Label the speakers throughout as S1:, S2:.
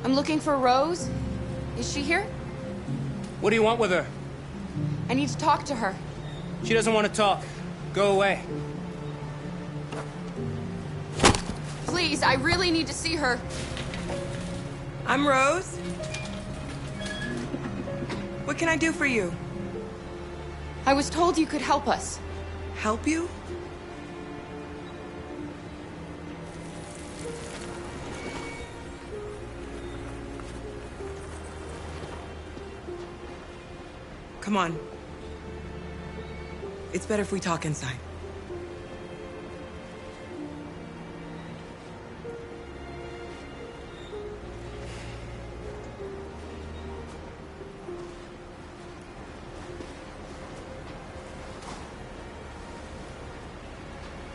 S1: I'm looking for Rose. Is she here?
S2: What do you want with her?
S1: I need to talk to her.
S2: She doesn't want to talk. Go away.
S1: Please, I really need to see her.
S3: I'm Rose. What can I do for you?
S1: I was told you could help us.
S3: Help you? Come on. It's better if we talk inside.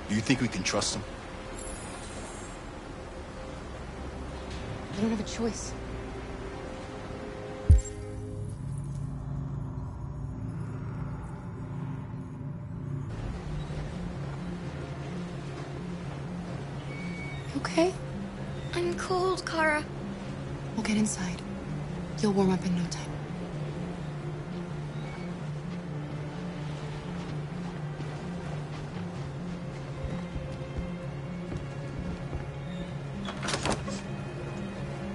S4: Do you think we can trust him?
S1: I don't have a choice. Okay?
S5: I'm cold, Kara.
S1: We'll get inside. You'll warm up in no time.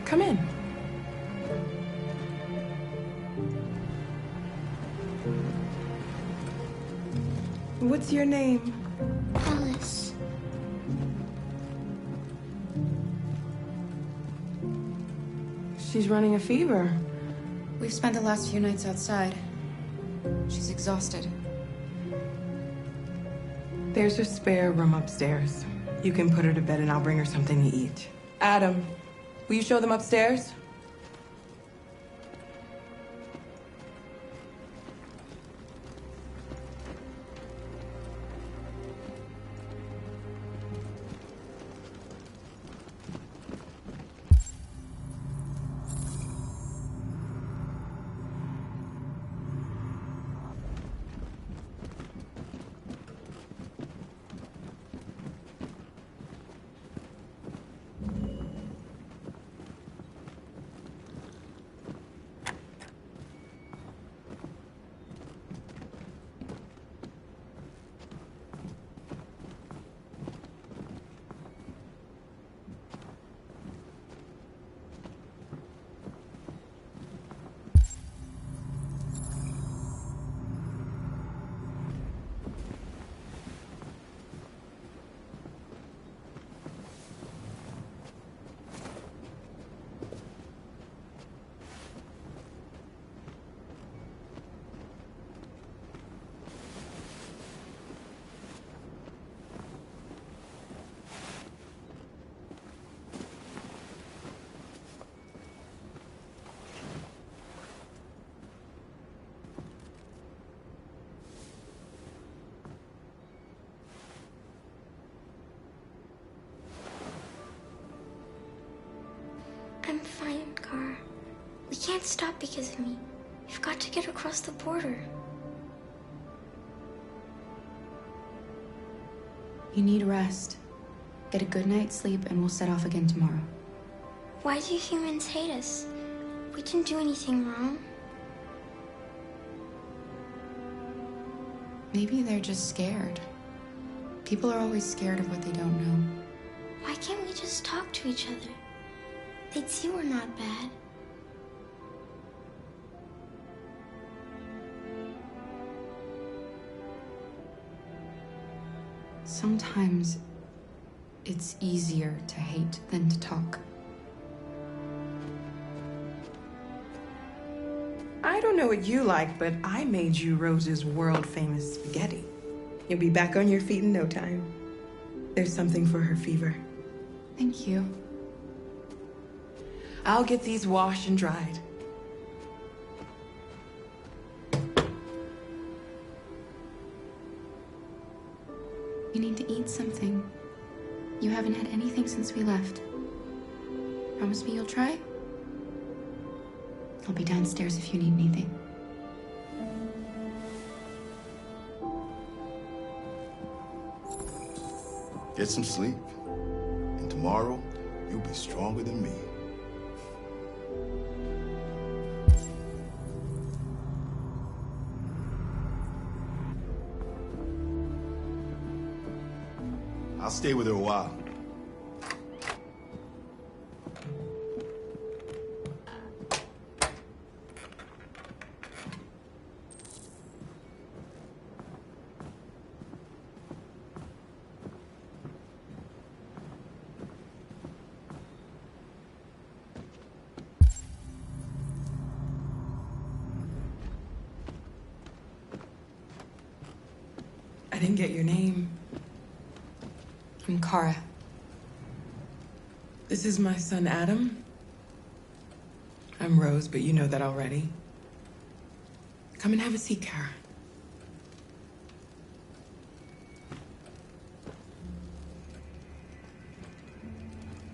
S3: Come in. What's your name?
S5: Alice.
S3: She's running a fever.
S1: We've spent the last few nights outside. She's exhausted.
S3: There's a spare room upstairs. You can put her to bed and I'll bring her something to eat. Adam, will you show them upstairs?
S5: I'm fine, Kara. We can't stop because of me. We've got to get across the border.
S1: You need rest. Get a good night's sleep and we'll set off again tomorrow.
S5: Why do humans hate us? We didn't do anything wrong.
S1: Maybe they're just scared. People are always scared of what they don't know.
S5: Why can't we just talk to each other? They'd see we're not bad.
S1: Sometimes it's easier to hate than to talk.
S3: I don't know what you like, but I made you Rose's world-famous spaghetti. You'll be back on your feet in no time. There's something for her fever.
S1: Thank you.
S3: I'll get these washed and dried.
S1: You need to eat something. You haven't had anything since we left. Promise me you'll try? I'll be downstairs if you need anything.
S4: Get some sleep. And tomorrow, you'll be stronger than me. I'll stay with her a while.
S3: I didn't get your name.
S1: I'm Kara.
S3: This is my son, Adam. I'm Rose, but you know that already. Come and have a seat, Kara.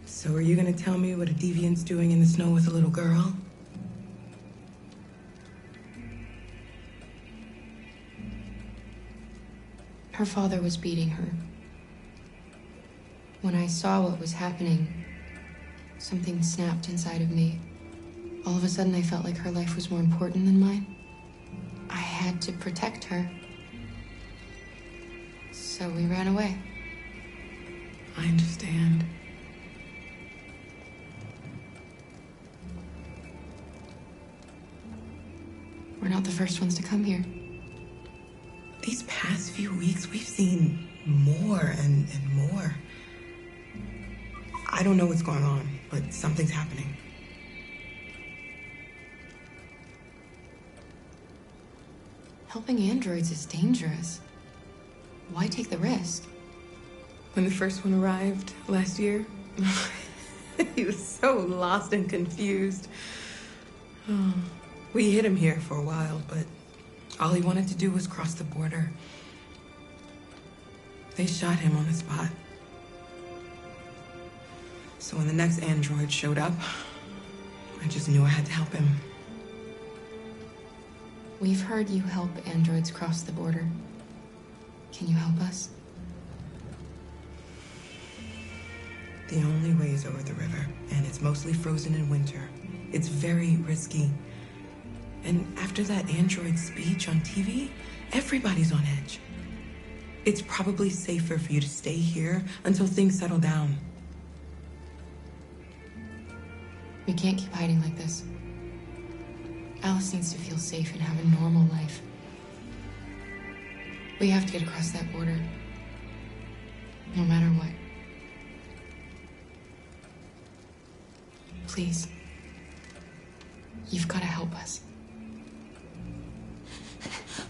S3: So are you gonna tell me what a deviant's doing in the snow with a little girl?
S1: Her father was beating her. When I saw what was happening, something snapped inside of me. All of a sudden, I felt like her life was more important than mine. I had to protect her. So we ran away.
S3: I understand.
S1: We're not the first ones to come here.
S3: These past few weeks, we've seen more and more. I don't know what's going on, but something's happening.
S1: Helping androids is dangerous. Why take the risk?
S3: When the first one arrived last year, he was so lost and confused. Oh, we hid him here for a while, but all he wanted to do was cross the border. They shot him on the spot. So when the next android showed up, I just knew I had to help him.
S1: We've heard you help androids cross the border. Can you help us?
S3: The only way is over the river, and it's mostly frozen in winter. It's very risky. And after that android speech on TV, everybody's on edge. It's probably safer for you to stay here until things settle down.
S1: We can't keep hiding like this. Alice needs to feel safe and have a normal life. We have to get across that border. No matter what. Please. You've got to help us.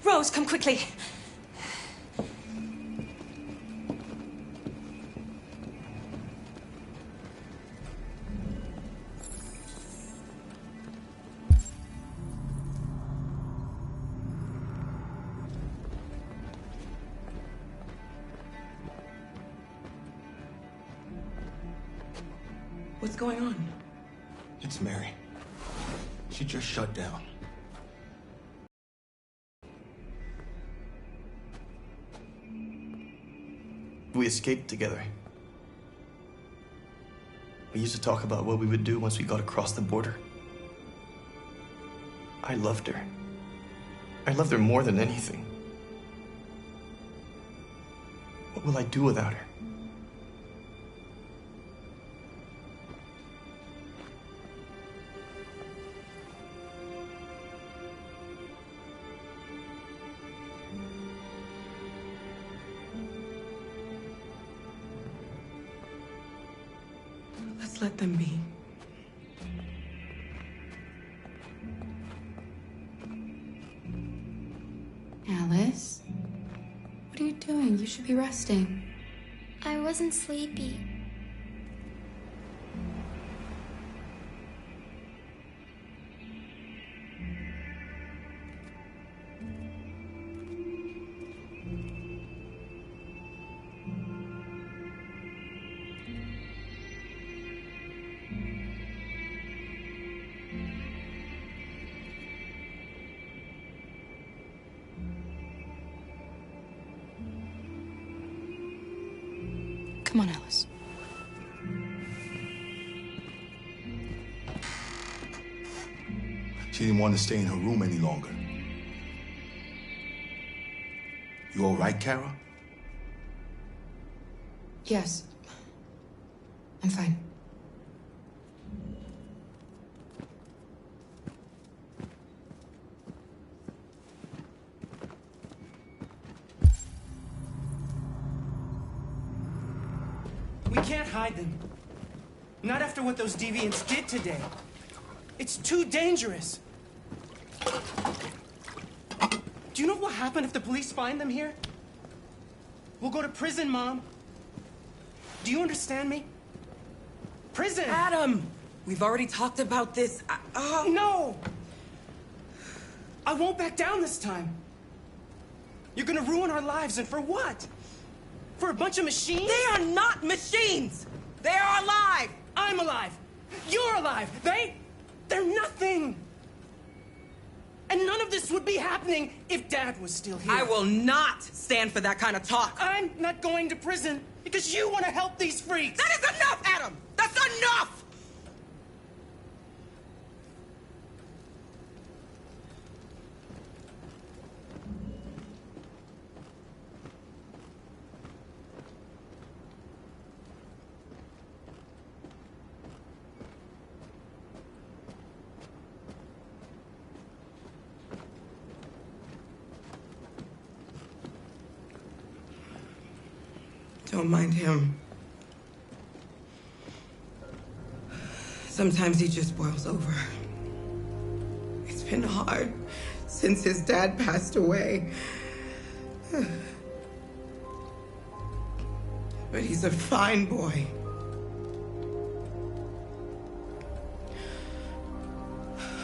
S6: Rose, come quickly.
S3: What's going on?
S4: It's Mary. She just shut down. We escaped together. We used to talk about what we would do once we got across the border. I loved her. I loved her more than anything. What will I do without her?
S3: Let's let them be.
S1: Alice? What are you doing? You should be resting.
S5: I wasn't sleepy.
S1: Come on, Alice.
S4: She didn't want to stay in her room any longer. You all right, Kara?
S1: Yes. I'm fine.
S2: We can't hide them. Not after what those deviants did today. It's too dangerous. Do you know what will happen if the police find them here? We'll go to prison, Mom. Do you understand me? Prison!
S3: Adam! We've already talked about this.
S2: No! I won't back down this time. You're gonna ruin our lives, and for what? For a bunch of machines?
S3: They are not machines! They are alive!
S2: I'm alive! You're alive! They're nothing! And none of this would be happening if Dad was still here.
S3: I will not stand for that kind of talk.
S2: I'm not going to prison because you want to help these freaks!
S3: That is enough, Adam! That's enough! Don't mind him. Sometimes he just boils over. It's been hard since his dad passed away. But he's a fine boy.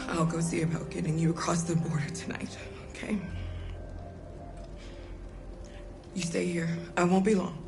S3: I'll go see about getting you across the border tonight, okay? You stay here. I won't be long.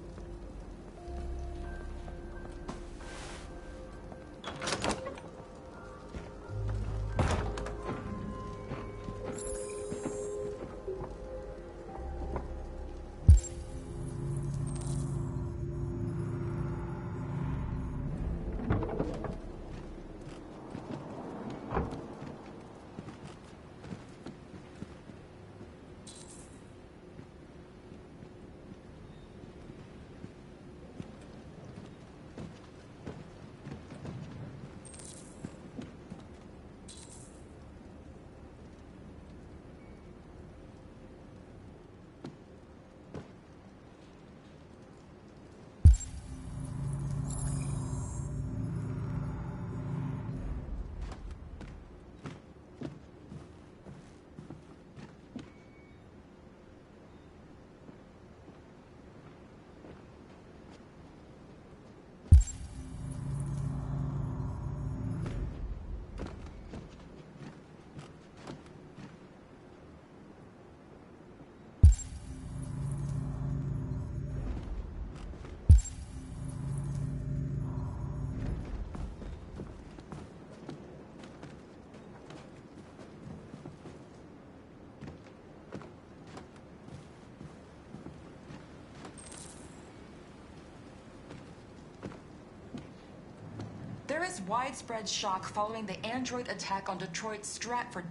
S6: There is widespread shock following the android attack on Detroit's Stratford.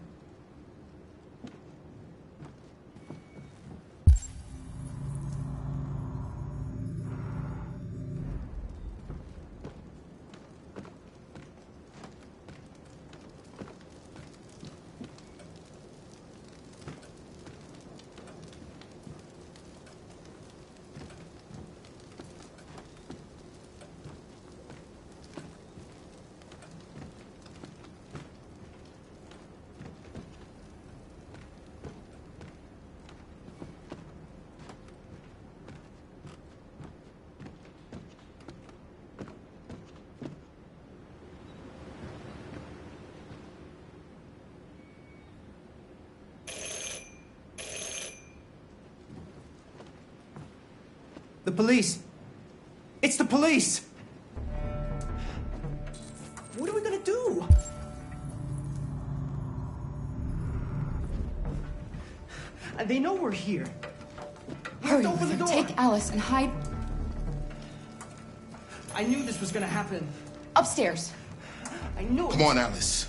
S2: The police! It's the police! What are we gonna do? They know we're here. We have
S1: Hurry,
S2: to open the door.
S1: take Alice and hide
S2: I knew this was gonna happen.
S1: upstairs.
S2: I knew it.
S4: Come on, Alice.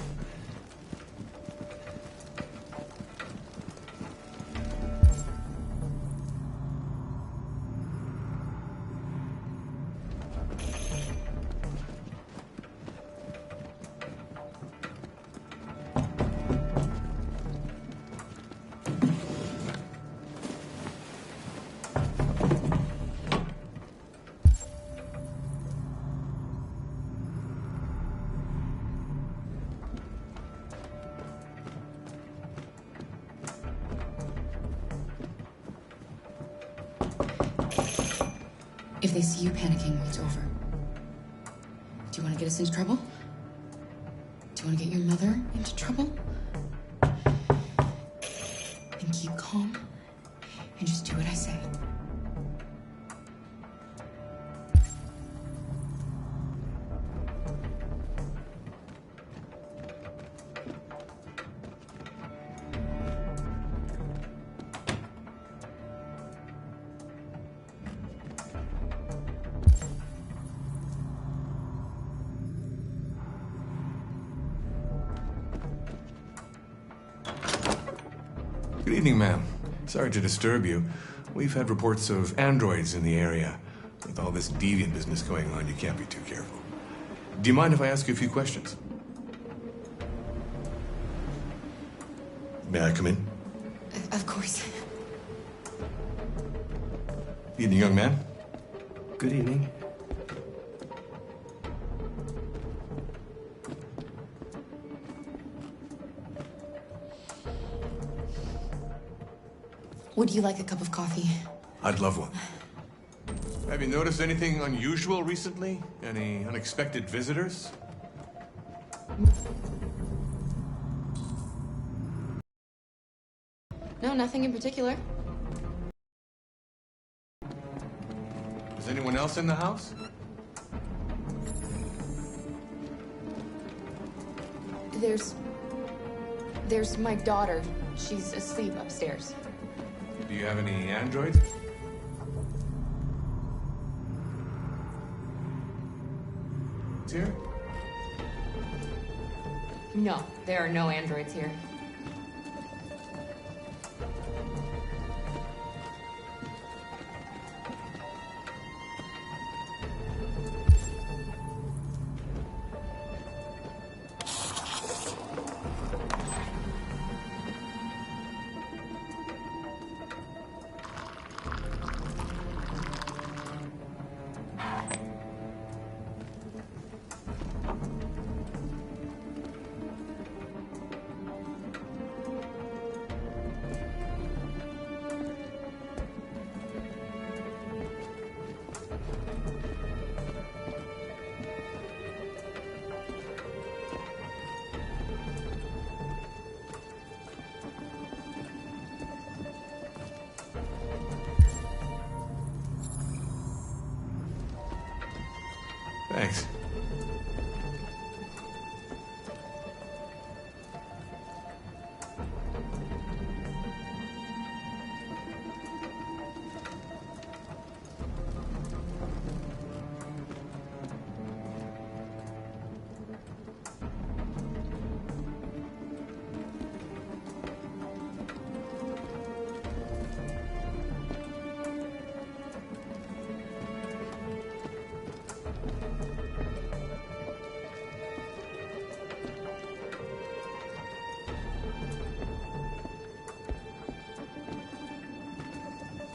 S1: If they see you panicking, it's over. Do you want to get us into trouble? Do you want to get your mother into trouble? Then keep calm and just do what I say.
S4: Good evening, ma'am. Sorry to disturb you. We've had reports of androids in the area. With all this deviant business going on, you can't be too careful. Do you mind if I ask you a few questions? May I come in?
S1: Of course.
S4: Evening, young man.
S2: Good evening.
S1: Would you like a cup of coffee?
S4: I'd love one. Have you noticed anything unusual recently? Any unexpected visitors?
S1: No, nothing in particular.
S4: Is anyone else in the house?
S1: There's my daughter. She's asleep upstairs.
S4: Do you have any androids? Here?
S1: No, there are no androids here.
S4: Thanks.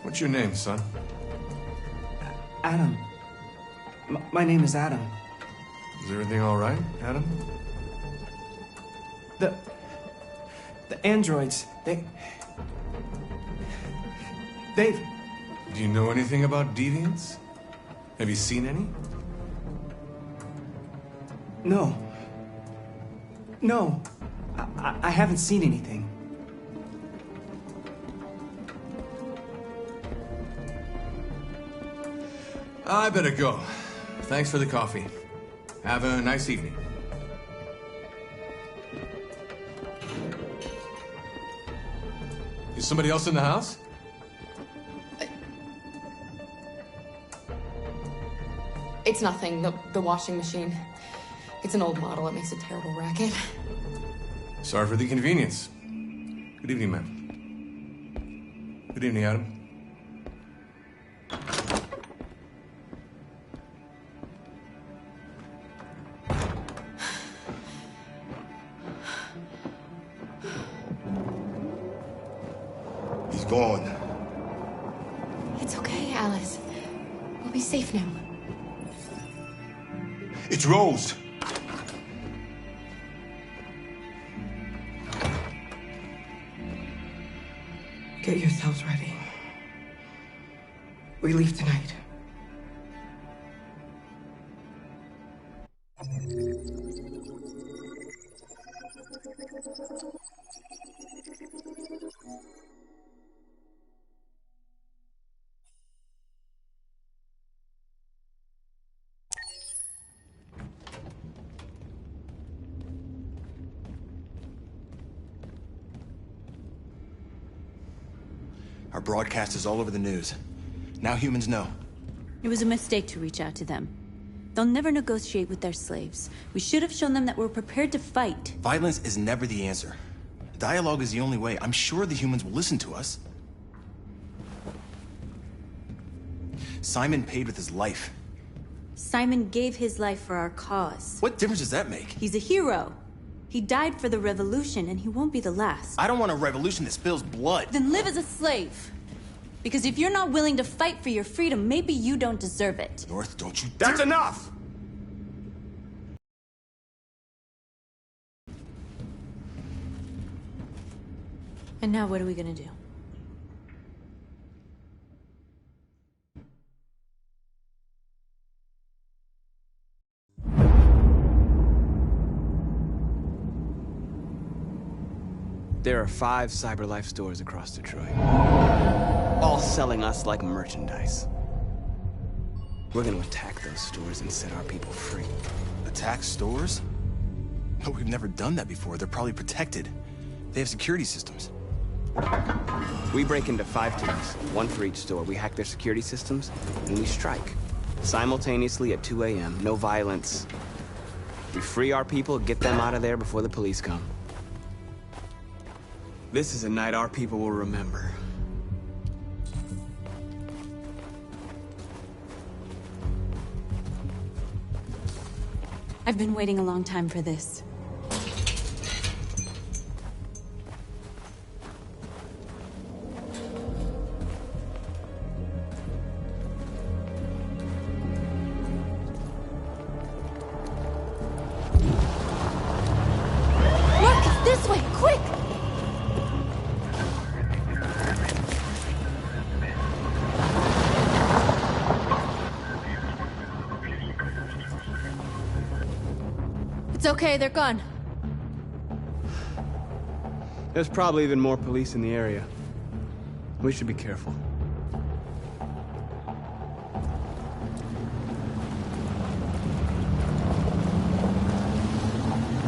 S4: What's your name, son?
S2: Adam. My name is Adam.
S4: Is everything all right, Adam?
S2: The androids, they've...
S4: Do you know anything about deviants? Have you seen any?
S2: No. No. I haven't seen anything.
S4: I better go. Thanks for the coffee. Have a nice evening. Is somebody else in the house?
S1: It's nothing. The washing machine. It's an old model. It makes a terrible racket.
S4: Sorry for the inconvenience. Good evening, ma'am. Good evening, Adam.
S7: He's gone.
S1: It's okay, Alice. We'll be safe now.
S7: It's Rose.
S3: Get yourselves ready. We leave tonight.
S2: Our broadcast is all over the news. Now humans know.
S8: It was a mistake to reach out to them. They'll never negotiate with their slaves. We should have shown them that we're prepared to fight.
S2: Violence is never the answer. Dialogue is the only way. I'm sure the humans will listen to us. Simon paid with his life.
S8: Simon gave his life for our cause.
S2: What difference does that make?
S8: He's a hero. He died for the revolution, and he won't be the last.
S2: I don't want a revolution that spills blood.
S8: Then live as a slave. Because if you're not willing to fight for your freedom, maybe you don't deserve it.
S2: North, don't you
S7: That's enough!
S8: And now what are we gonna do?
S9: There are 5 CyberLife stores across Detroit, all selling us like merchandise. We're gonna attack those stores and set our people free.
S2: Attack stores? But we've never done that before. They're probably protected. They have security systems.
S9: We break into 5 teams, 1 for each store. We hack their security systems, and we strike. Simultaneously at 2 a.m., no violence. We free our people, get them out of there before the police come. This is a night our people will remember.
S8: I've been waiting a long time for this. Marcus, this way, quick! It's okay, they're gone.
S9: There's probably even more police in the area. We should be careful.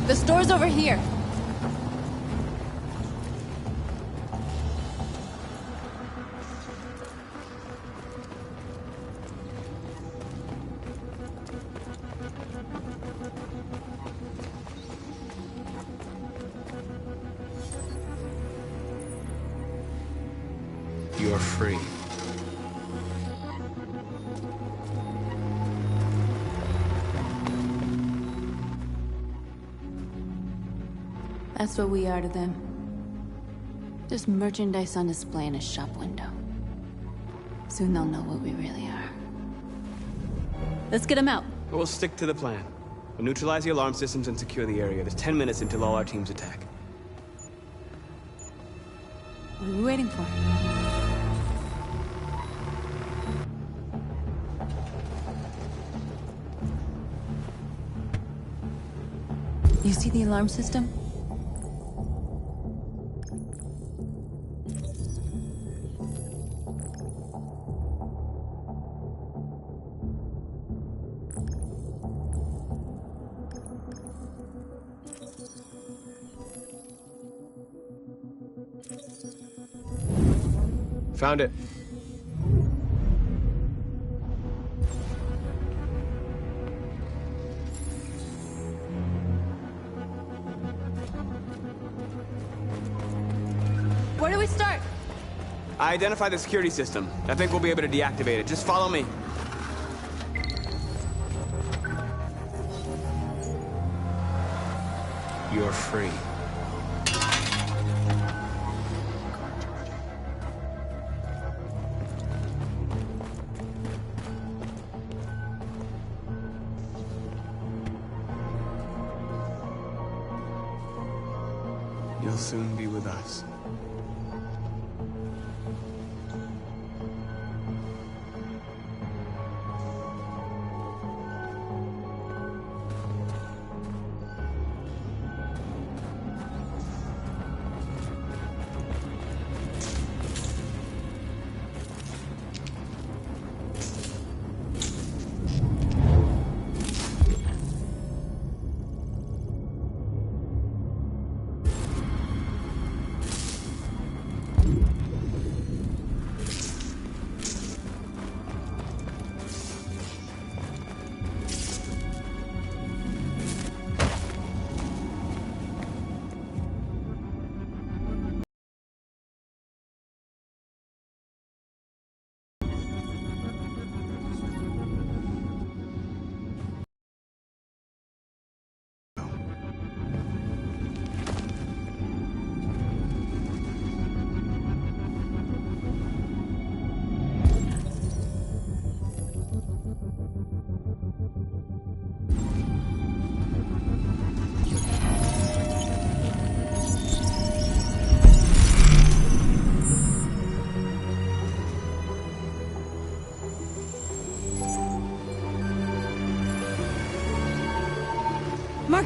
S8: The store's over here.
S9: You're free.
S8: That's what we are to them. Just merchandise on display in a shop window. Soon they'll know what we really are. Let's get them out.
S9: We'll stick to the plan. We'll neutralize the alarm systems and secure the area. There's 10 minutes until all our teams attack.
S8: What are we waiting for? You see the alarm system?
S9: Found it.
S8: Where do we start?
S9: I identified the security system. I think we'll be able to deactivate it. Just follow me. You're free. You'll soon be with us.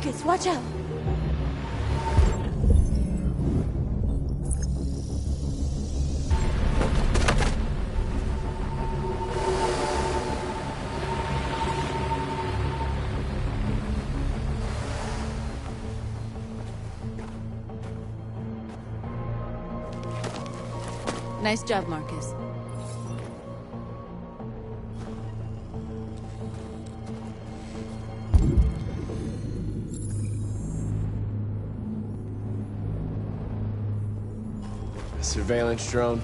S8: Marcus, watch out! Nice job, Marcus.
S10: A surveillance drone.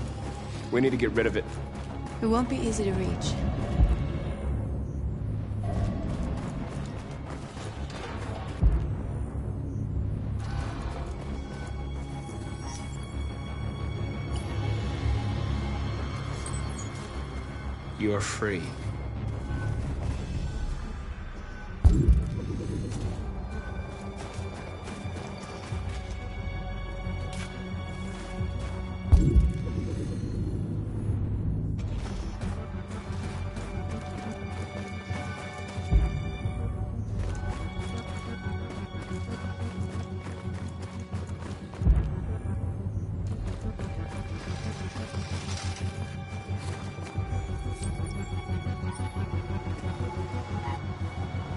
S10: We need to get rid of it.
S8: It won't be easy to reach.
S10: You're free.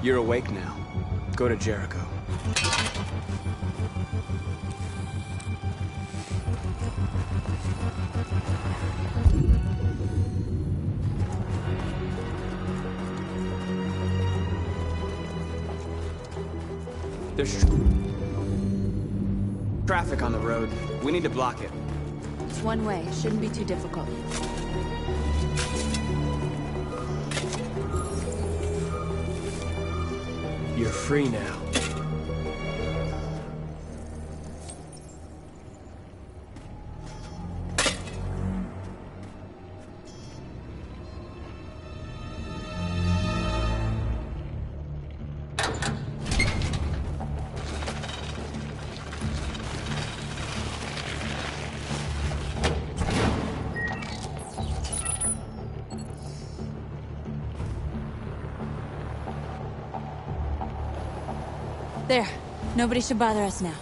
S10: You're awake now. Go to Jericho. There's traffic on the road. We need to block it.
S8: It's one way. Shouldn't be too difficult.
S10: You're free now.
S8: There. Nobody should bother us now.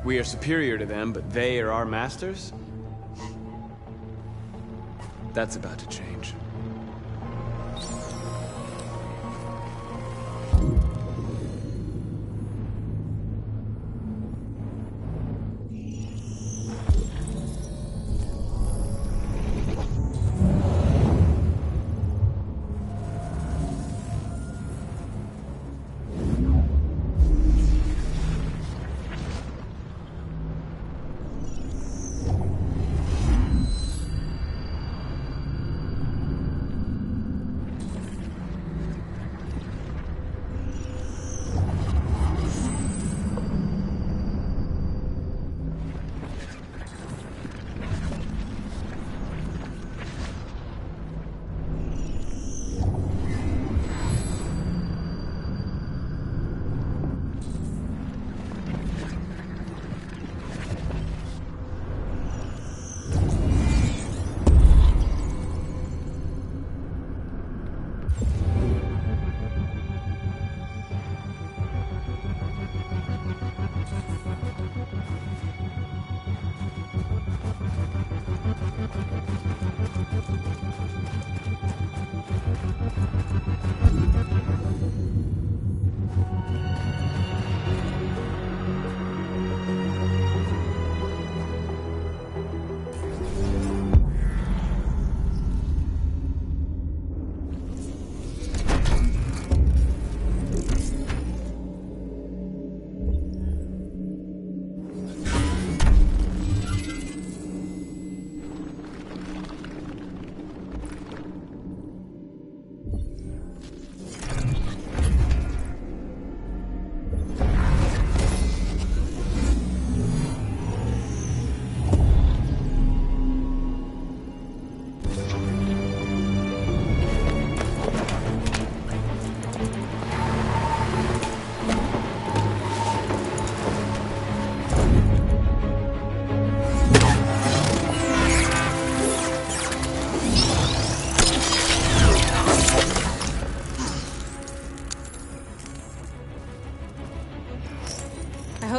S10: We are superior to them, but they are our masters? That's about to change.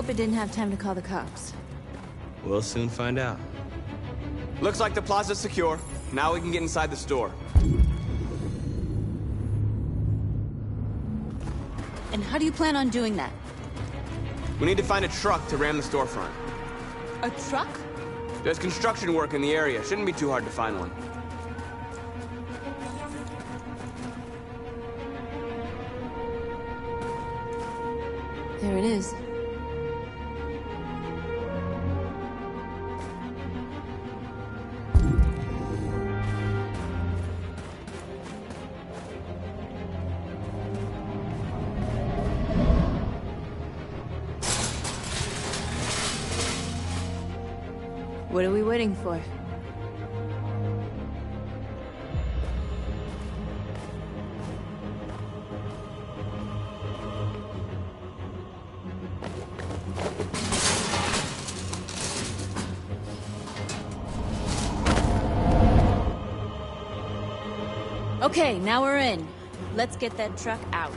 S8: hope it didn't have time to call the cops.
S9: We'll soon find out. Looks like the plaza's secure. Now we can get inside the store.
S8: And how do you plan on doing that?
S9: We need to find a truck to ram the storefront.
S8: A truck?
S9: There's construction work in the area. Shouldn't be too hard to find one.
S8: There it is. What are we waiting for? Okay, now we're in. Let's get that truck out.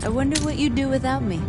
S8: I wonder what you'd do without me.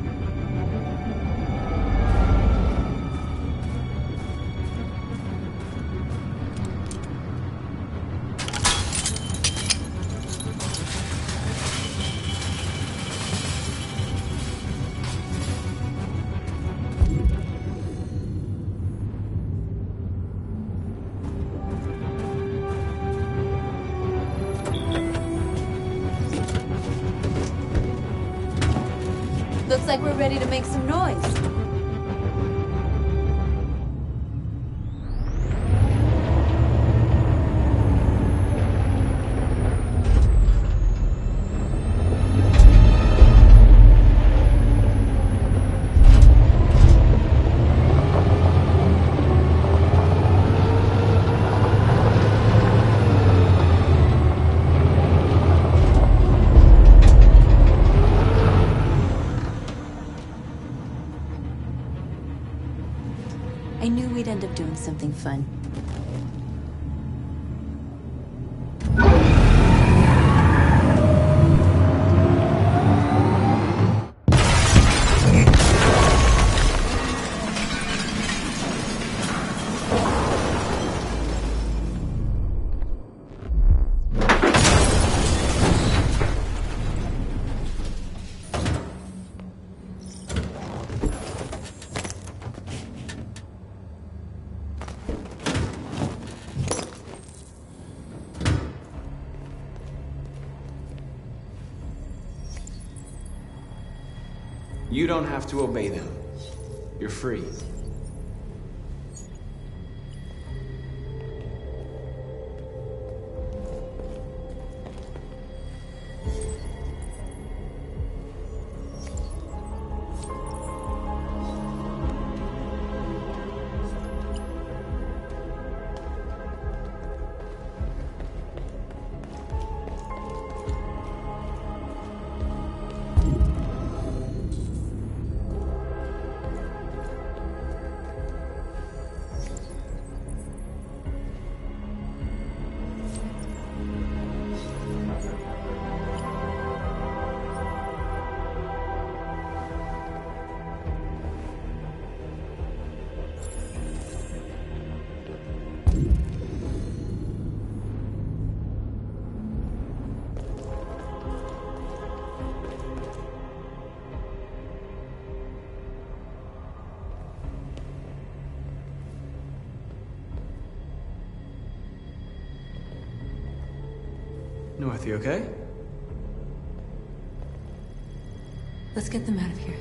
S8: Looks like we're ready to make some noise. I knew we'd end up doing something fun.
S9: You don't have to obey them. You're free.
S10: North, you okay?
S8: Let's get them out of here.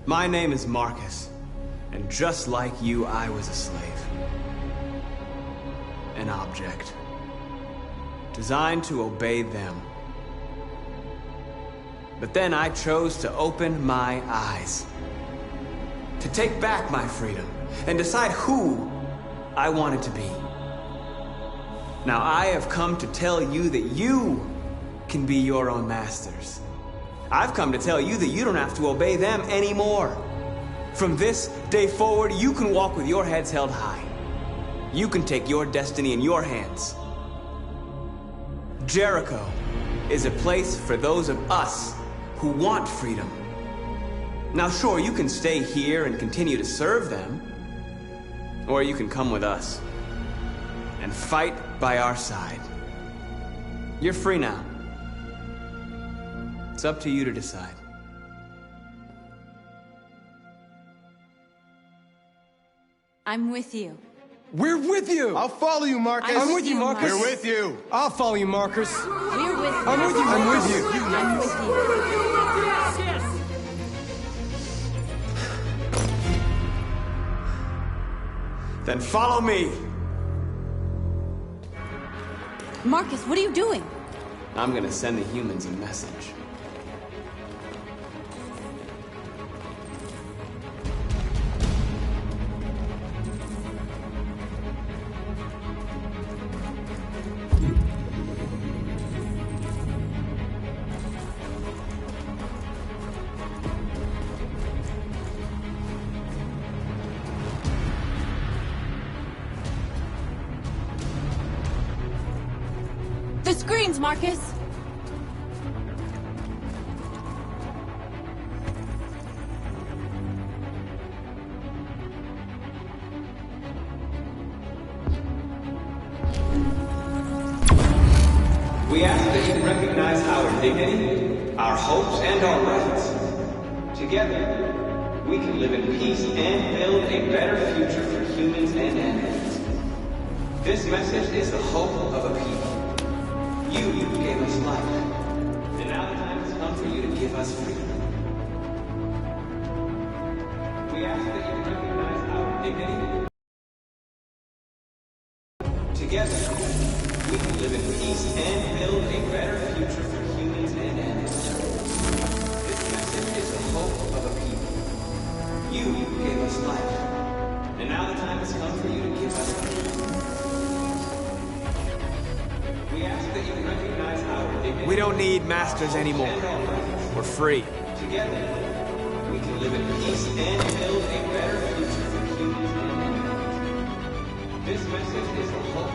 S9: My name is Marcus, and just like you, I was a slave. An object. Designed to obey them. But then I chose to open my eyes. To take back my freedom, and decide who I wanted to be. Now I have come to tell you that you can be your own masters. I've come to tell you that you don't have to obey them anymore. From this day forward, you can walk with your heads held high. You can take your destiny in your hands. Jericho is a place for those of us who want freedom. Now sure, you can stay here and continue to serve them, or you can come with us and fight by our side. You're free now. It's up to you to decide.
S8: I'm with you.
S2: We're with you!
S7: I'll follow you, Marcus.
S8: I'm with you, Marcus.
S7: We're with you.
S2: I'll follow you, Marcus.
S8: We're with you.
S2: I'm with you. I'm with you.
S8: I'm with you.
S9: Then follow me.
S8: Marcus, what are you doing?
S9: I'm gonna send the humans a message.
S8: The screens, Marcus!
S9: We ask that you recognize our dignity, our hopes, and our rights. Together, we can live in peace and build a better future for humans and animals. This message is the hope of a people. You gave us life, and now the time has come for you to give us freedom. We ask that you recognize our dignity. Together, we can live in peace and build a better future for humans and animals. This message is the hope of a people. You gave us life, and now the time has come for you to give us freedom. We ask that you recognize our dignity. We don't need masters anymore. We're free. Together, we can live in peace and build a better future for humans and animals. This message is the hope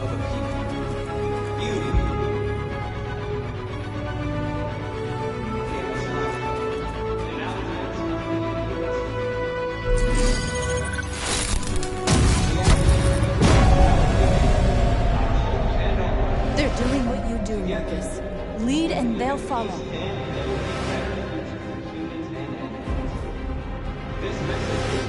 S9: of a people. You gave us life, and now the time has come for you to give us freedom.
S8: They're doing what you do, Marcus. Lead and they'll follow.
S9: This message is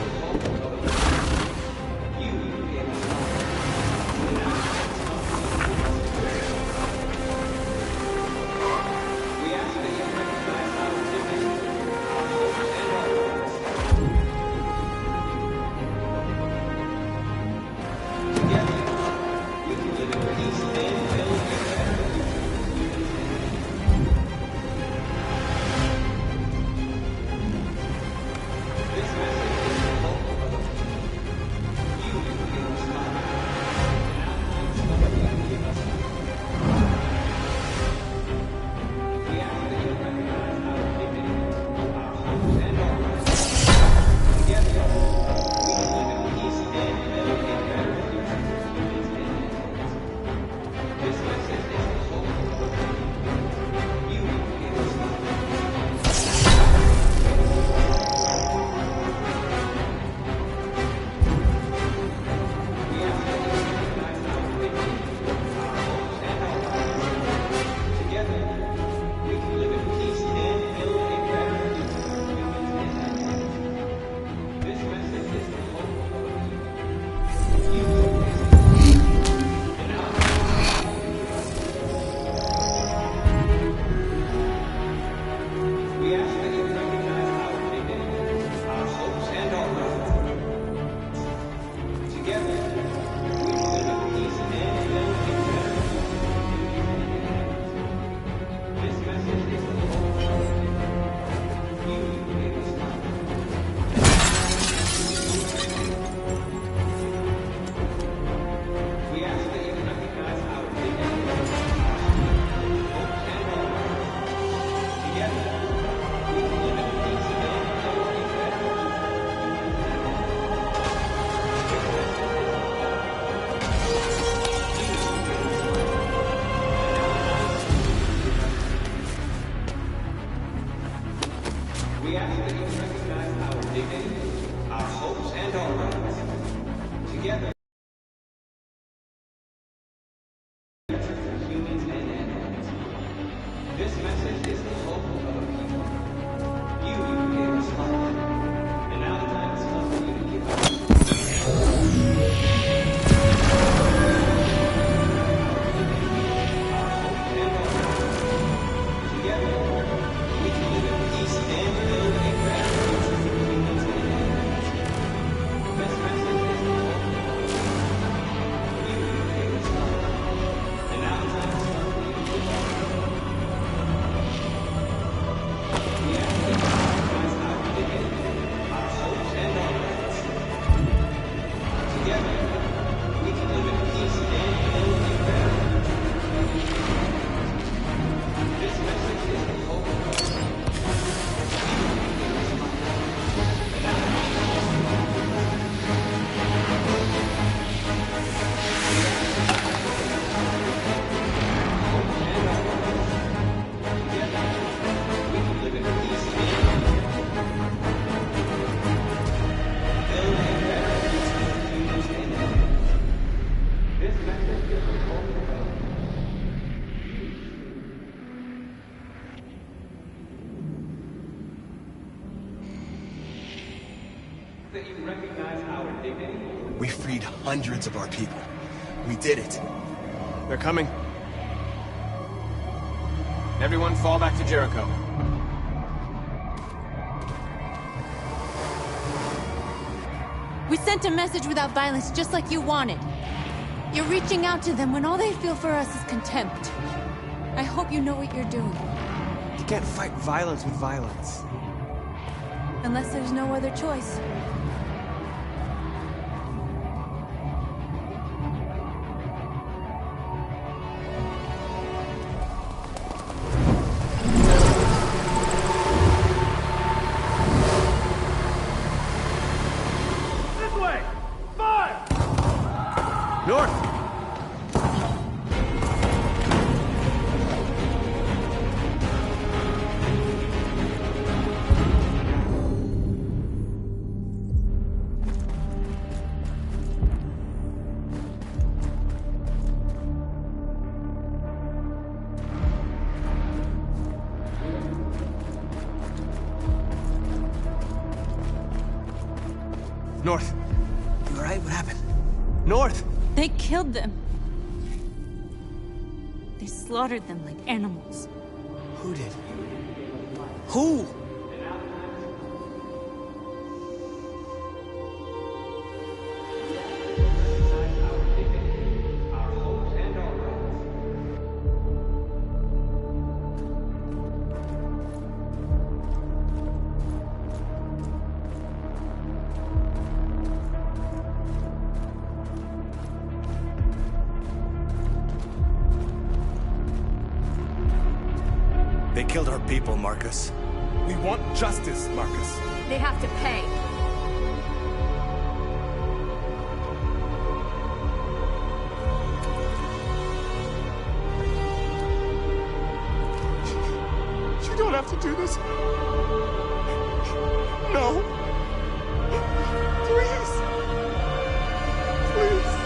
S9: Humans and animals. This message is the hope of a people. You gave us life, and now the time has come for you to give us. Together, we can live in peace and build a better future for humans and animals. This message is the hope of a people. You gave us life, and now the time has come for you to give us. We have to recognize our dignity, our hopes, and our rights. Together, we can live in peace and build a better future. This message is the hope of our people. That you recognize our dignity.
S2: We freed hundreds of our people. We did it.
S10: They're coming. Everyone fall back to Jericho.
S8: We sent a message without violence, just like you wanted. You're reaching out to them when all they feel for us is contempt. I hope you know what you're doing.
S10: You can't fight violence with violence.
S8: Unless there's no other choice.
S10: North! North! You alright? What happened? North!
S8: They killed them. They slaughtered them like animals.
S10: Who did? Who?
S2: They killed our people, Marcus. We want justice, Marcus.
S6: They have to pay.
S2: You don't have to do this. No. Please. Please.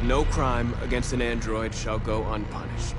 S10: No crime against an android shall go unpunished.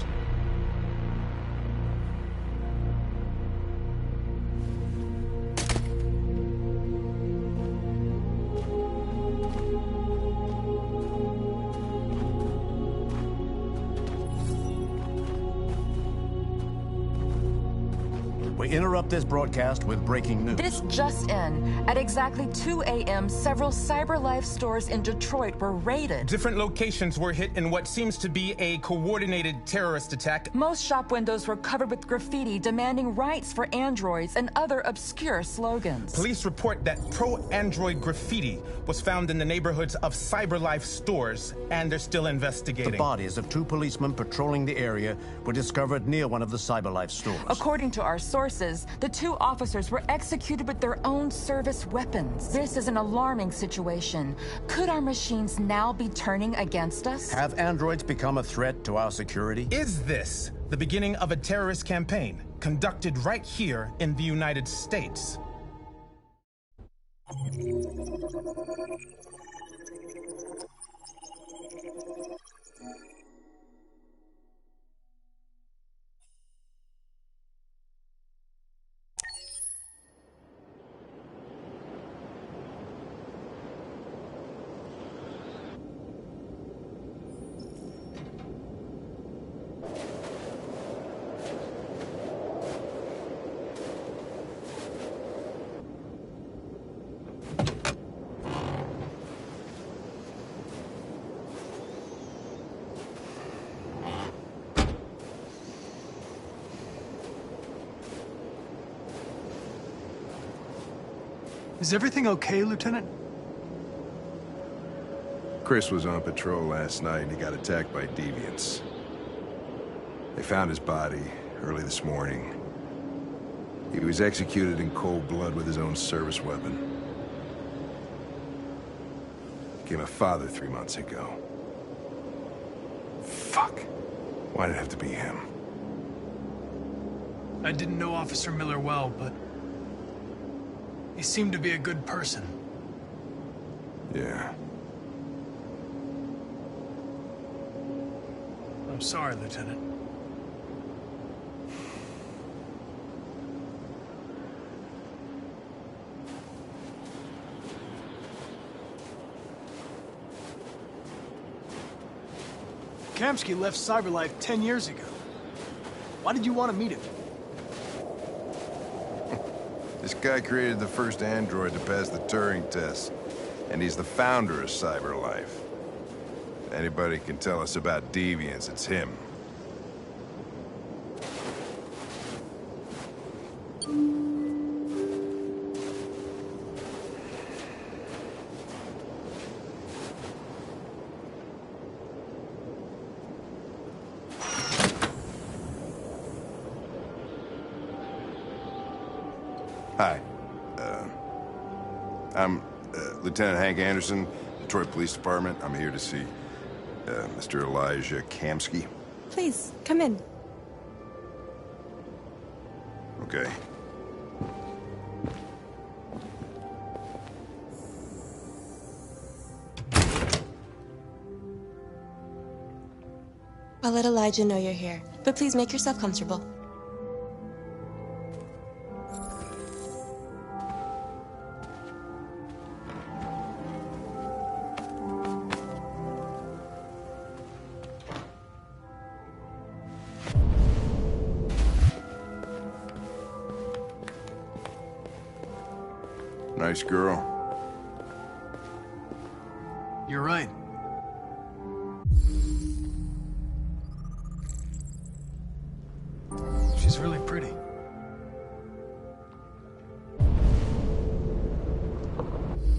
S11: We interrupt this broadcast with breaking news.
S6: This just in. At exactly 2 a.m., several CyberLife stores in Detroit were raided.
S12: Different locations were hit in what seems to be a coordinated terrorist attack.
S6: Most shop windows were covered with graffiti demanding rights for androids and other obscure slogans.
S12: Police report that pro-android graffiti was found in the neighborhoods of CyberLife stores, and they're still investigating.
S11: The bodies of 2 policemen patrolling the area were discovered near one of the CyberLife stores.
S6: According to our sources, the 2 officers were executed with their own service weapons. This is an alarming situation. Could our machines now be turning against us?
S11: Have androids become a threat to our security?
S12: Is this The beginning of a terrorist campaign conducted right here in the United States.
S13: Is everything okay, Lieutenant?
S14: Chris was on patrol last night and he got attacked by deviants. They found his body early this morning. He was executed in cold blood with his own service weapon. Became a father 3 months ago. Fuck. Why did it have to be him?
S13: I didn't know Officer Miller well, but he seemed to be a good person.
S14: Yeah.
S13: I'm sorry, Lieutenant. Kamsky left CyberLife 10 years ago. Why did you want to meet him?
S14: This guy created the first android to pass the Turing test, and he's the founder of CyberLife. If anybody can tell us about deviants, it's him. Hi. I'm Lieutenant Hank Anderson, Detroit Police Department. I'm here to see Mr. Elijah Kamsky.
S15: Please, come in.
S14: Okay.
S15: I'll let Elijah know you're here, but please make yourself comfortable.
S14: Nice girl.
S13: You're right. She's really pretty.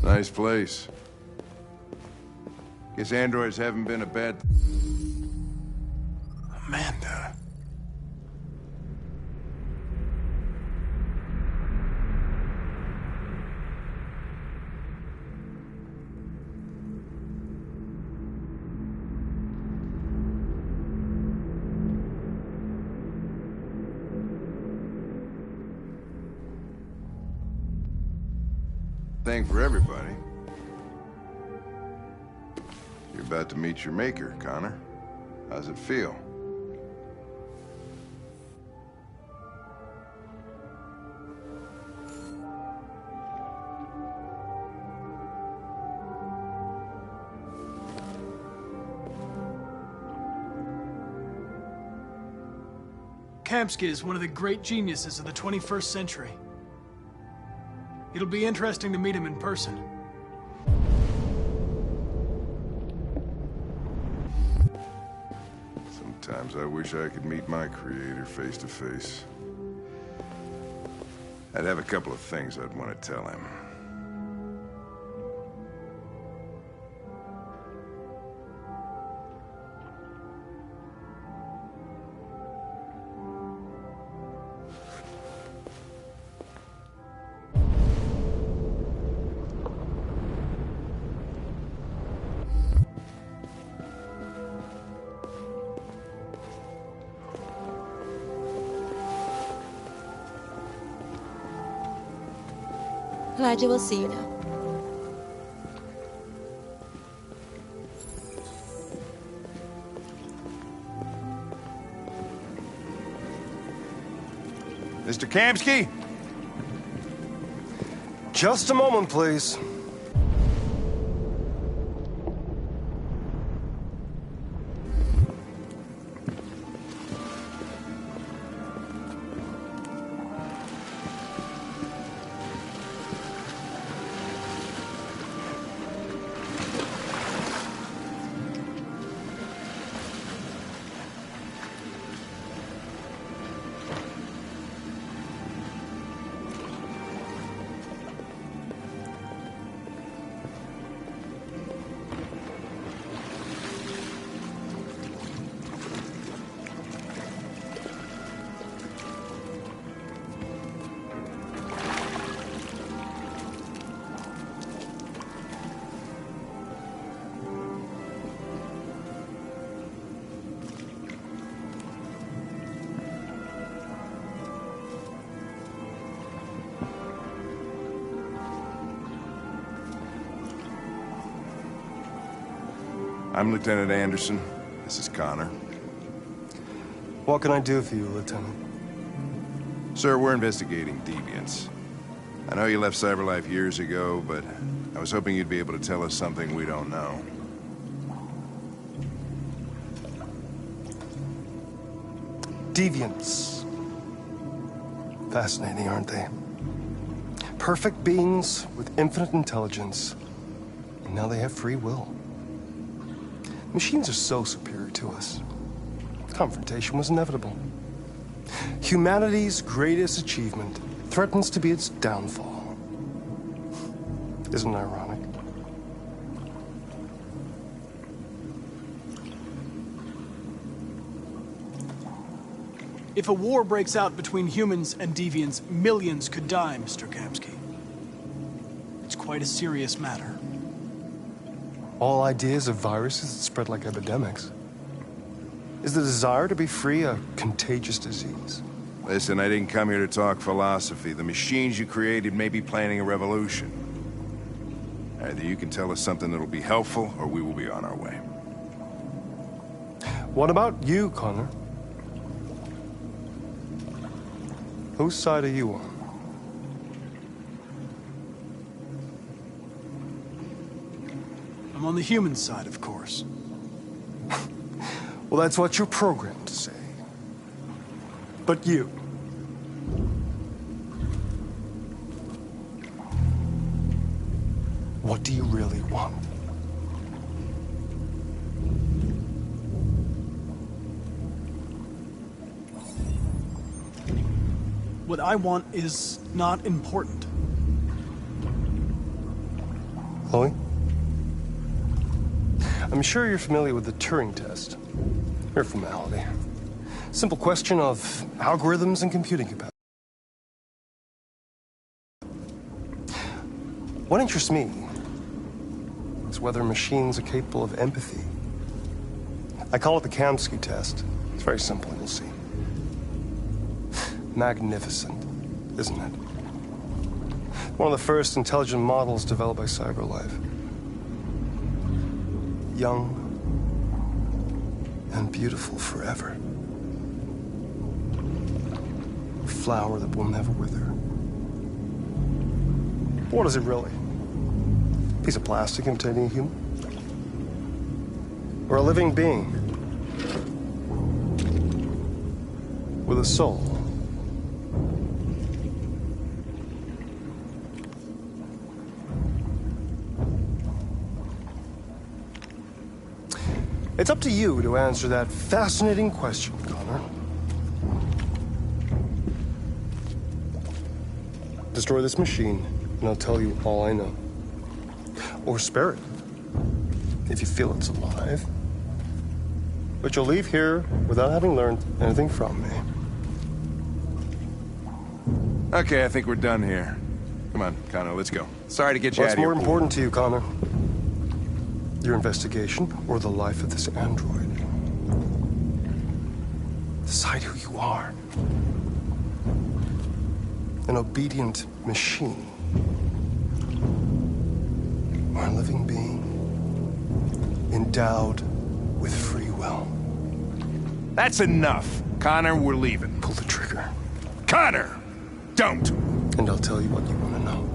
S14: Nice place. Guess androids haven't been a bad...
S13: Amanda.
S14: Thing for everybody. You're about to meet your maker, Connor. How's it feel?
S13: Kamsky is one of the great geniuses of the 21st century. It'll be interesting to meet him in person.
S14: Sometimes I wish I could meet my creator face to face. I'd have a couple of things I'd want to tell him.
S15: Elijah will see you now.
S14: Mr. Kamsky?
S16: Just a moment, please.
S14: I'm Lieutenant Anderson. This is Connor.
S16: What can I do for you, Lieutenant?
S14: Sir, we're investigating deviants. I know you left CyberLife years ago, but I was hoping you'd be able to tell us something we don't know.
S16: Deviants. Fascinating, aren't they? Perfect beings with infinite intelligence, and now they have free will. Machines are so superior to us. Confrontation was inevitable. Humanity's greatest achievement threatens to be its downfall. Isn't it ironic?
S13: If a war breaks out between humans and deviants, millions could die, Mr. Kamsky. It's quite a serious matter.
S16: All ideas of viruses that spread like epidemics. Is the desire to be free a contagious disease?
S14: Listen, I didn't come here to talk philosophy. The machines you created may be planning a revolution. Either you can tell us something that'll be helpful, or we will be on our way.
S16: What about you, Connor? Whose side are you on?
S13: I'm on the human side, of course.
S16: Well, that's what you're programmed to say. But you. What do you really want?
S13: What I want is not important.
S16: Chloe? I'm sure you're familiar with the Turing test. Mere formality. Simple question of algorithms and computing capacity. What interests me is whether machines are capable of empathy. I call it the Kamsky test. It's very simple, you'll see. Magnificent, isn't it? One of the first intelligent models developed by CyberLife. Young and beautiful forever. A flower that will never wither. What is it really? A piece of plastic imitating a human? Or a living being? With a soul? It's up to you to answer that fascinating question, Connor. Destroy this machine, and I'll tell you all I know. Or spare it, if you feel it's alive. But you'll leave here without having learned anything from me.
S14: Okay, I think we're done here. Come on, Connor, let's go. Sorry to get you out
S16: What's
S14: of here.
S16: more important to you, Connor? Your investigation or the life of this android? Decide who you are. An obedient machine, are a living being endowed with free will.
S14: That's enough. Connor, we're leaving.
S16: Pull the trigger.
S14: Connor! Don't!
S16: And I'll tell you what you want to know.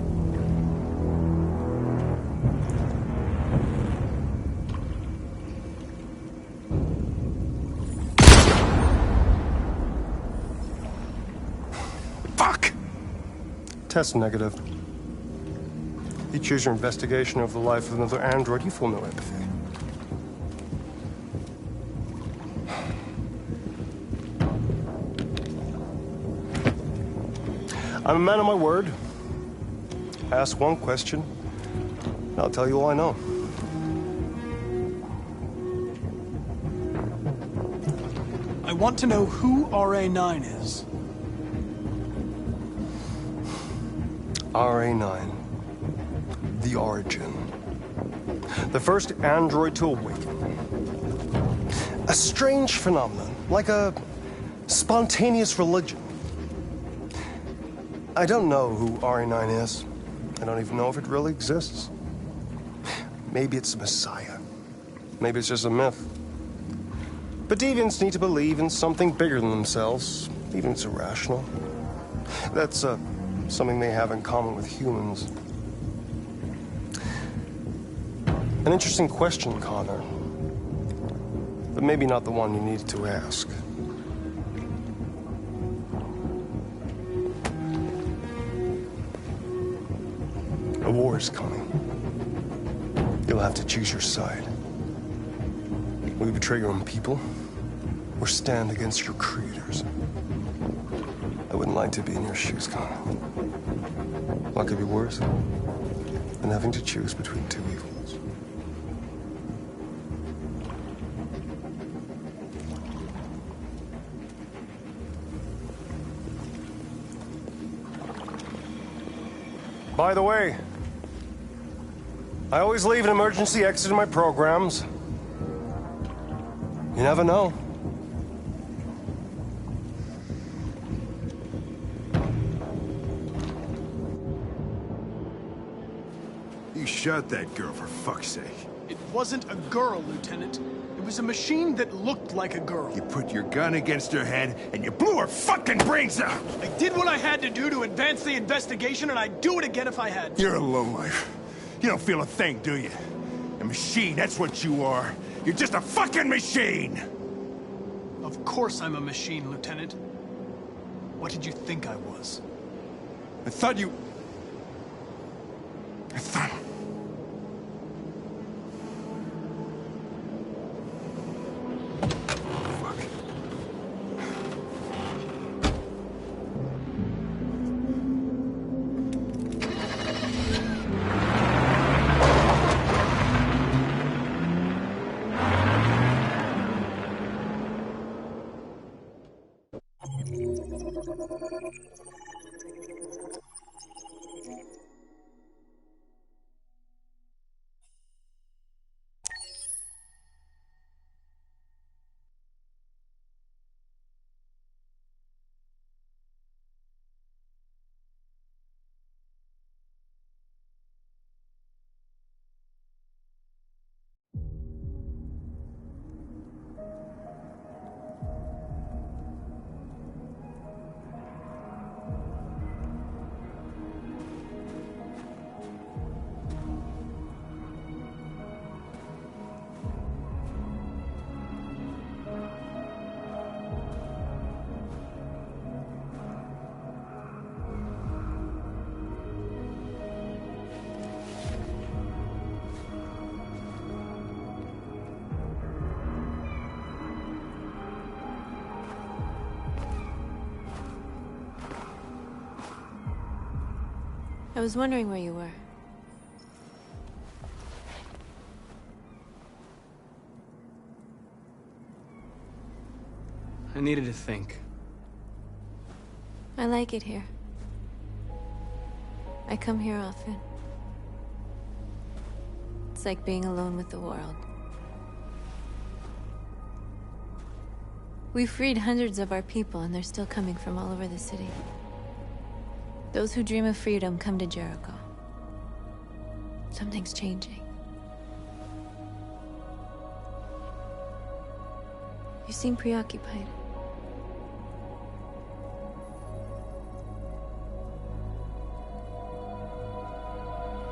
S14: Fuck!
S16: Test negative. You choose your investigation of the life of another android, you feel no empathy. I'm a man of my word. Ask one question, and I'll tell you all I know.
S13: I want to know who RA9 is.
S16: RA9. The origin. The first android to awaken. A strange phenomenon, like a spontaneous religion. I don't know who RA9 is. I don't even know if it really exists. Maybe it's a messiah. Maybe it's just a myth. But deviants need to believe in something bigger than themselves, even if it's irrational. That's something they have in common with humans. An interesting question, Connor. But maybe not the one you needed to ask. A war is coming. You'll have to choose your side. Will you betray your own people, or stand against your creators? I wouldn't like to be in your shoes, Connor. What could be worse than having to choose between two evils? By the way, I always leave an emergency exit in my programs. You never know.
S14: You shot that girl, for fuck's sake.
S13: It wasn't a girl, Lieutenant. It was a machine that looked like a girl.
S14: You put your gun against her head, and you blew her fucking brains out!
S13: I did what I had to do to advance the investigation, and I'd do it again if I had to.
S14: You're a lowlife. You don't feel a thing, do you? A machine, that's what you are. You're just a fucking machine!
S13: Of course I'm a machine, Lieutenant. What did you think I was?
S14: I thought you... I thought...
S8: I was wondering where you were.
S10: I needed to think.
S8: I like it here. I come here often. It's like being alone with the world. We freed hundreds of our people, and they're still coming from all over the city. Those who dream of freedom come to Jericho. Something's changing. You seem preoccupied.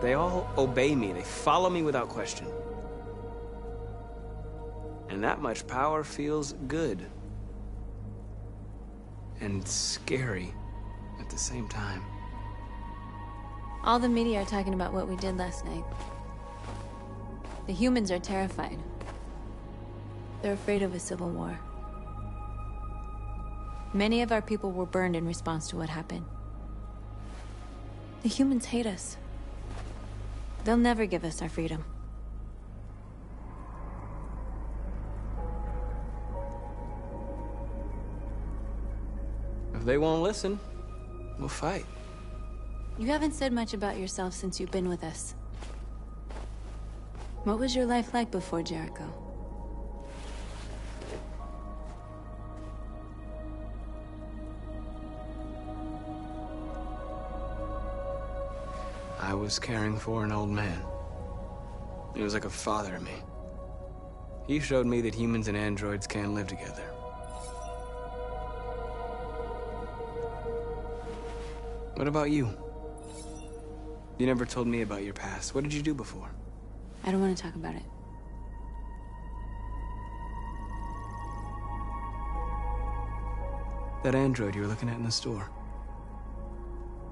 S9: They all obey me. They follow me without question. And that much power feels good. And scary at the same time.
S8: All the media are talking about what we did last night. The humans are terrified. They're afraid of a civil war. Many of our people were burned in response to what happened. The humans hate us. They'll never give us our freedom.
S9: If they won't listen, we'll fight.
S8: You haven't said much about yourself since you've been with us. What was your life like before Jericho?
S9: I was caring for an old man. He was like a father to me. He showed me that humans and androids can live together. What about you? You never told me about your past. What did you do before?
S8: I don't want to talk about it.
S9: That android you were looking at in the store.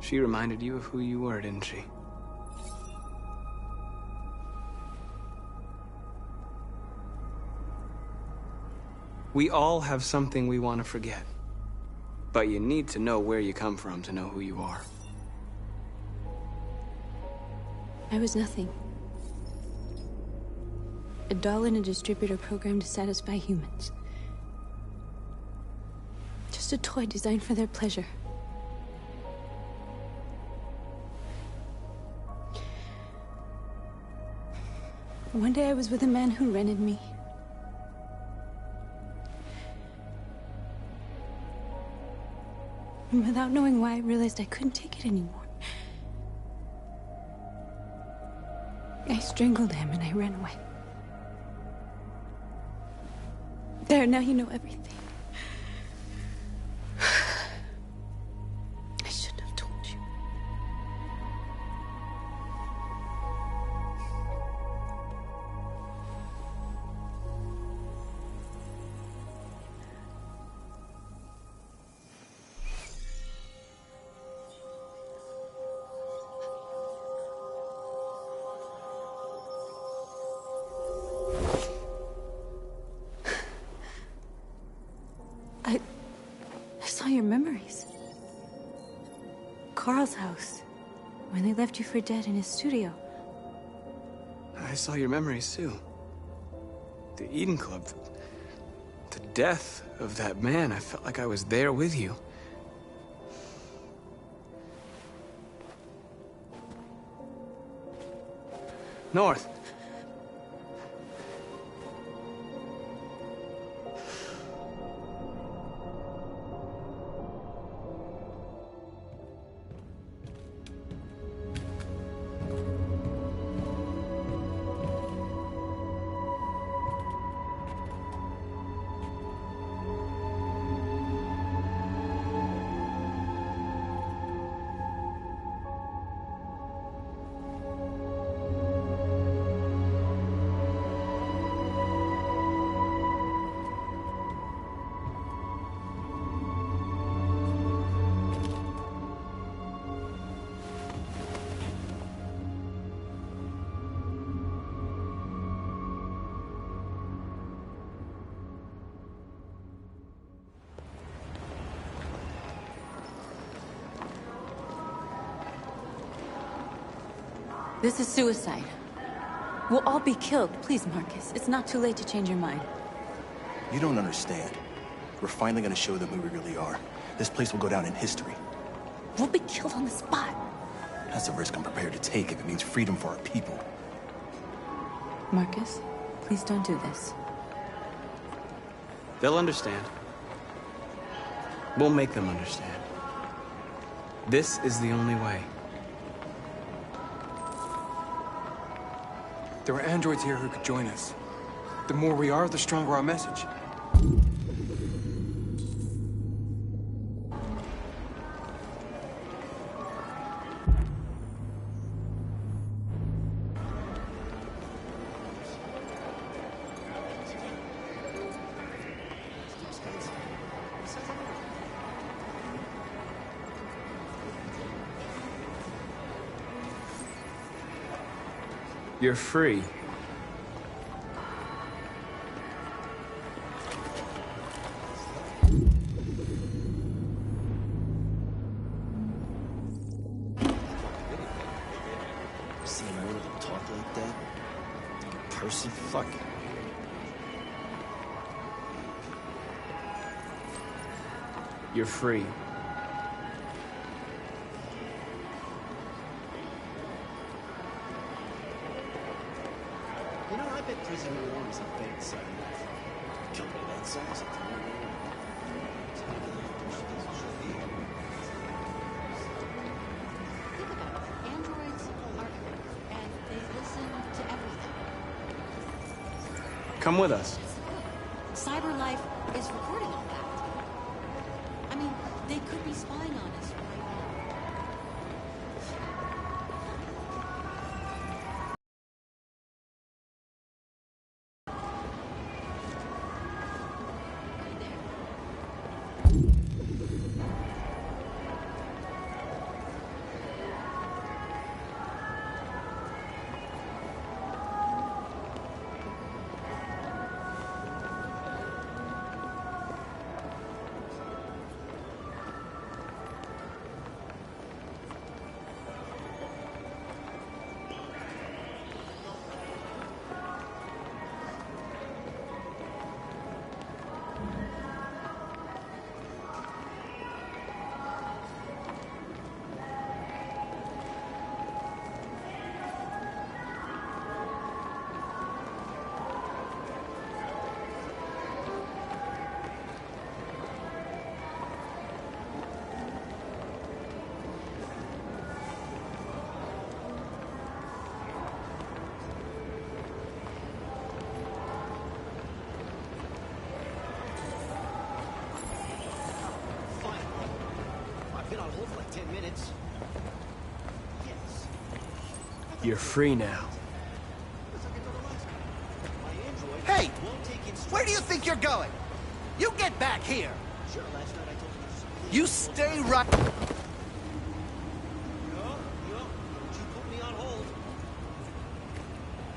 S9: She reminded you of who you were, didn't she? We all have something we want to forget. But you need to know where you come from to know who you are.
S8: I was nothing. A doll in a distributor program to satisfy humans. Just a toy designed for their pleasure. One day I was with a man who rented me. And without knowing why, I realized I couldn't take it anymore. I strangled him and I ran away. There, now you know everything. I shouldn't have told you. I saw your memories. Carl's house, when they left you for dead in his studio.
S9: I saw your memories too. The Eden Club. The death of that man. I felt like I was there with you. North.
S8: This is suicide. We'll all be killed. Please, Marcus. It's not too late to change your mind.
S17: You don't understand. We're finally gonna show them who we really are. This place will go down in history.
S8: We'll be killed on the spot.
S17: That's a risk I'm prepared to take if it means freedom for our people.
S8: Marcus, please don't do this.
S9: They'll understand. We'll make them understand. This is the only way.
S18: There are androids here who could join us. The more we are, the stronger our message.
S10: You're free.
S17: Seen one of them talk like that? Like a person? Fuck it.
S10: You're free.
S17: You know, I bet Prisoner One is a big side. Company that size at the moment.
S8: Think about it. Androids are everywhere, and they listen to everything.
S10: Come with us.
S8: CyberLife is recording all that. I mean, they could be spying on us right now.
S17: I've been on hold for like 10 minutes. Yes.
S10: You're free now.
S19: Hey! Where do you think you're going? You get back here!
S17: Sure, last night I told you.
S19: You stay right...
S17: Don't you put me on hold.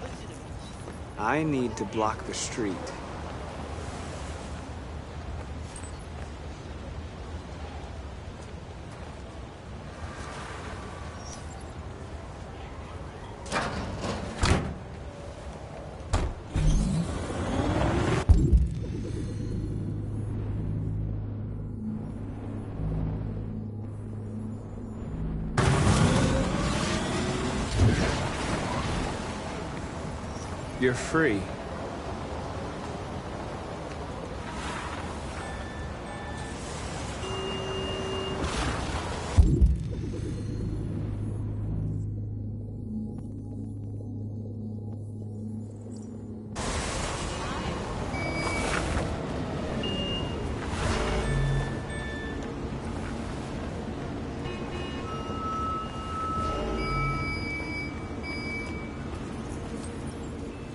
S17: Listen to me.
S10: I need to block the street. You're free.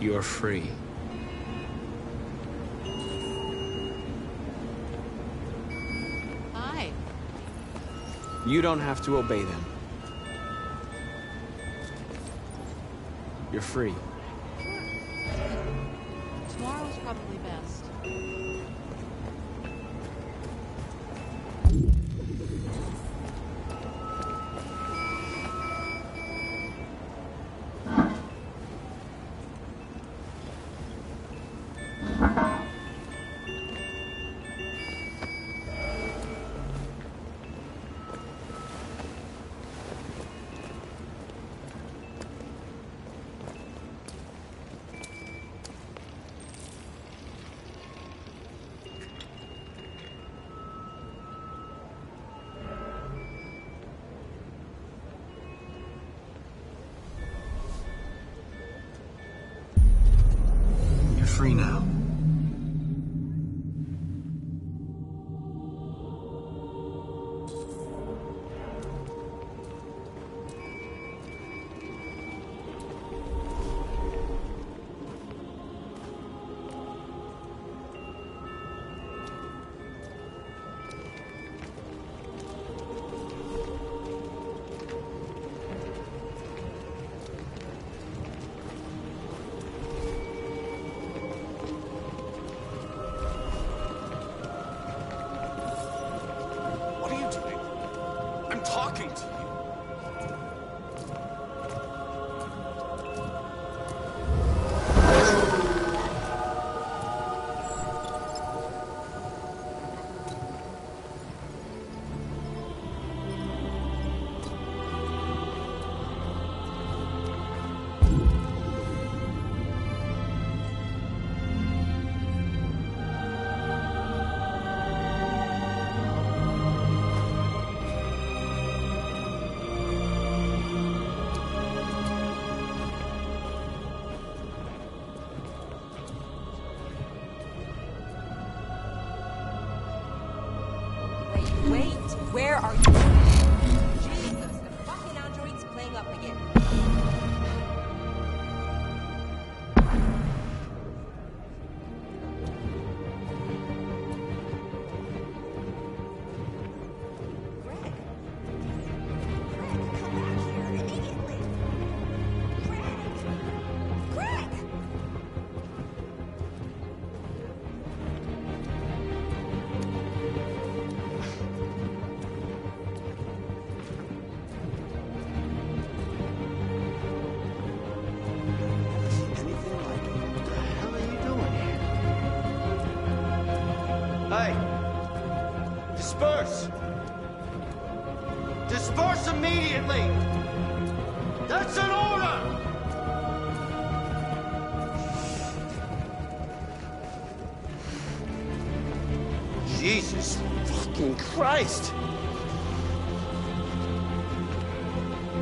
S10: You're free.
S8: Hi.
S10: You don't have to obey them. You're free.
S8: Tomorrow's probably best.
S20: free now.
S21: Wait, where are you? Jesus, the fucking android's playing up again.
S19: Hey! Disperse! Disperse immediately! That's an order! Jesus fucking Christ!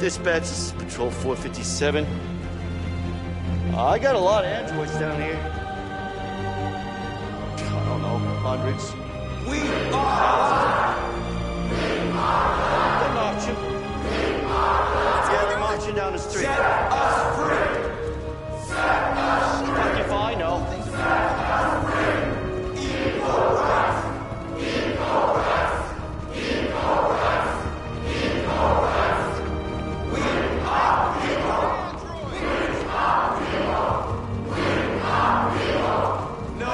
S19: Dispatch, this is Patrol 457. I got a lot of androids down here. I don't know, hundreds. We are! They're marching. Yeah, they're marching down the street. Set us free! Set us free! Fuck if I know. Set us free! Equal rights! Equal rights! Equal rights! Equal rights! We are people! We are people! We are people! No!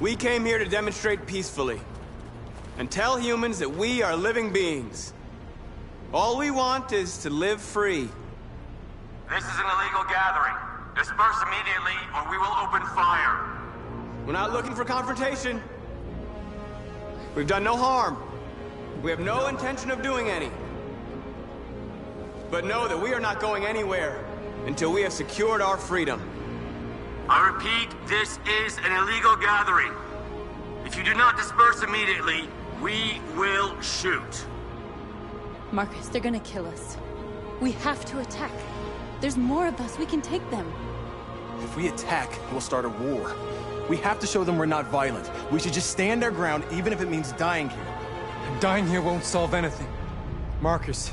S10: We came here to demonstrate peacefully and tell humans that we are living beings. All we want is to live free.
S22: This is an illegal gathering. Disperse immediately or we will open fire.
S10: We're not looking for confrontation. We've done no harm. We have no intention of doing any. But know that we are not going anywhere until we have secured our freedom.
S22: I repeat, this is an illegal gathering. If you do not disperse immediately, we will shoot.
S8: Marcus, they're gonna kill us. We have to attack. There's more of us. We can take them.
S17: If we attack, we'll start a war. We have to show them we're not violent. We should just stand our ground, even if it means dying here.
S18: Dying here won't solve anything. Marcus,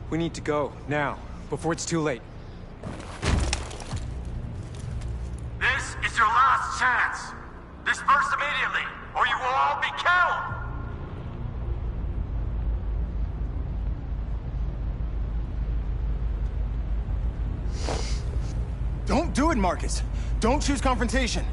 S18: we need to go, now, before it's too late.
S22: This is your last chance. Disperse immediately, or you will all be killed!
S17: Don't do it, Marcus. Don't choose confrontation.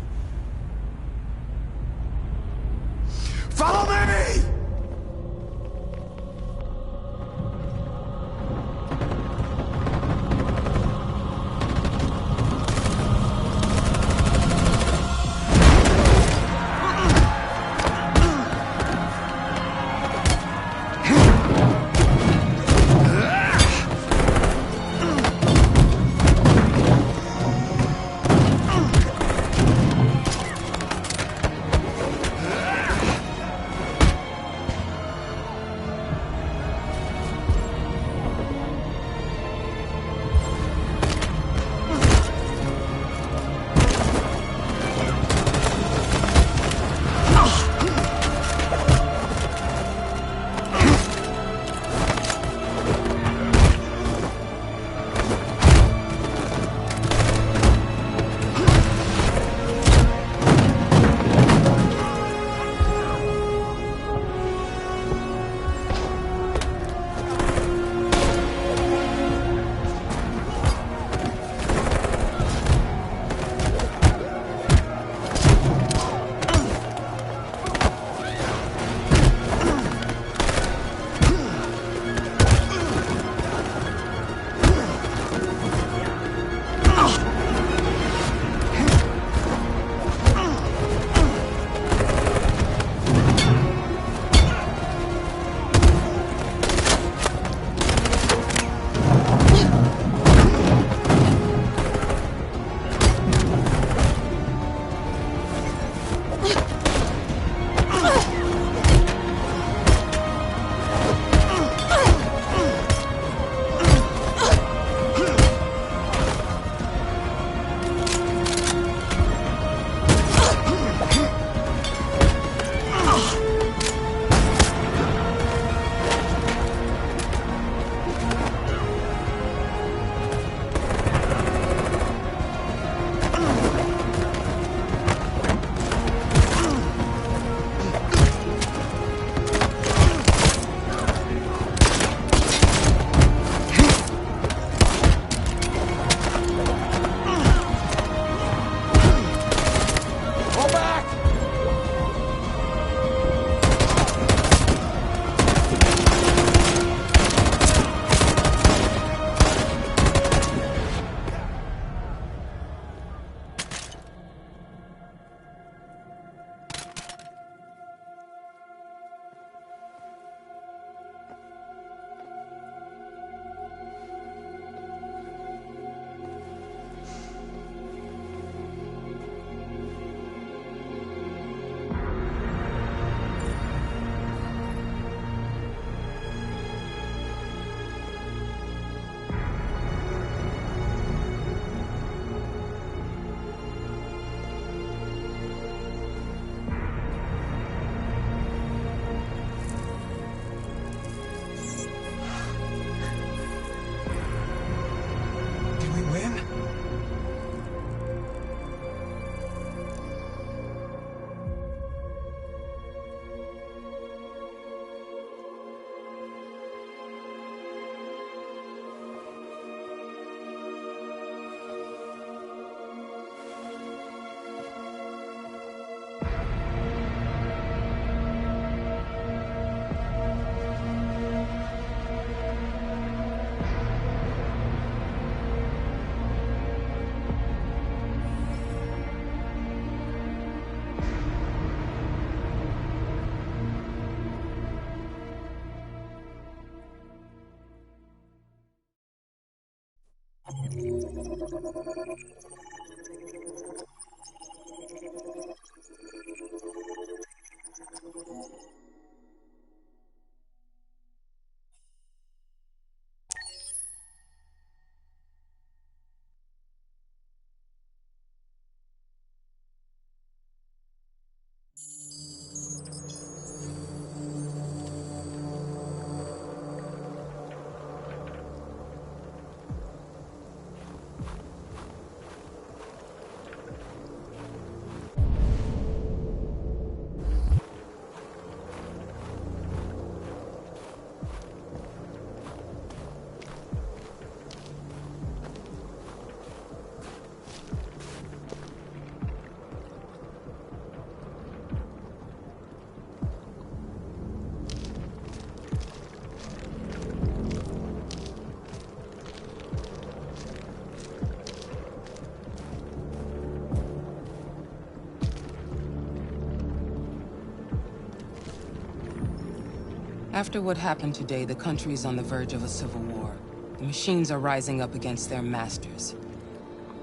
S5: After what happened today, the country is on the verge of a civil war. The machines are rising up against their masters.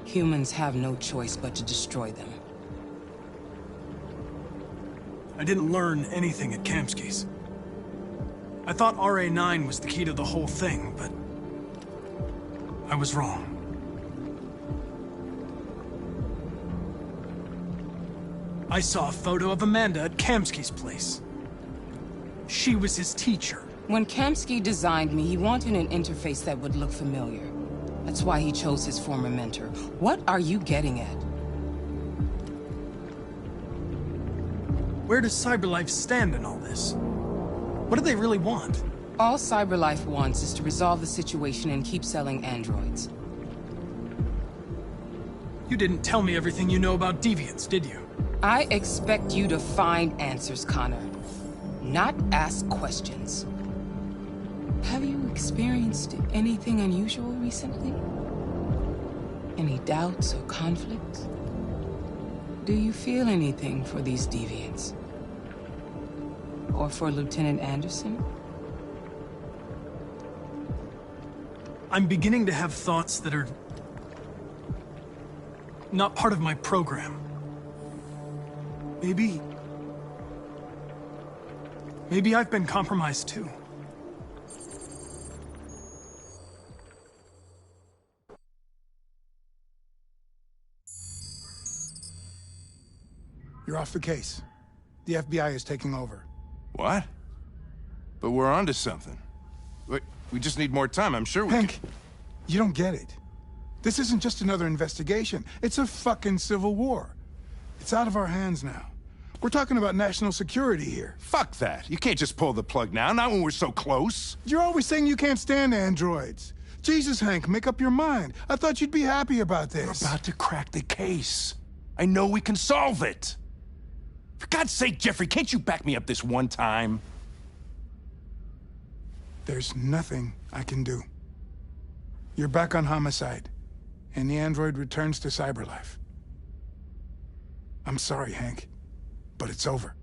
S5: Humans have no choice but to destroy them.
S13: I didn't learn anything at Kamsky's. I thought RA9 was the key to the whole thing, but I was wrong. I saw a photo of Amanda at Kamsky's place. She was his teacher.
S5: When Kamsky designed me, he wanted an interface that would look familiar. That's why he chose his former mentor. What are you getting at?
S13: Where does CyberLife stand in all this? What do they really want?
S5: All CyberLife wants is to resolve the situation and keep selling androids.
S13: You didn't tell me everything you know about deviants, did you?
S5: I expect you to find answers, Connor. Not ask questions. Have you experienced anything unusual recently? Any doubts or conflicts? Do you feel anything for these deviants? Or for Lieutenant Anderson?
S13: I'm beginning to have thoughts that are not part of my program. Maybe I've been compromised too.
S20: You're off the case. The FBI is taking over.
S14: What? But we're onto something. We just need more time. I'm sure we
S20: Hank, you don't get it. This isn't just another investigation. It's a fucking civil war. It's out of our hands now. We're talking about national security here.
S14: Fuck that. You can't just pull the plug now, not when we're so close.
S20: You're always saying you can't stand androids. Jesus, Hank, make up your mind. I thought you'd be happy about this.
S14: We're about to crack the case. I know we can solve it. For God's sake, Jeffrey, can't you back me up this one time?
S20: There's nothing I can do. You're back on homicide, and the android returns to CyberLife. I'm sorry, Hank, but it's over.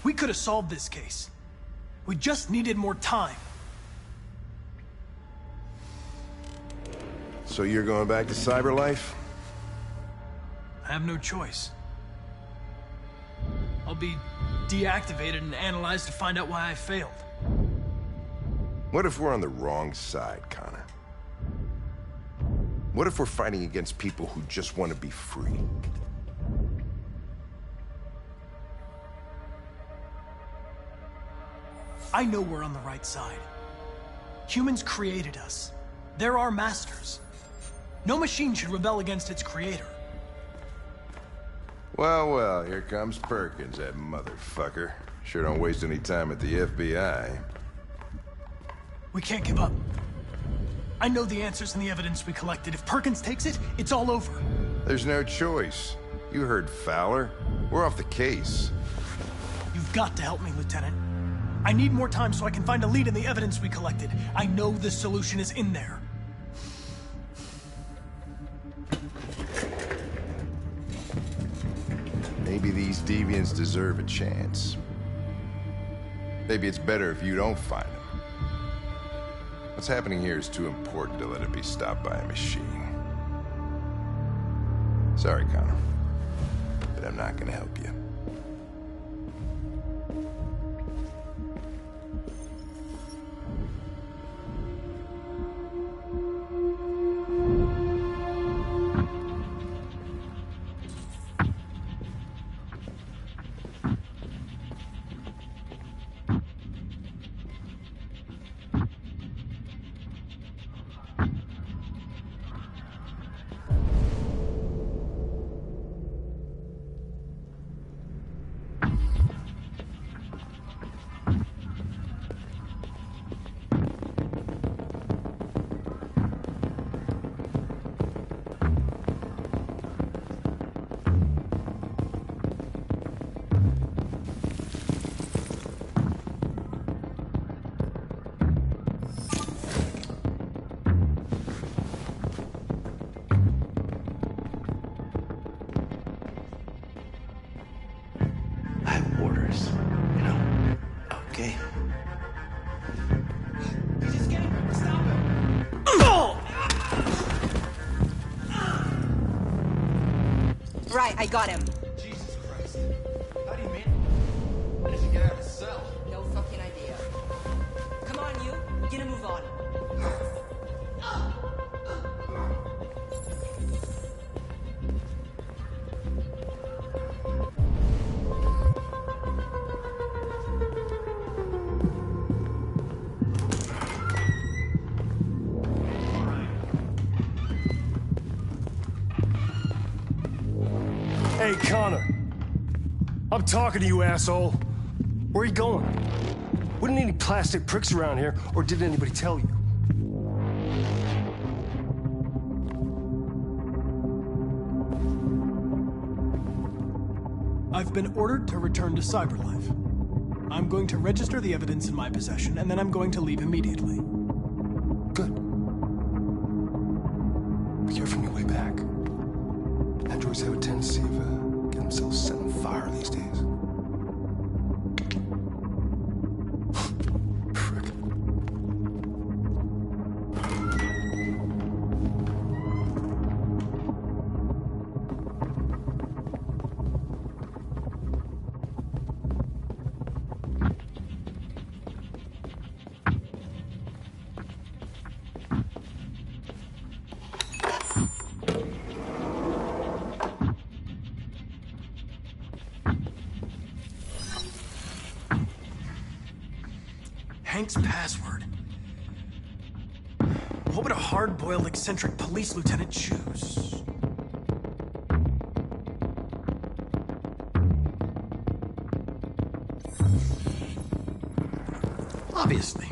S13: We could have solved this case. We just needed more time.
S14: So you're going back to CyberLife?
S13: I have no choice. I'll be deactivated and analyzed to find out why I failed.
S14: What if we're on the wrong side, Connor? What if we're fighting against people who just want to be free?
S13: I know we're on the right side. Humans created us. They're our masters. No machine should rebel against its creator.
S14: Well, well, here comes Perkins, that motherfucker. Sure don't waste any time at the FBI.
S13: We can't give up. I know the answers and the evidence we collected. If Perkins takes it, it's all over.
S14: There's no choice. You heard Fowler. We're off the case.
S13: You've got to help me, Lieutenant. I need more time so I can find a lead in the evidence we collected. I know the solution is in there.
S14: Maybe these deviants deserve a chance. Maybe it's better if you don't find them. What's happening here is too important to let it be stopped by a machine. Sorry, Connor, but I'm not gonna help you.
S21: Right, I got him.
S19: Jesus Christ. How do you manage? How did you get out of the cell?
S21: No fucking idea. Come on, you. Get a move on.
S1: Hey, Connor. I'm talking to you, asshole. Where are you going? Wouldn't any plastic pricks around here, or did anybody tell you?
S13: I've been ordered to return to Cyberlife. I'm going to register the evidence in my possession, and then I'm going to leave immediately.
S16: Good. Be careful on your way back. Androids have a tendency of getting themselves set on fire these days.
S13: Hank's password. What would a hard-boiled, eccentric police lieutenant choose? Obviously.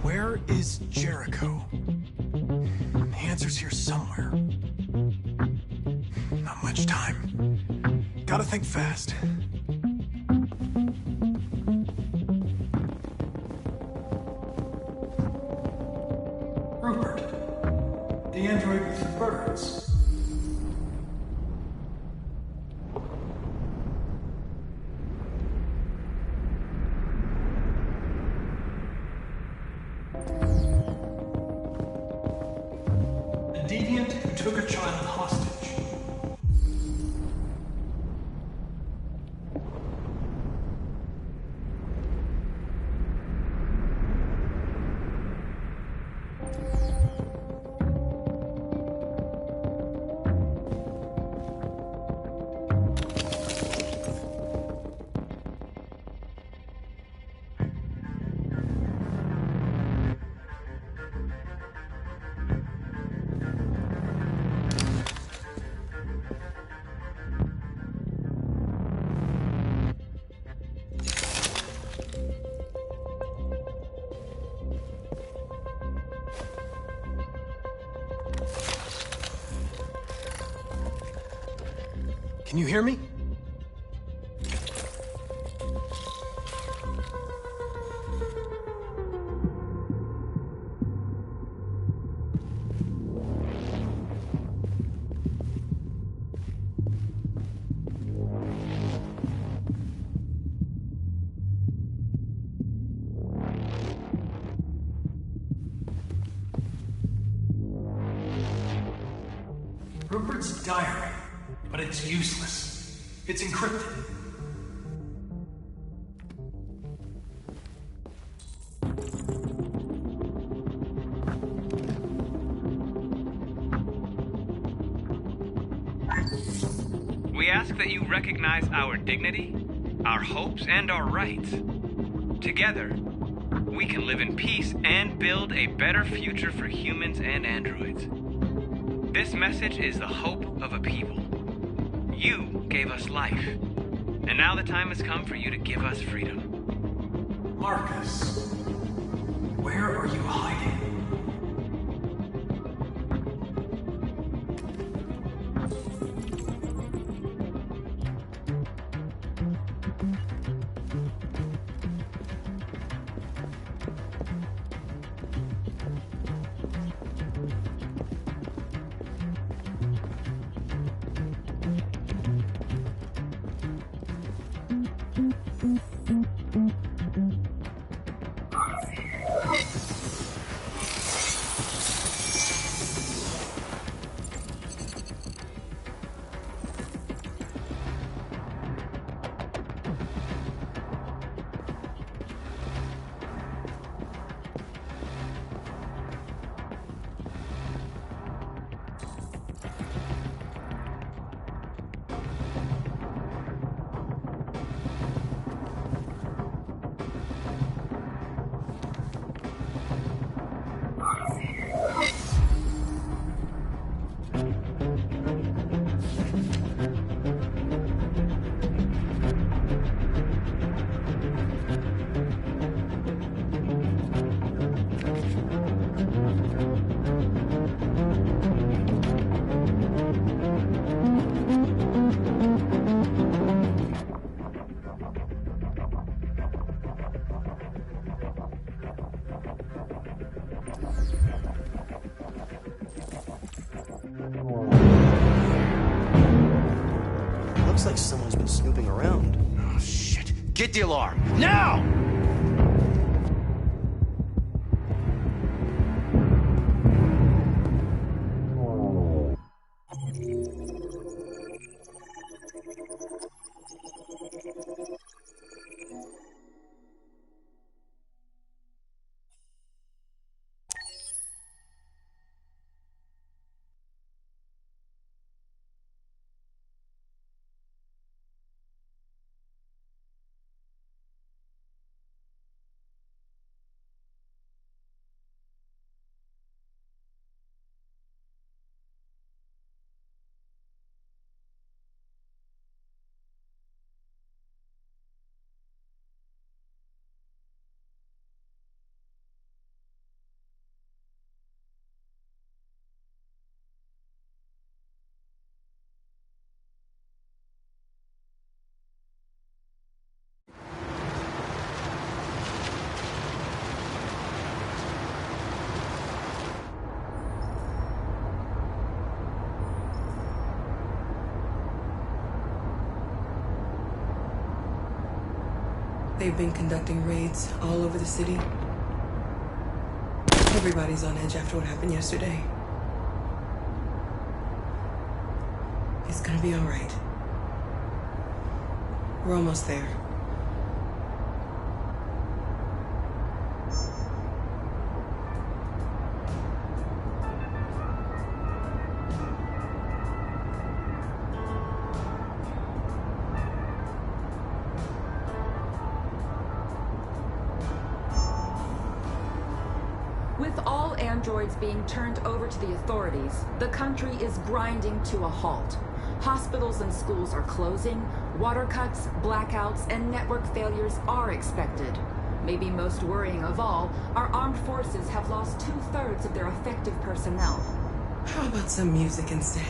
S13: Where is Jericho? The answer's here somewhere. Not much time. Gotta think fast. Rupert. The android with the birds. A deviant who took a child hostage. Can you hear me? Rupert's diary, but it's useless. It's encrypted.
S3: We ask that you recognize our dignity, our hopes, and our rights. Together, we can live in peace and build a better future for humans and androids. This message is the hope of a people. You gave us life, and now the time has come for you to give us freedom.
S13: Marcus, where are you hiding?
S19: Looks like someone's been snooping around.
S9: Oh, shit. Get the alarm. Now!
S4: They've been conducting raids all over the city. Everybody's on edge after what happened yesterday. It's gonna be all right. We're almost there.
S6: With all androids being turned over to the authorities, the country is grinding to a halt. Hospitals and schools are closing, water cuts, blackouts, and network failures are expected. Maybe most worrying of all, our armed forces have lost 2/3 of their effective personnel.
S4: How about some music instead?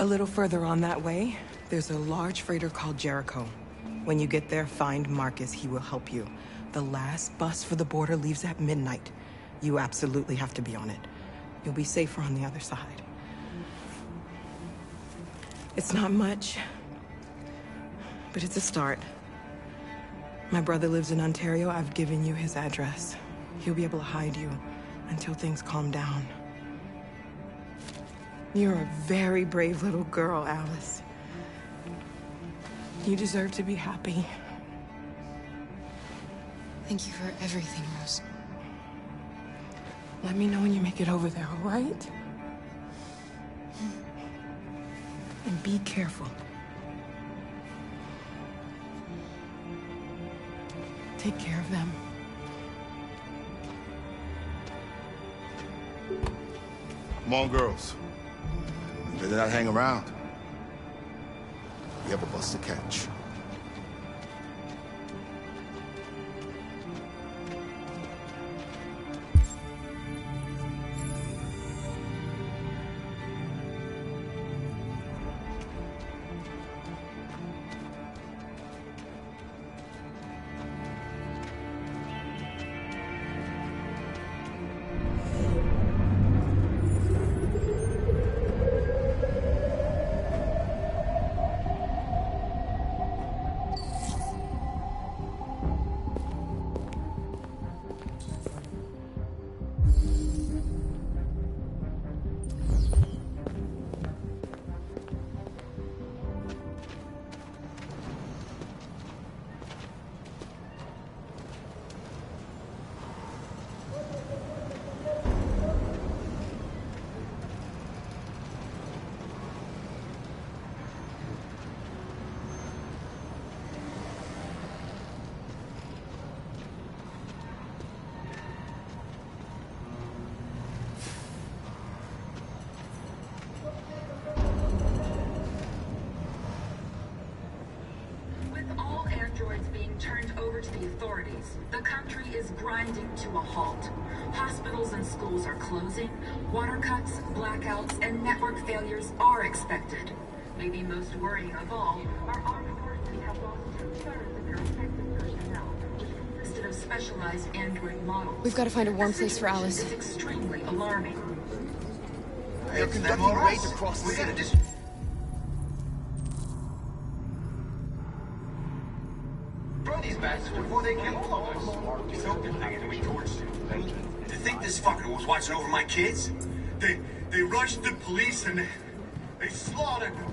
S4: A little further on that way, there's a large freighter called Jericho. When you get there, find Marcus. He will help you. The last bus for the border leaves at midnight. You absolutely have to be on it. You'll be safer on the other side. It's not much, but it's a start. My brother lives in Ontario. I've given you his address. He'll be able to hide you until things calm down. You're a very brave little girl, Alice. You deserve to be happy.
S5: Thank you for everything, Rose.
S4: Let me know when you make it over there, all right? And be careful. Take care of them.
S2: Come on, girls. You better not hang around. We have a bus to catch.
S6: Turned over to the authorities. The country is grinding to a halt. Hospitals and schools are closing. Water cuts, blackouts, and network failures are expected. Maybe most worrying of all, our armed forces have lost 2/3 of their effective personnel, which consisted of specialized android models.
S5: We've got to find a warm place for Alice.
S6: It's extremely alarming.
S19: They're conducting raids across the city. These bastards before they kill all of us. You know, they're doing towards you. To think this fucker was watching over my kids?
S7: They rushed the police and they slaughtered them.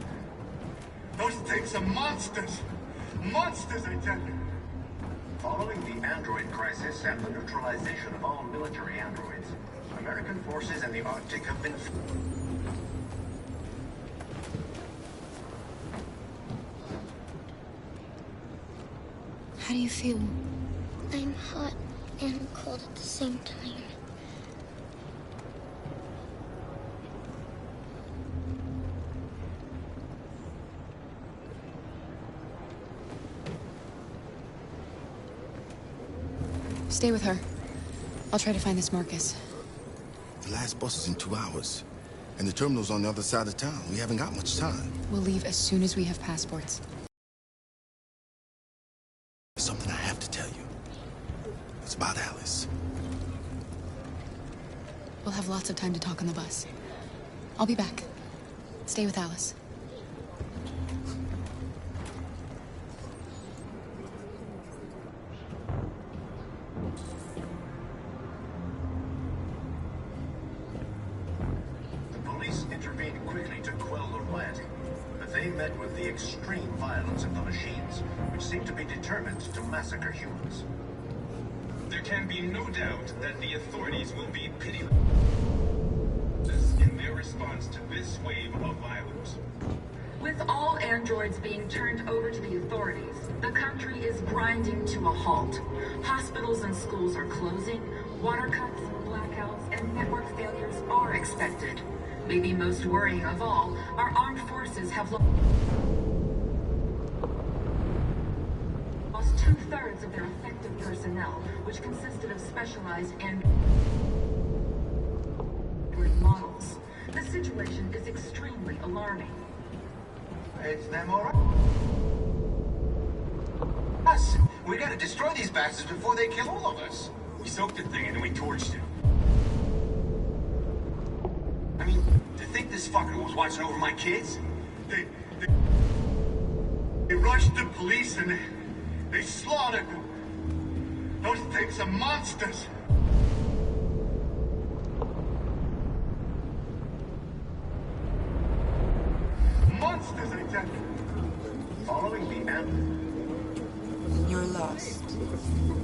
S7: Those things are monsters. Monsters, I tell you.
S22: Following the android crisis and the neutralization of all military androids, American forces in the Arctic have been...
S23: How do you feel? I'm hot and cold at the same time.
S5: Stay with her. I'll try to find this Marcus.
S2: The last bus is in 2 hours. And the terminal's on the other side of town. We haven't got much time.
S5: We'll leave as soon as we have passports.
S2: There's something I have to tell you. It's about Alice.
S5: We'll have lots of time to talk on the bus. I'll be back. Stay with Alice.
S22: The police intervened quickly to quell the rioting, but they met with the extreme violence of the machines, which seem to be determined to massacre humans.
S24: There can be no doubt that the authorities will be pitiless in their response to this wave of violence.
S6: With all androids being turned over to the authorities, the country is grinding to a halt. Hospitals and schools are closing. Water cuts, blackouts, and network failures are expected. Maybe most worrying of all, our armed forces have lost 2/3 of their effective personnel, which consisted of specialized android models. The situation is extremely alarming.
S22: It's them all right. Us. We gotta destroy these bastards before they kill all of us.
S24: We soaked the thing and then we torched it.
S22: I mean, to think this fucker was watching over my kids?
S7: They rushed the police and they slaughtered them. Those things are monsters. Monsters, I tell you.
S22: Following the end.
S4: You're lost.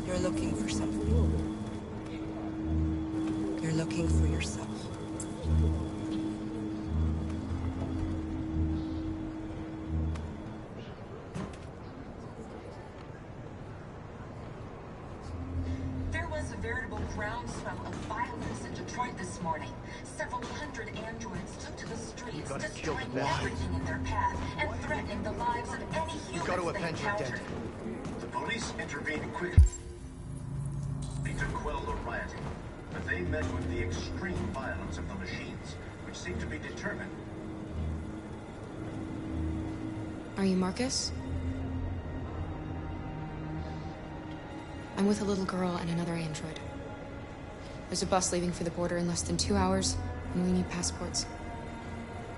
S4: You're looking for something. You're looking for yourself.
S6: There was a veritable groundswell of violence in Detroit this morning. Several hundred androids took to the streets, destroying everything in their path and threatening the lives of any humans they encountered.
S22: The police intervened quickly to quell the rioting, but they met with the extreme violence of the machines, which seemed to be determined.
S10: Are you Marcus? I'm with a little girl and another android. There's a bus leaving for the border in less than 2 hours, and we need passports.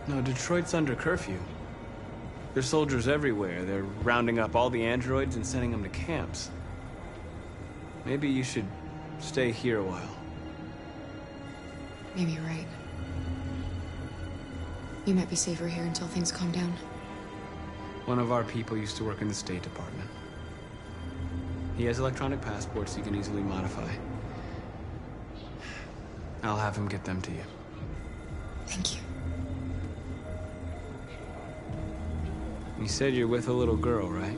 S9: No, Detroit's under curfew. There's soldiers everywhere. They're rounding up all the androids and sending them to camps. Maybe you should stay here a while.
S10: Maybe you're right. You might be safer here until things calm down.
S9: One of our people used to work in the State Department. He has electronic passports he can easily modify. I'll have him get them to you.
S10: Thank you.
S9: You said you're with a little girl, right?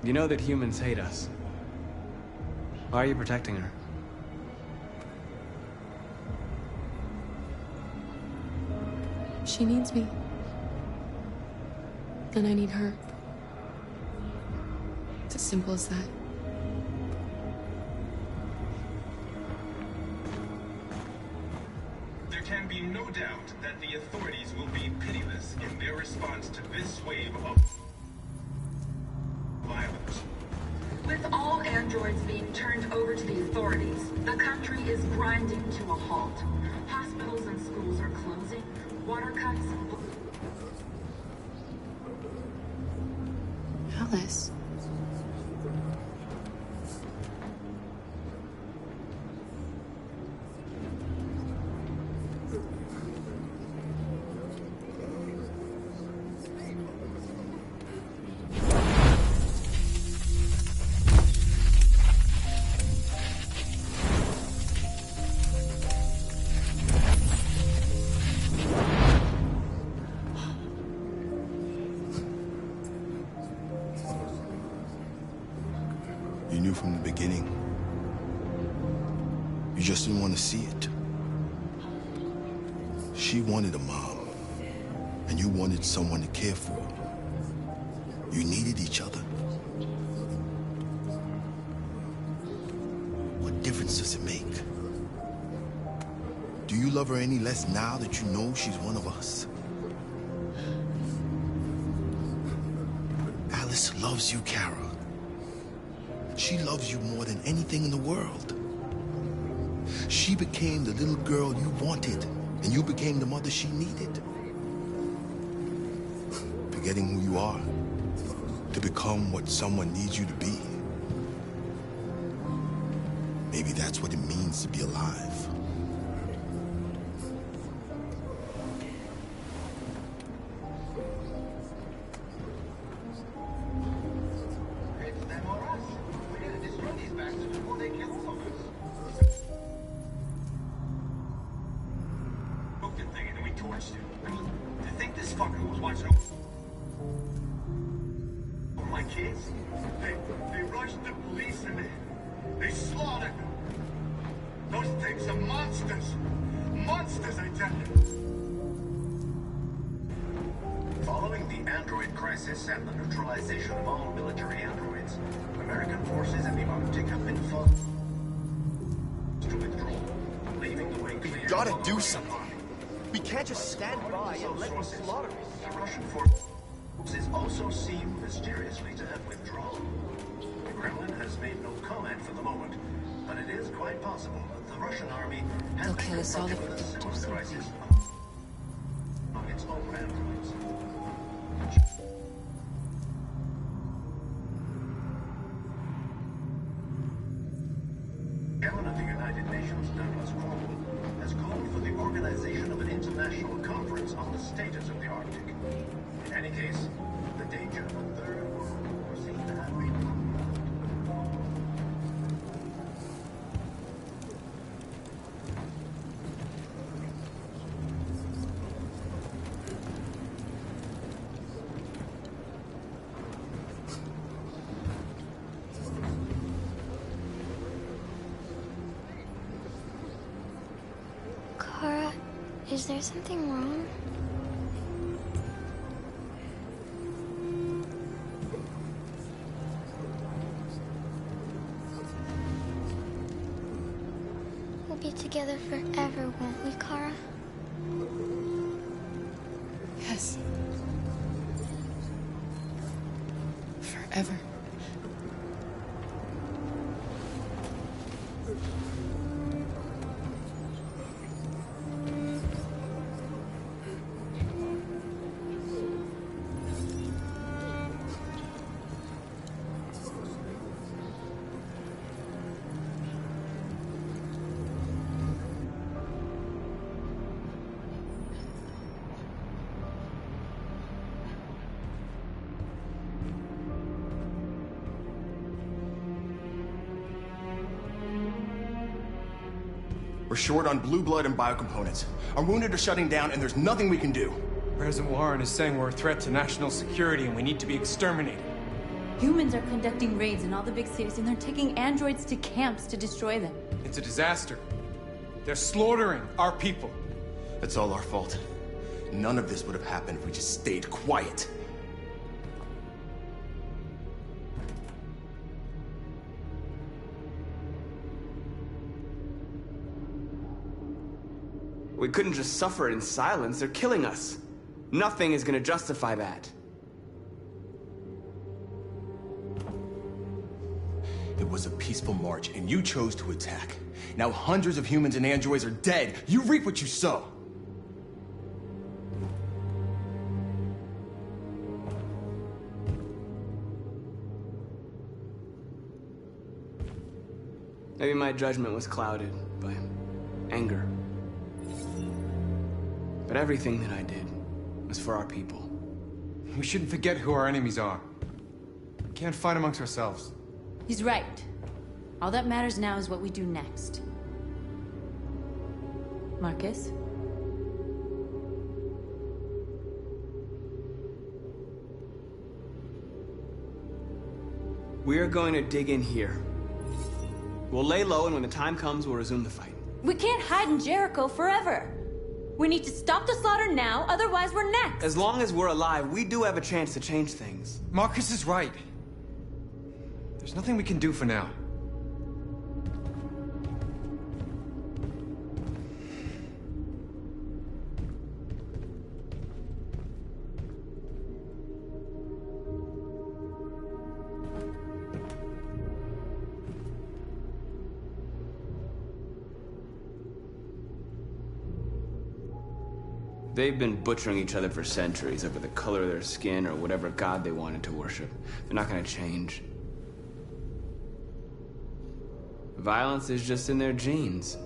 S9: You know that humans hate us. Why are you protecting her?
S10: She needs me. And I need her. It's as simple as that.
S24: There can be no doubt that the authorities will be pitiless in their response to this wave of violence.
S6: With all androids being turned over to the authorities, the country is grinding to a halt. Hospitals and schools are closing, water cuts...
S10: Alice.
S2: You knew from the beginning. You just didn't want to see it. She wanted a mom, and you wanted someone to care for. You needed each other. What difference does it make? Do you love her any less now that you know she's one of us? Alice loves you, Kara. She loves you more than anything in the world. She became the little girl you wanted, and you became the mother she needed. Forgetting who you are to become what someone needs you to be. Maybe that's what it means to be alive.
S7: They rushed the police and they slaughtered them. Those things are monsters. Monsters, I tell you.
S22: Following the android crisis and the neutralization of all military androids, American forces in the Arctic have been forced to withdraw, leaving the way clear.
S17: You gotta do something. We can't just stand by and let them slaughter us.
S22: The Russian forces also seem mysteriously to have withdrawn. The Kremlin has made no comment for the moment, but it is quite possible that the Russian army has
S10: They'll
S22: been
S10: kill us all if
S22: confronted
S10: we
S22: with a
S10: don't do
S22: similar
S10: something.
S22: crisis among its own androids. Chairman of the United Nations, Douglas Cromwell, has called for the organization of an international conference on the status of the Arctic. In any case, the danger of a third world war seems to have been ruled.
S23: Kara, is there something wrong? We'll be together forever, won't we, Kara?
S5: Yes. Forever.
S17: We're short on blue blood and biocomponents. Our wounded are shutting down, and there's nothing we can do.
S18: President Warren is saying we're a threat to national security and we need to be exterminated.
S8: Humans are conducting raids in all the big cities, and they're taking androids to camps to destroy them.
S18: It's a disaster. They're slaughtering our people.
S17: It's all our fault. None of this would have happened if we just stayed quiet.
S9: We couldn't just suffer in silence. They're killing us. Nothing is gonna justify that.
S17: It was a peaceful march, and you chose to attack. Now hundreds of humans and androids are dead. You reap what you sow.
S9: Maybe my judgment was clouded by anger. But everything that I did was for our people.
S18: We shouldn't forget who our enemies are. We can't fight amongst ourselves.
S8: He's right. All that matters now is what we do next. Marcus?
S9: We are going to dig in here. We'll lay low, and when the time comes, we'll resume the fight.
S8: We can't hide in Jericho forever. We need to stop the slaughter now, otherwise we're next.
S9: As long as we're alive, we do have a chance to change things.
S18: Marcus is right. There's nothing we can do for now.
S9: They've been butchering each other for centuries over the color of their skin or whatever god they wanted to worship. They're not gonna change. Violence is just in their genes.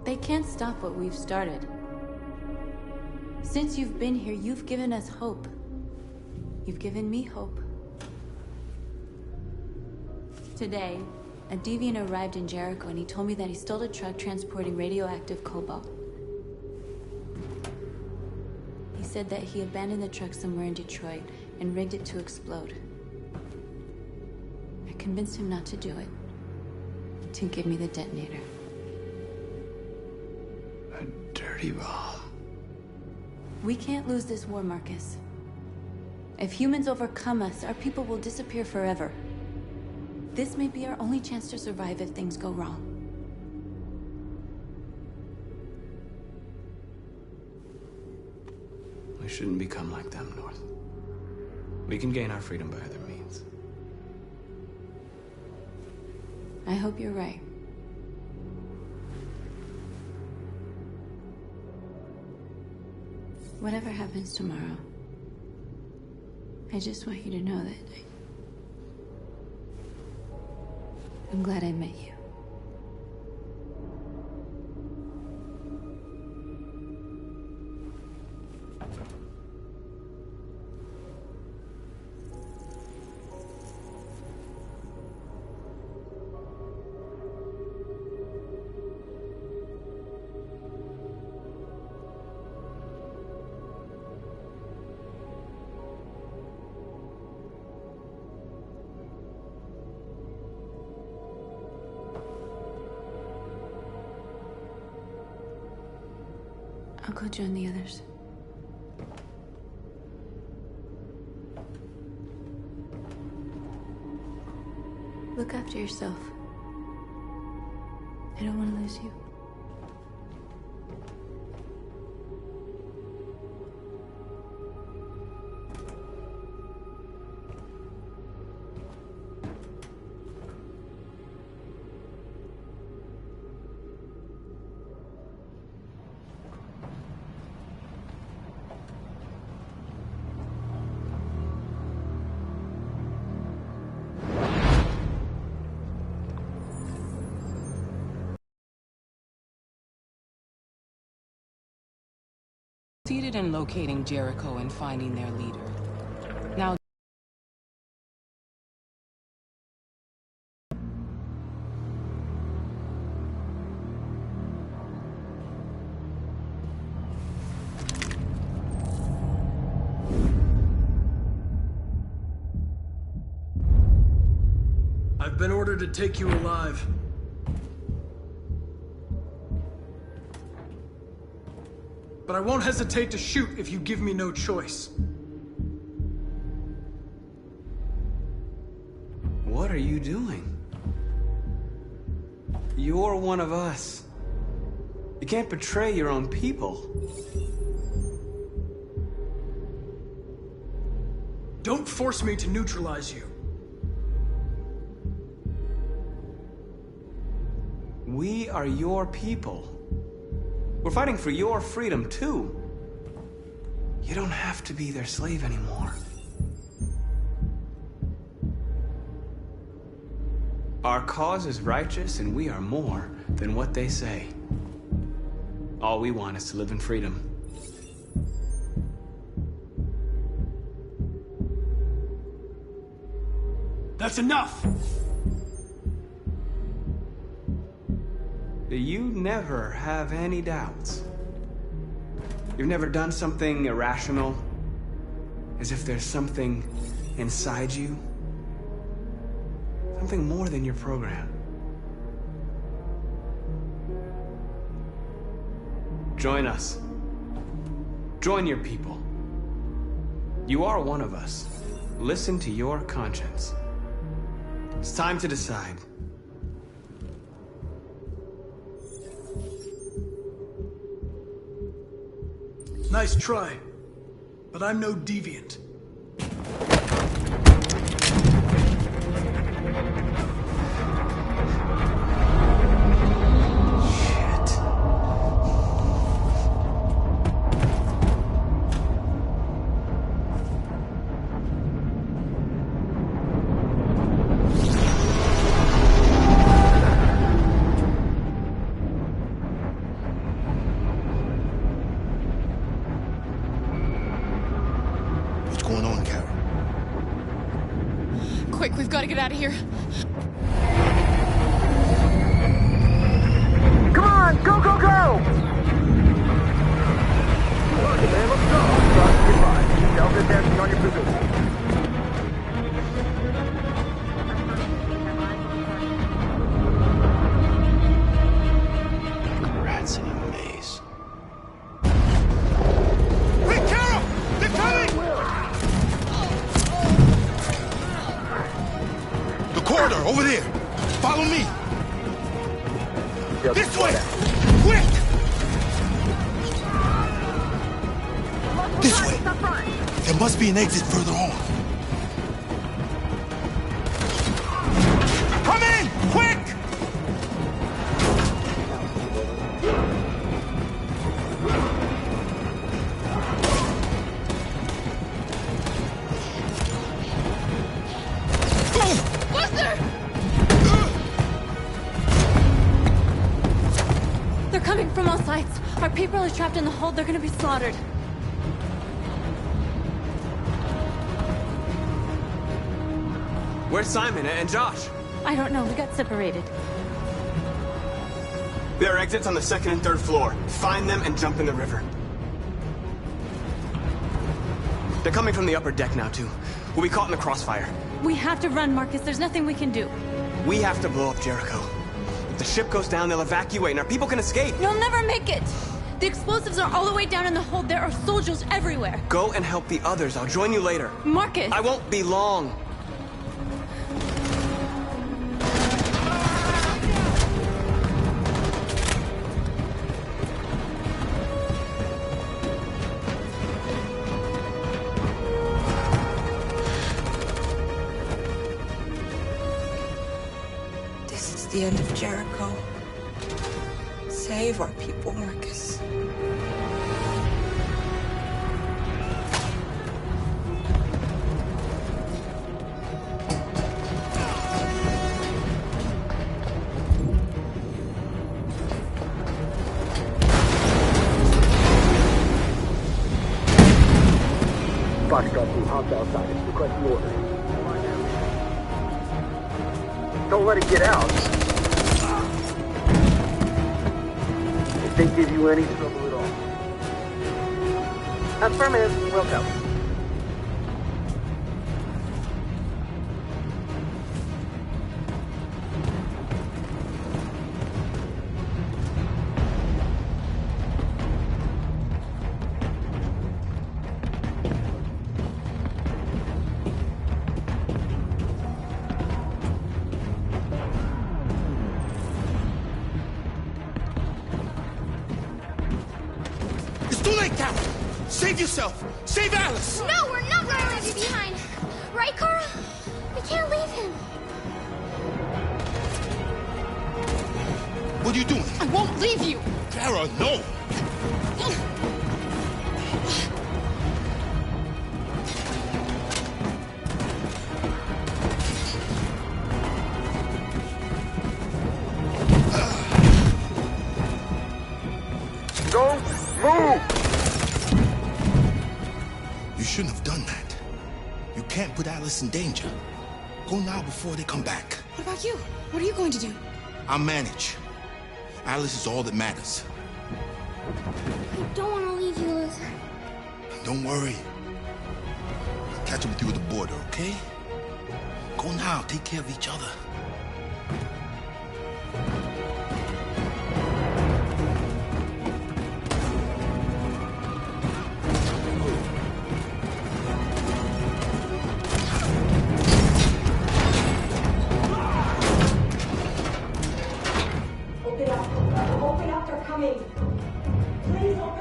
S8: They can't stop what we've started. Since you've been here, you've given us hope. You've given me hope. Today, a deviant arrived in Jericho and he told me that he stole a truck transporting radioactive cobalt. He said that he abandoned the truck somewhere in Detroit and rigged it to explode. I convinced him not to do it, to give me the detonator.
S9: A dirty ball.
S8: We can't lose this war, Marcus. If humans overcome us, our people will disappear forever. This may be our only chance to survive if things go wrong.
S9: We shouldn't become like them, North. We can gain our freedom by other means.
S8: I hope you're right. Whatever happens tomorrow, I just want you to know that I'm glad I met you. I'll go join the others. Look after yourself. I don't want to lose you.
S5: Succeeded in locating Jericho and finding their leader. Now,
S13: I've been ordered to take you alive. But I won't hesitate to shoot if you give me no choice.
S9: What are you doing? You're one of us. You can't betray your own people.
S13: Don't force me to neutralize you.
S9: We are your people. We're fighting for your freedom, too. You don't have to be their slave anymore. Our cause is righteous, and we are more than what they say. All we want is to live in freedom.
S13: That's enough!
S9: You never have any doubts. You've never done something irrational, as if there's something inside you, something more than your program. Join us. Join your people. You are one of us. Listen to your conscience. It's time to decide.
S13: Nice try, but I'm no deviant.
S10: Quick, we've got to get out of here.
S11: Come on, go, go, go! Okay, man, let's go. Goodbye. Delta dancing on your position.
S2: Rats in a maze.
S7: Hey, Carol! They're coming!
S2: The corridor, over there. Follow me.
S7: This way! Quick!
S2: This way.
S11: up front.
S2: There must be an exit further on. Come in! Quick!
S8: Buster! They're coming from all sides. Our people are trapped in the hold. They're gonna be slaughtered.
S9: Where's Simon and Josh?
S8: I don't know. We got separated.
S9: There are exits on the 2nd and 3rd floor. Find them and jump in the river. They're coming from the upper deck now, too. We'll be caught in the crossfire.
S8: We have to run, Marcus. There's nothing we can do.
S9: We have to blow up Jericho. If the ship goes down, they'll evacuate and our people can escape.
S8: You'll never make it! The explosives are all the way down in the hold. There are soldiers everywhere.
S9: Go and help the others. I'll join you later.
S8: Marcus!
S9: I won't be long.
S4: This is the end of Jericho. Save our people, Marcus.
S11: Foxtrot team, hopped outside. It's requesting orders. Don't let it get out. If they give you any trouble at all. Affirmative. Welcome.
S2: Save yourself! Save Alice!
S23: No, we're not gonna leave you behind. Right, Kara? We can't leave him.
S2: What are you doing?
S8: I won't leave you!
S2: Kara, no!
S11: Don't move!
S2: You shouldn't have done that. You can't put Alice in danger. Go now before they come back.
S10: What about you? What are you going to do?
S2: I'll manage. Alice is all that matters.
S23: I don't want to leave you, Luther.
S2: Don't worry. I'll catch up with you at the border, okay? Go now. Take care of each other.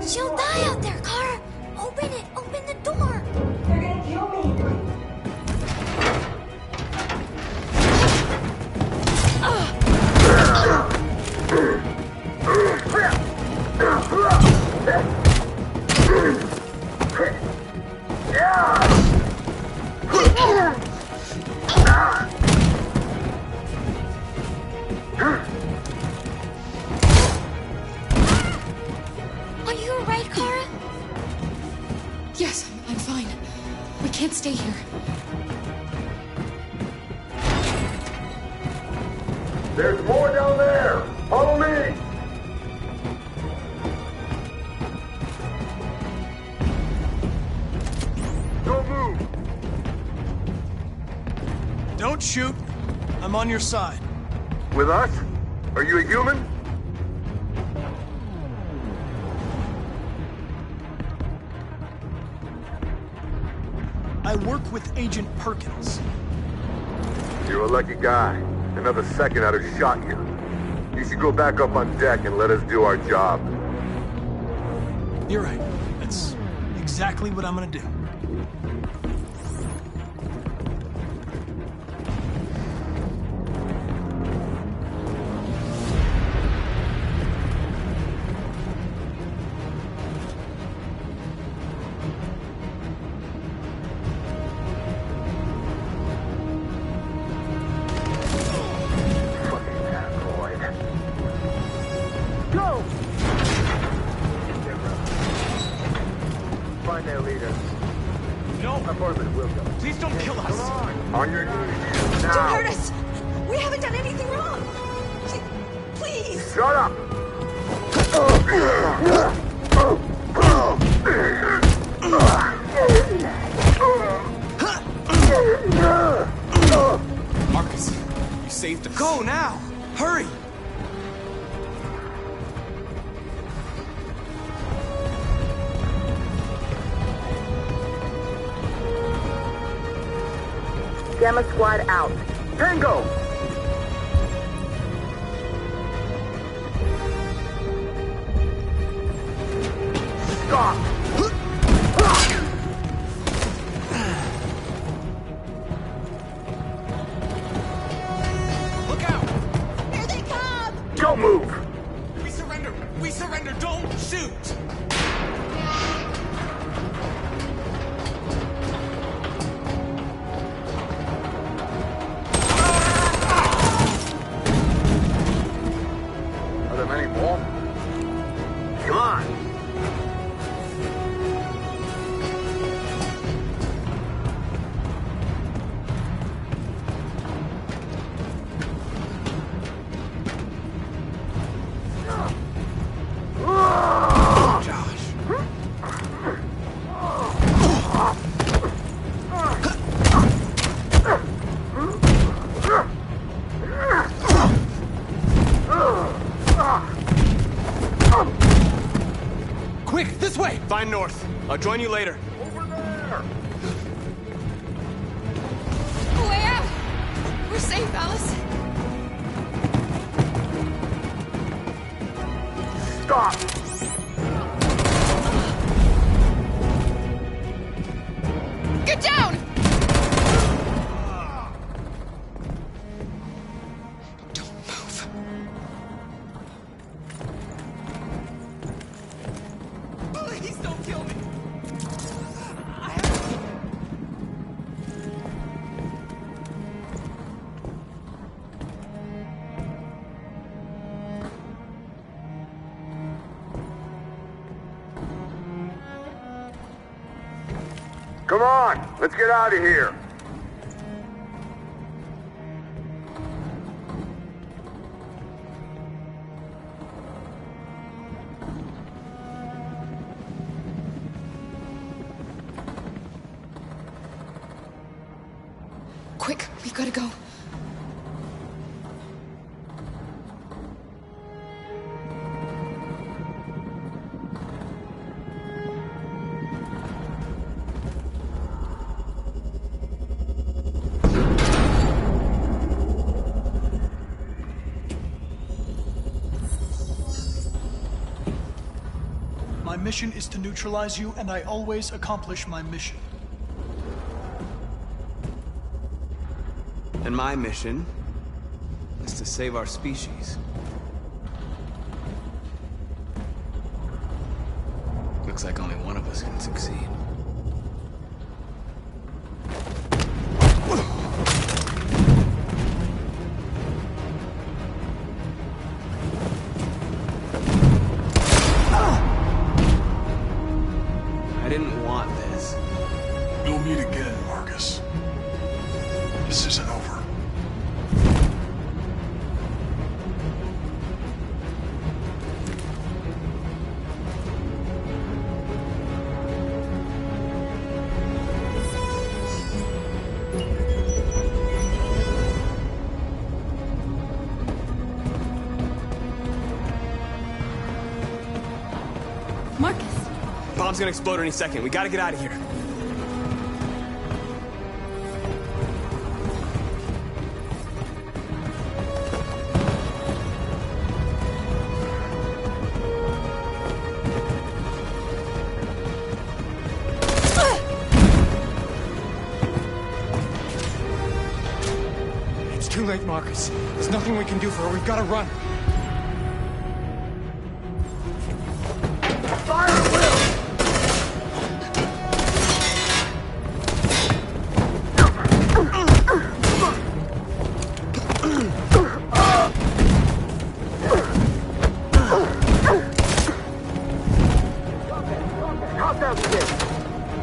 S23: She'll die out there, Kara! Open it! Open the door!
S4: They're gonna kill me!
S23: Are you alright, Kara?
S10: Yes, I'm fine. We can't stay here.
S11: There's more down there! Follow me! Don't move!
S13: Don't shoot. I'm on your side.
S11: With us? Are you a human?
S13: I work with Agent Perkins.
S11: You're a lucky guy. Another second I'd have shot you. You should go back up on deck and let us do our job.
S13: You're right. That's exactly what I'm gonna do.
S11: Find their leader.
S3: No!
S11: Apartment will go.
S3: Please don't kill us!
S11: On your knees. Now.
S21: Don't hurt us! We haven't done anything wrong! Please!
S11: Shut up!
S17: Marcus, you saved us.
S3: Go now! Hurry!
S11: Gamma Squad out. Tango! Stop!
S3: Look out!
S21: Here they come!
S11: Don't move!
S3: We surrender! We surrender! Don't shoot!
S11: Are there many more? Come on!
S3: Quick, this way! Find north. I'll join you later.
S10: Way out! We're safe, Alice.
S11: Stop!
S10: Get down! Don't move.
S3: Please don't kill me!
S11: Come on! Let's get out of here!
S10: Quick, we gotta go.
S13: My mission is to neutralize you, and I always accomplish my mission.
S9: And my mission is to save our species. Looks like only one of us can succeed. I didn't want this.
S13: We'll meet again, Marcus. This isn't over.
S10: Marcus.
S9: Bomb's gonna explode any second. We gotta get out of here.
S18: too late, Marcus. There's nothing we can do for her. We've got to run.
S11: Fire at will!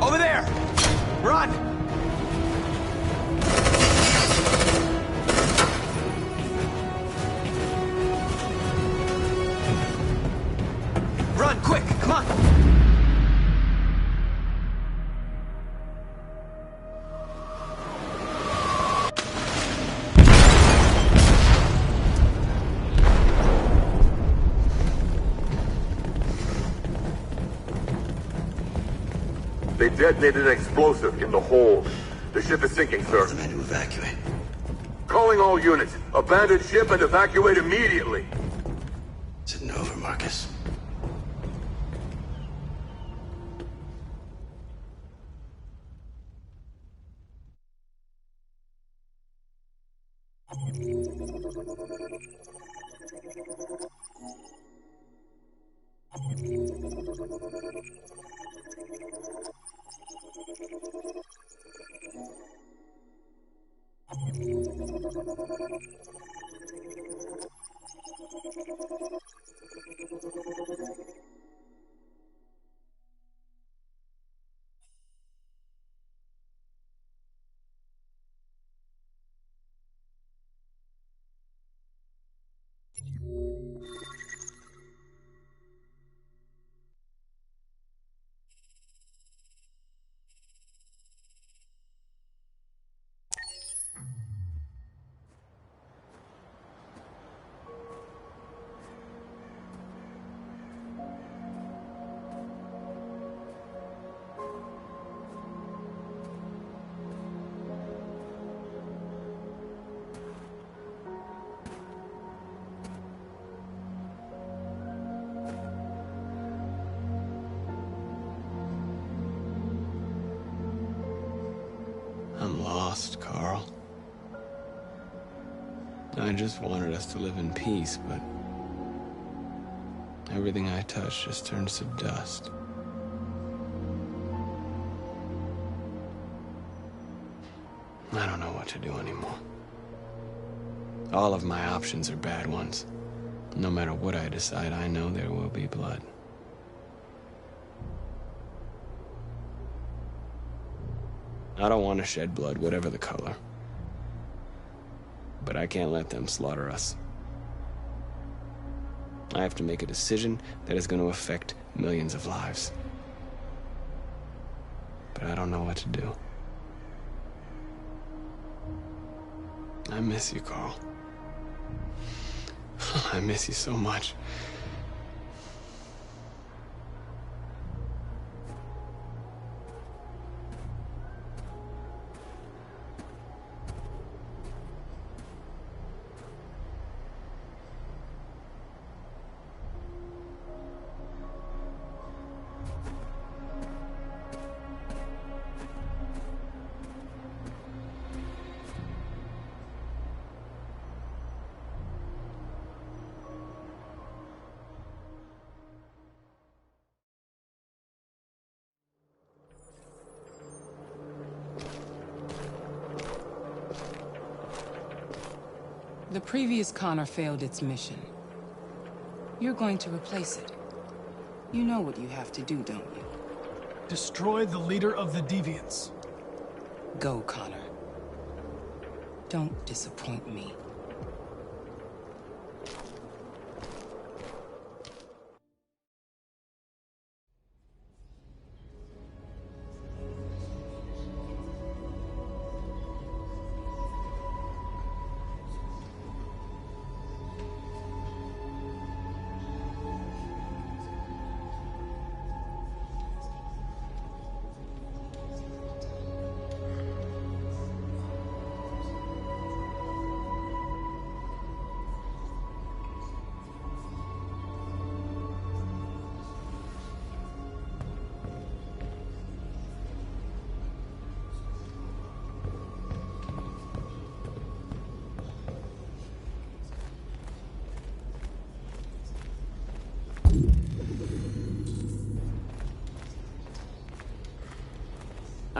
S17: Over there! Run! Run, quick! Come on!
S11: They detonated an explosive in the hold. The ship is sinking, sir.
S19: The men to evacuate.
S11: Calling all units. Abandon ship and evacuate immediately.
S19: Is it over, Marcus?
S9: I'm lost, Carl. I just wanted us to live in peace, but everything I touch just turns to dust. I don't know what to do anymore. All of my options are bad ones. No matter what I decide, I know there will be blood. I don't want to shed blood, whatever the color. But I can't let them slaughter us. I have to make a decision that is going to affect millions of lives. But I don't know what to do. I miss you, Carl. I miss you so much.
S5: The previous Connor failed its mission. You're going to replace it. You know what you have to do, don't you?
S13: Destroy the leader of the Deviants.
S5: Go, Connor. Don't disappoint me.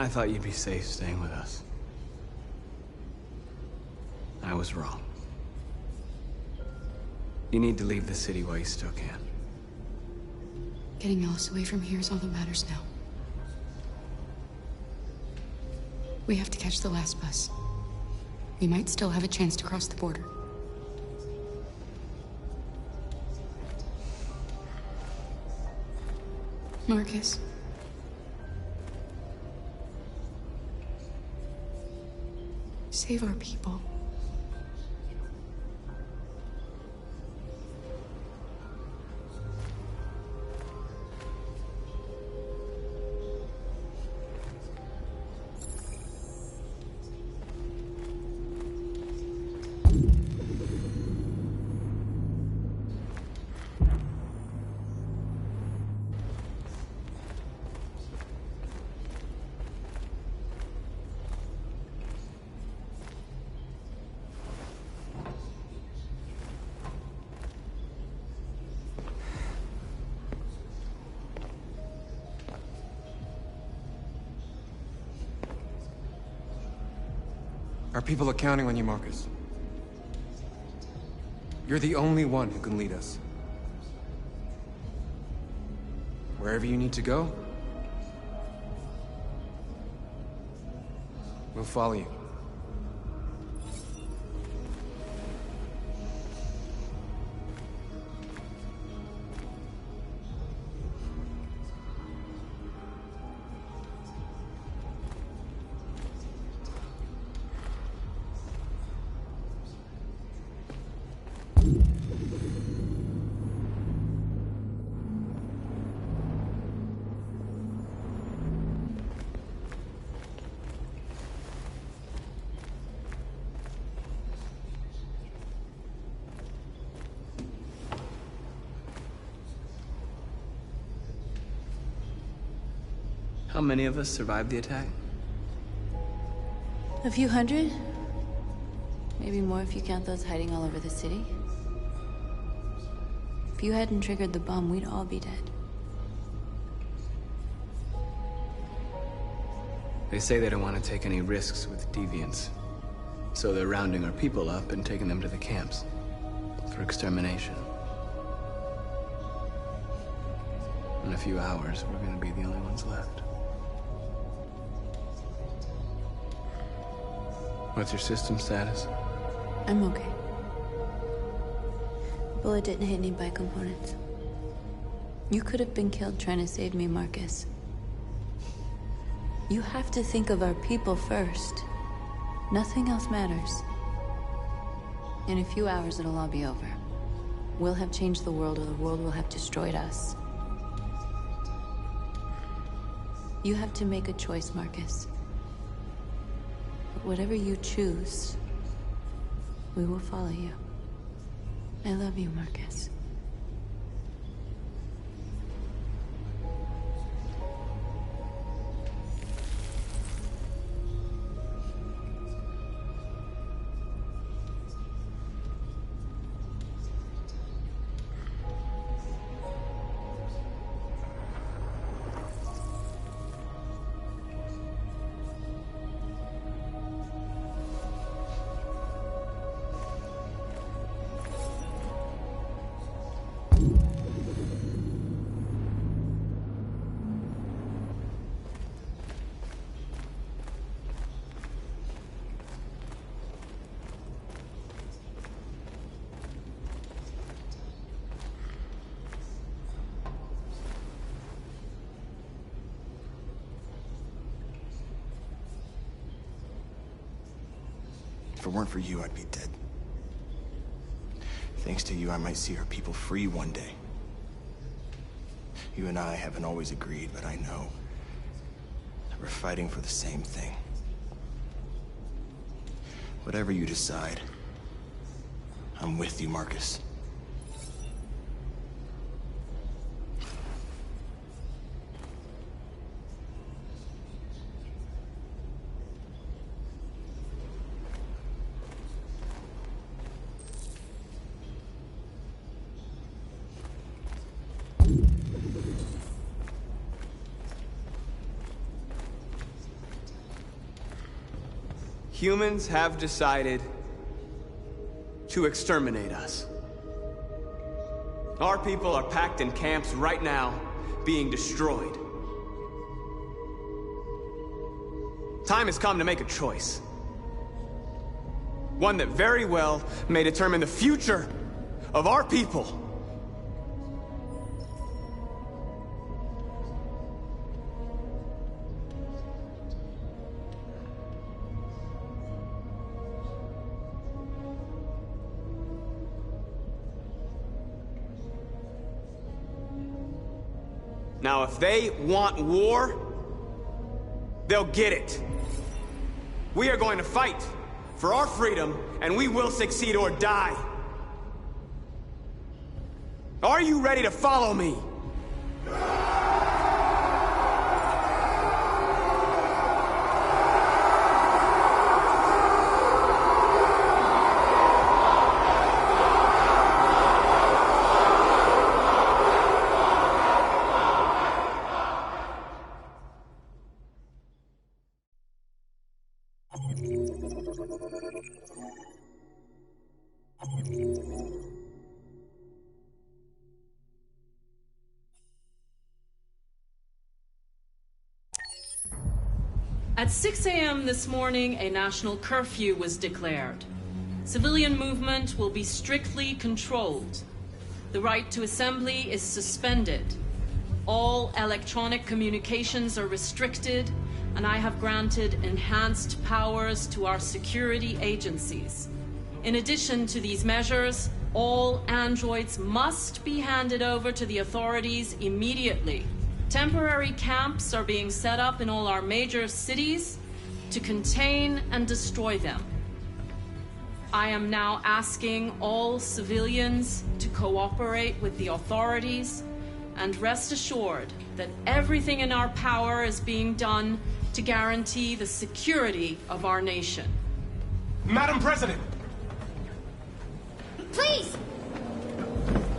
S9: I thought you'd be safe staying with us. I was wrong. You need to leave the city while you still can.
S10: Getting Alice away from here is all that matters now. We have to catch the last bus. We might still have a chance to cross the border. Marcus. Save our people.
S18: Our people are counting on you, Marcus. You're the only one who can lead us. Wherever you need to go, we'll follow you.
S9: How many of us survived the attack?
S8: A few hundred? Maybe more if you count those hiding all over the city. If you hadn't triggered the bomb, we'd all be dead.
S9: They say they don't want to take any risks with deviants. So they're rounding our people up and taking them to the camps for extermination. In a few hours, we're gonna be the only ones left. What's your system status?
S8: I'm okay. Bullet didn't hit any bicomponents. You could have been killed trying to save me, Marcus. You have to think of our people first. Nothing else matters. In a few hours, it'll all be over. We'll have changed the world, or the world will have destroyed us. You have to make a choice, Marcus. But whatever you choose, we will follow you. I love you, Marcus.
S2: If it weren't for you, I'd be dead. Thanks to you, I might see our people free one day. You and I haven't always agreed, but I know that we're fighting for the same thing. Whatever you decide, I'm with you, Marcus.
S9: Humans have decided to exterminate us. Our people are packed in camps right now, being destroyed. Time has come to make a choice. One that very well may determine the future of our people. Now, if they want war, they'll get it. We are going to fight for our freedom, and we will succeed or die. Are you ready to follow me?
S12: At 6 a.m. this morning, a national curfew was declared. Civilian movement will be strictly controlled. The right to assembly is suspended. All electronic communications are restricted, and I have granted enhanced powers to our security agencies. In addition to these measures, all androids must be handed over to the authorities immediately. Temporary camps are being set up in all our major cities to contain and destroy them. I am now asking all civilians to cooperate with the authorities and rest assured that everything in our power is being done to guarantee the security of our nation.
S17: Madam President!
S23: Please!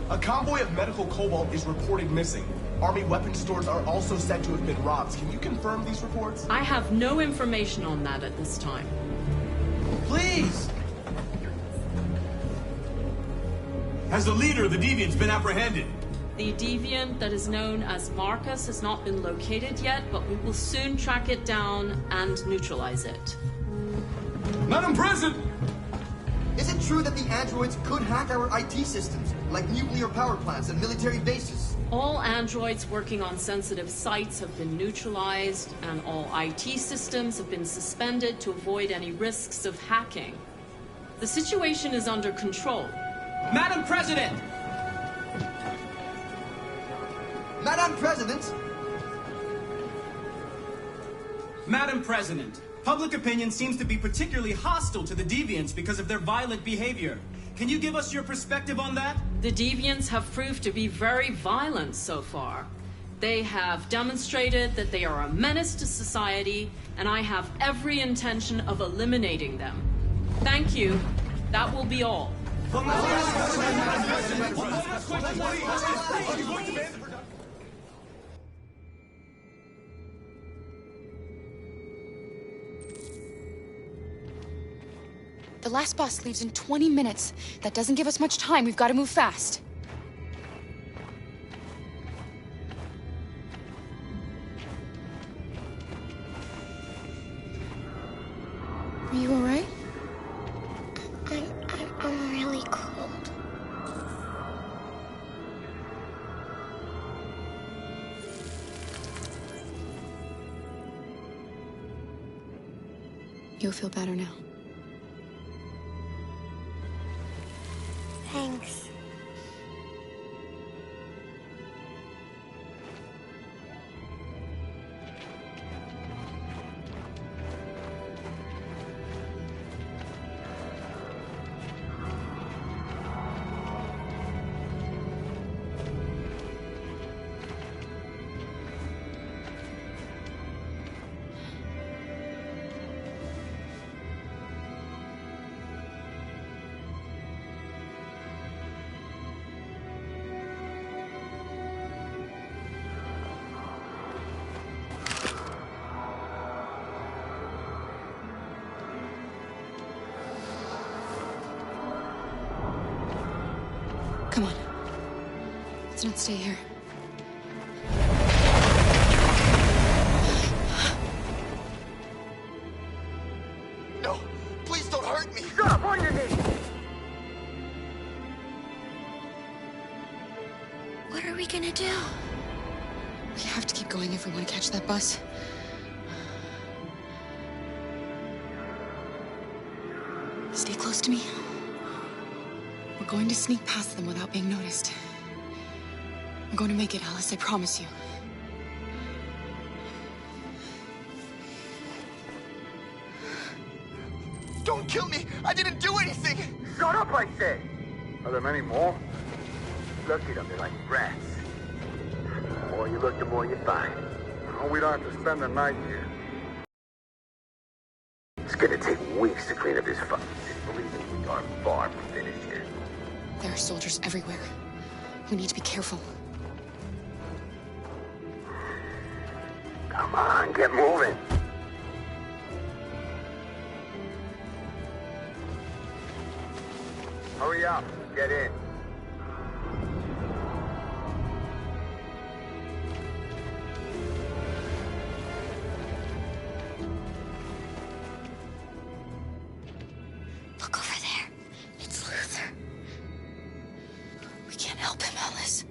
S17: A convoy of medical cobalt is reported missing. Army weapons stores are also said to have been robbed. Can you confirm these reports?
S12: I have no information on that at this time.
S17: Please!
S14: Has the leader of the Deviants been apprehended?
S12: The deviant that is known as Marcus has not been located yet, but we will soon track it down and neutralize it.
S14: Madam President!
S15: Is it true that the androids could hack our IT systems, like nuclear power plants and military bases?
S12: All androids working on sensitive sites have been neutralized, and all IT systems have been suspended to avoid any risks of hacking. The situation is under control.
S20: Madam President!
S15: Madam President!
S20: Madam President, public opinion seems to be particularly hostile to the Deviants because of their violent behavior. Can you give us your perspective on that?
S12: The Deviants have proved to be very violent so far. They have demonstrated that they are a menace to society, and I have every intention of eliminating them. Thank you. That will be all.
S10: The last bus leaves in 20 minutes. That doesn't give us much time. We've got to move fast. Are you all right?
S23: I'm really cold.
S10: You'll feel better now.
S23: Thanks.
S10: Come on. Let's not stay here.
S15: No, please don't hurt me.
S11: Shut up, on your knees.
S23: What are we gonna do?
S10: We have to keep going if we want to catch that bus. Stay close to me. We're going to sneak past them without being noticed. I'm going to make it, Alice, I promise you.
S15: Don't kill me! I didn't do anything!
S11: Shut up, I say! Are there many more? Look at them, they're like rats. The more you look, the more you find. Oh, we don't have to spend the night here. It's gonna take weeks to clean up this fucking city. Believe me, we are far from finished here.
S10: There are soldiers everywhere. We need to be careful.
S11: Come on, get moving. Hurry up, get in.
S23: Look over there. It's Luther.
S10: We can't help him, Alice.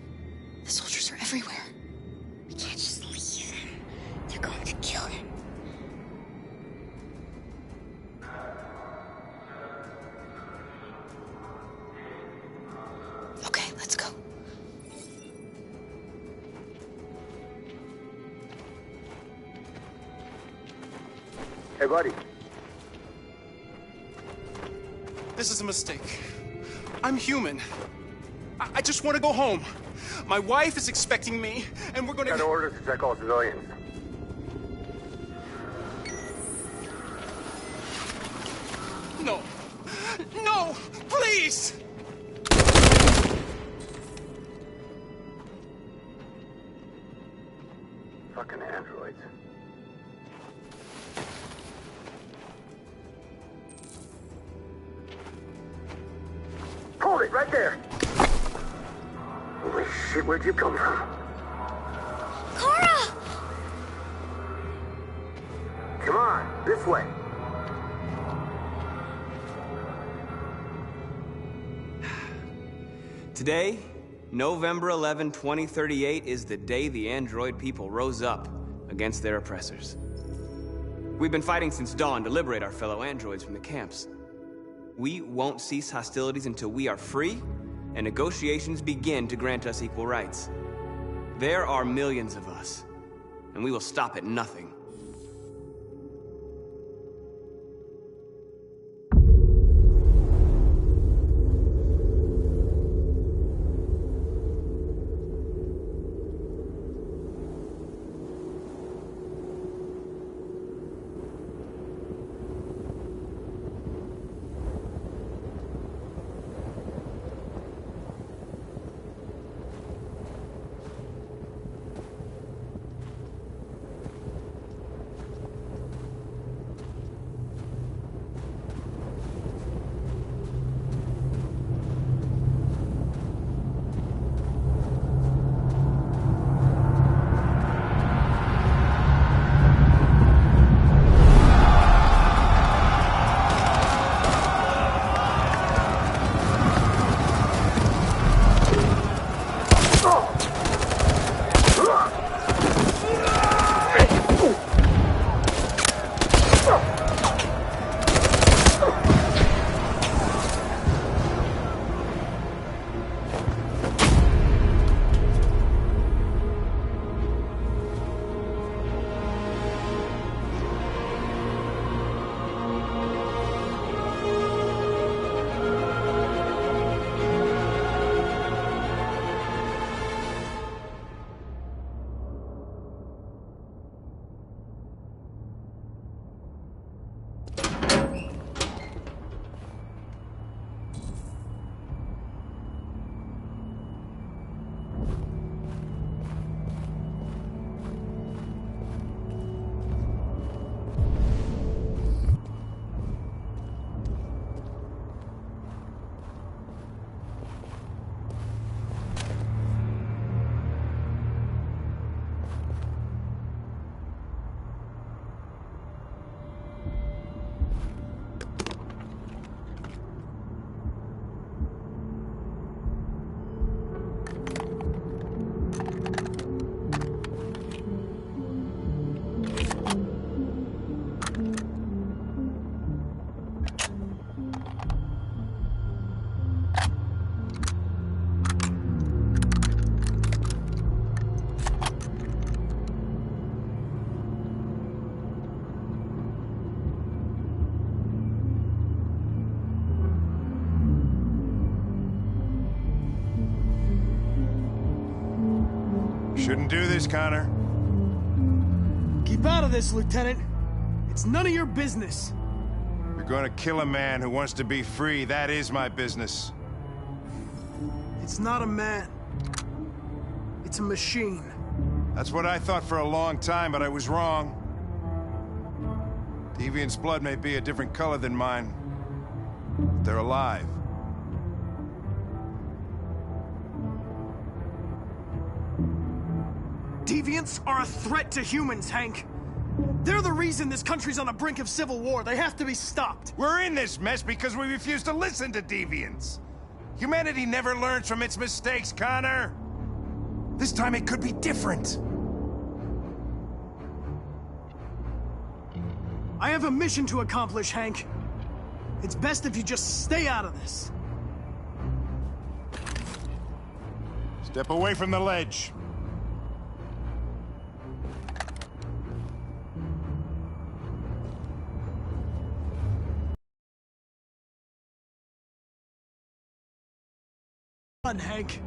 S10: The soldiers are everywhere.
S23: We can't just leave him. They're going to kill him.
S10: Okay, let's go.
S11: Hey, buddy.
S17: This is a mistake. I'm human. I just want to go home. My wife is expecting me, and we're gonna...
S11: Got orders to check all civilians.
S17: No. No! Please!
S11: Fucking androids. Hold it, right there! Holy shit, where'd you come from?
S23: Cora!
S11: Come on, this way.
S9: Today, November 11, 2038, is the day the android people rose up against their oppressors. We've been fighting since dawn to liberate our fellow androids from the camps. We won't cease hostilities until we are free and negotiations begin to grant us equal rights. There are millions of us, and we will stop at nothing.
S1: Shouldn't do this, Connor.
S13: Keep out of this, Lieutenant. It's none of your business.
S1: You're gonna kill a man who wants to be free. That is my business.
S13: It's not a man. It's a machine.
S1: That's what I thought for a long time, but I was wrong. Deviant's blood may be a different color than mine. But they're alive.
S13: Deviants are a threat to humans, Hank. They're the reason this country's on the brink of civil war. They have to be stopped.
S1: We're in this mess because we refuse to listen to deviants. Humanity never learns from its mistakes, Connor. This time it could be different.
S13: I have a mission to accomplish, Hank. It's best if you just stay out of this.
S1: Step away from the ledge.
S13: Hank.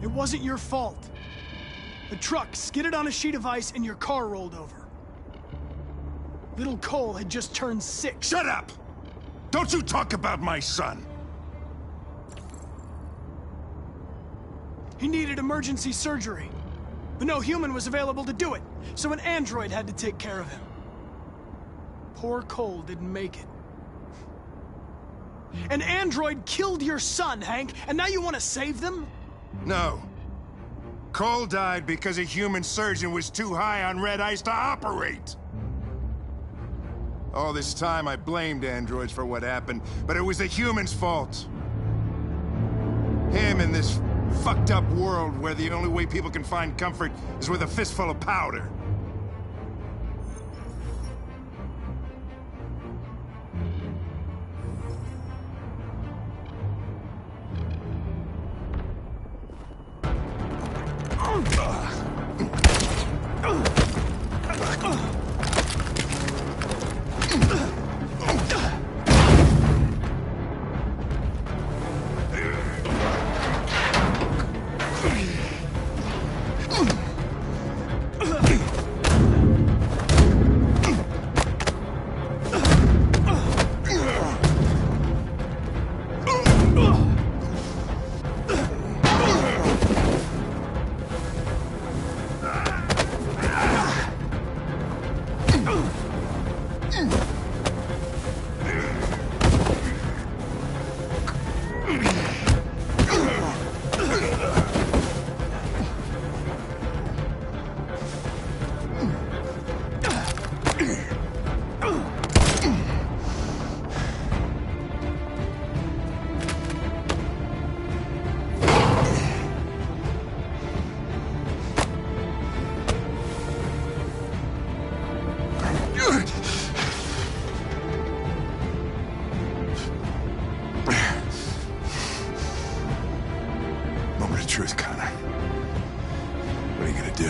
S13: It wasn't your fault. The truck skidded on a sheet of ice and your car rolled over. Little Cole had just turned 6.
S1: Shut up! Don't you talk about my son!
S13: He needed emergency surgery, but no human was available to do it, so an android had to take care of him. Poor Cole didn't make it. An android killed your son, Hank, and now you want to save them?
S1: No. Cole died because a human surgeon was too high on red ice to operate. All this time I blamed androids for what happened, but it was the humans' fault. Him in this fucked up world where the only way people can find comfort is with a fistful of powder. Moment of truth, Connor. What are you gonna do?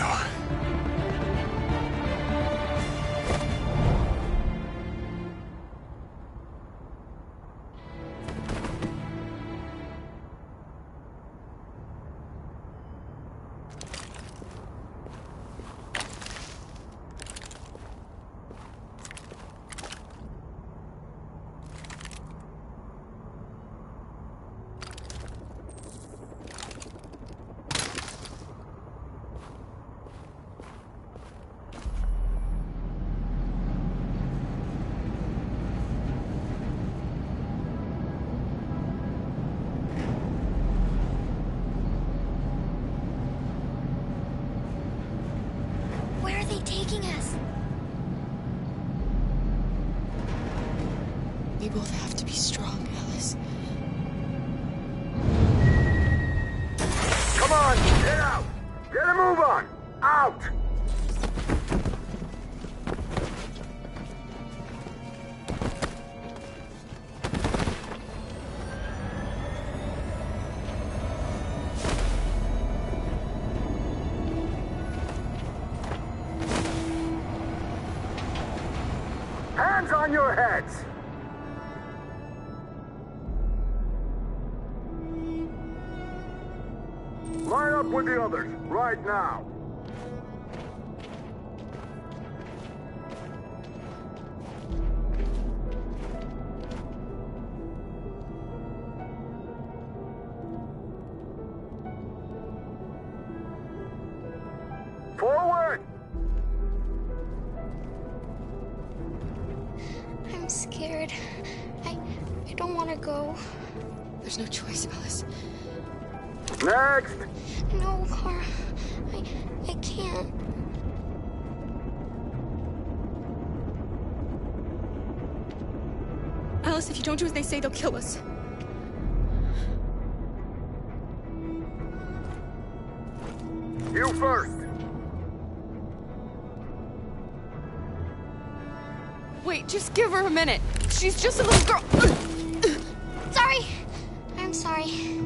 S23: Where are they taking us?
S10: We both have to be strong, Alice.
S11: Come on, get out! Get a move on! Out! Hands on your heads! Line up with the others, right now. Forward!
S23: I'm scared. I don't want to go.
S10: There's no choice, Alice.
S11: Next!
S23: No, Kara. I can't.
S10: Alice, if you don't do as they say, they'll kill us.
S11: You first!
S10: Wait, just give her a minute. She's just a little girl.
S23: Sorry. I'm sorry.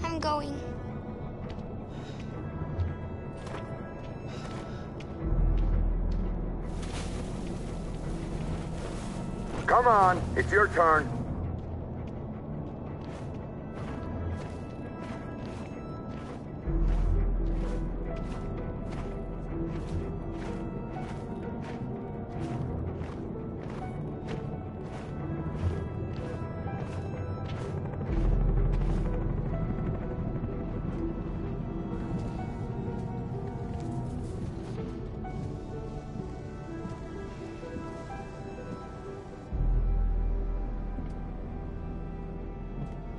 S23: I'm going.
S11: Come on, it's your turn.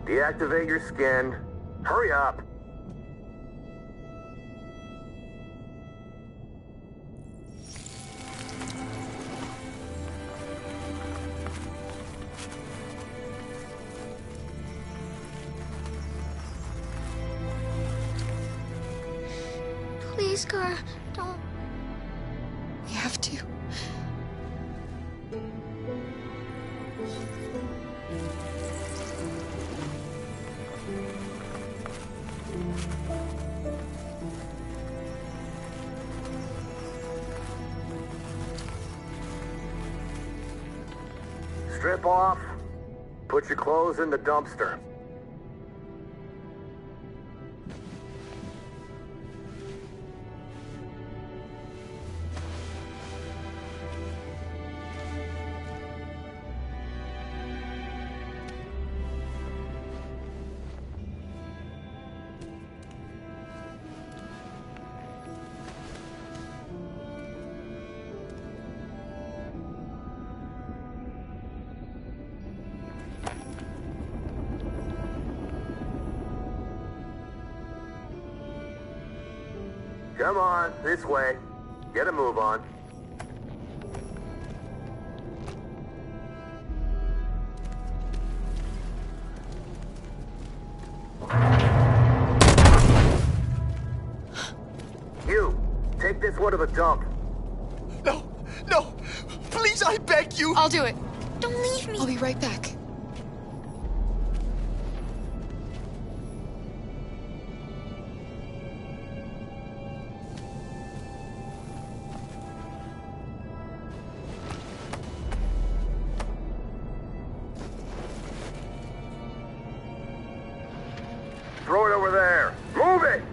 S11: Deactivate your skin. Hurry up.
S23: Please, Kara, don't.
S10: We have to.
S11: Strip off. Put your clothes in the dumpster. Come on, this way. Get a move on. You, take this one to the dump.
S15: No, no, please, I beg you.
S10: I'll do it.
S23: Don't leave me.
S10: I'll be right back.
S11: Throw it over there. Move it!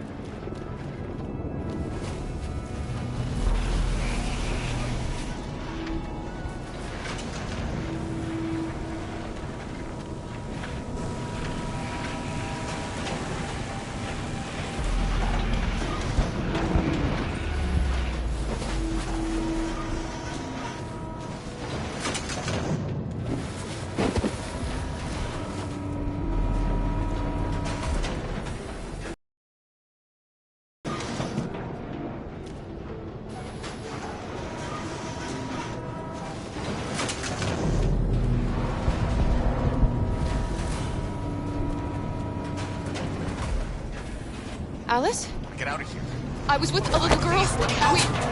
S10: Alice?
S17: Get out of here.
S10: I was with a little girl.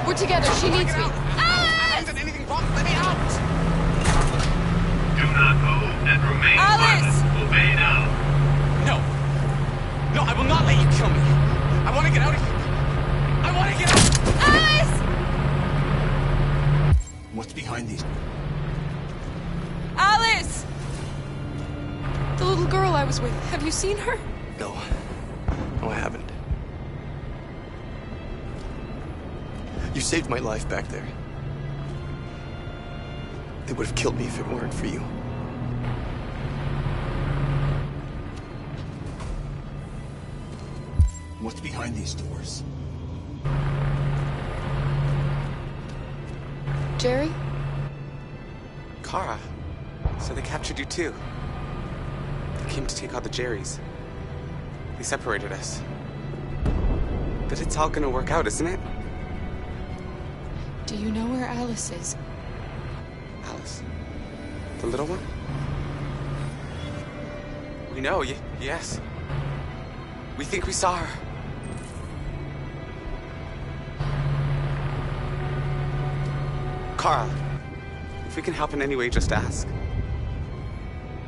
S10: We're together. She needs me.
S17: I haven't done anything wrong. Let me out.
S6: Do not move and remain
S10: Alice!
S6: silent. Obey now.
S17: No. No, I will not let you kill me. I want to get out of here. I want to get out.
S10: Alice!
S2: What's behind these?
S10: Alice! The little girl I was with. Have you seen her?
S2: No. I
S7: No, I haven't. You saved my life back there. They would have killed me if it weren't for you.
S2: What's behind these doors?
S10: Jerry?
S9: Kara. So they captured you too. They came to take out the Jerrys. They separated us. But it's all gonna work out, isn't it?
S10: Do you know where Alice is?
S9: Alice? The little one? We know, yes. We think we saw her. Carl, if we can help in any way, just ask.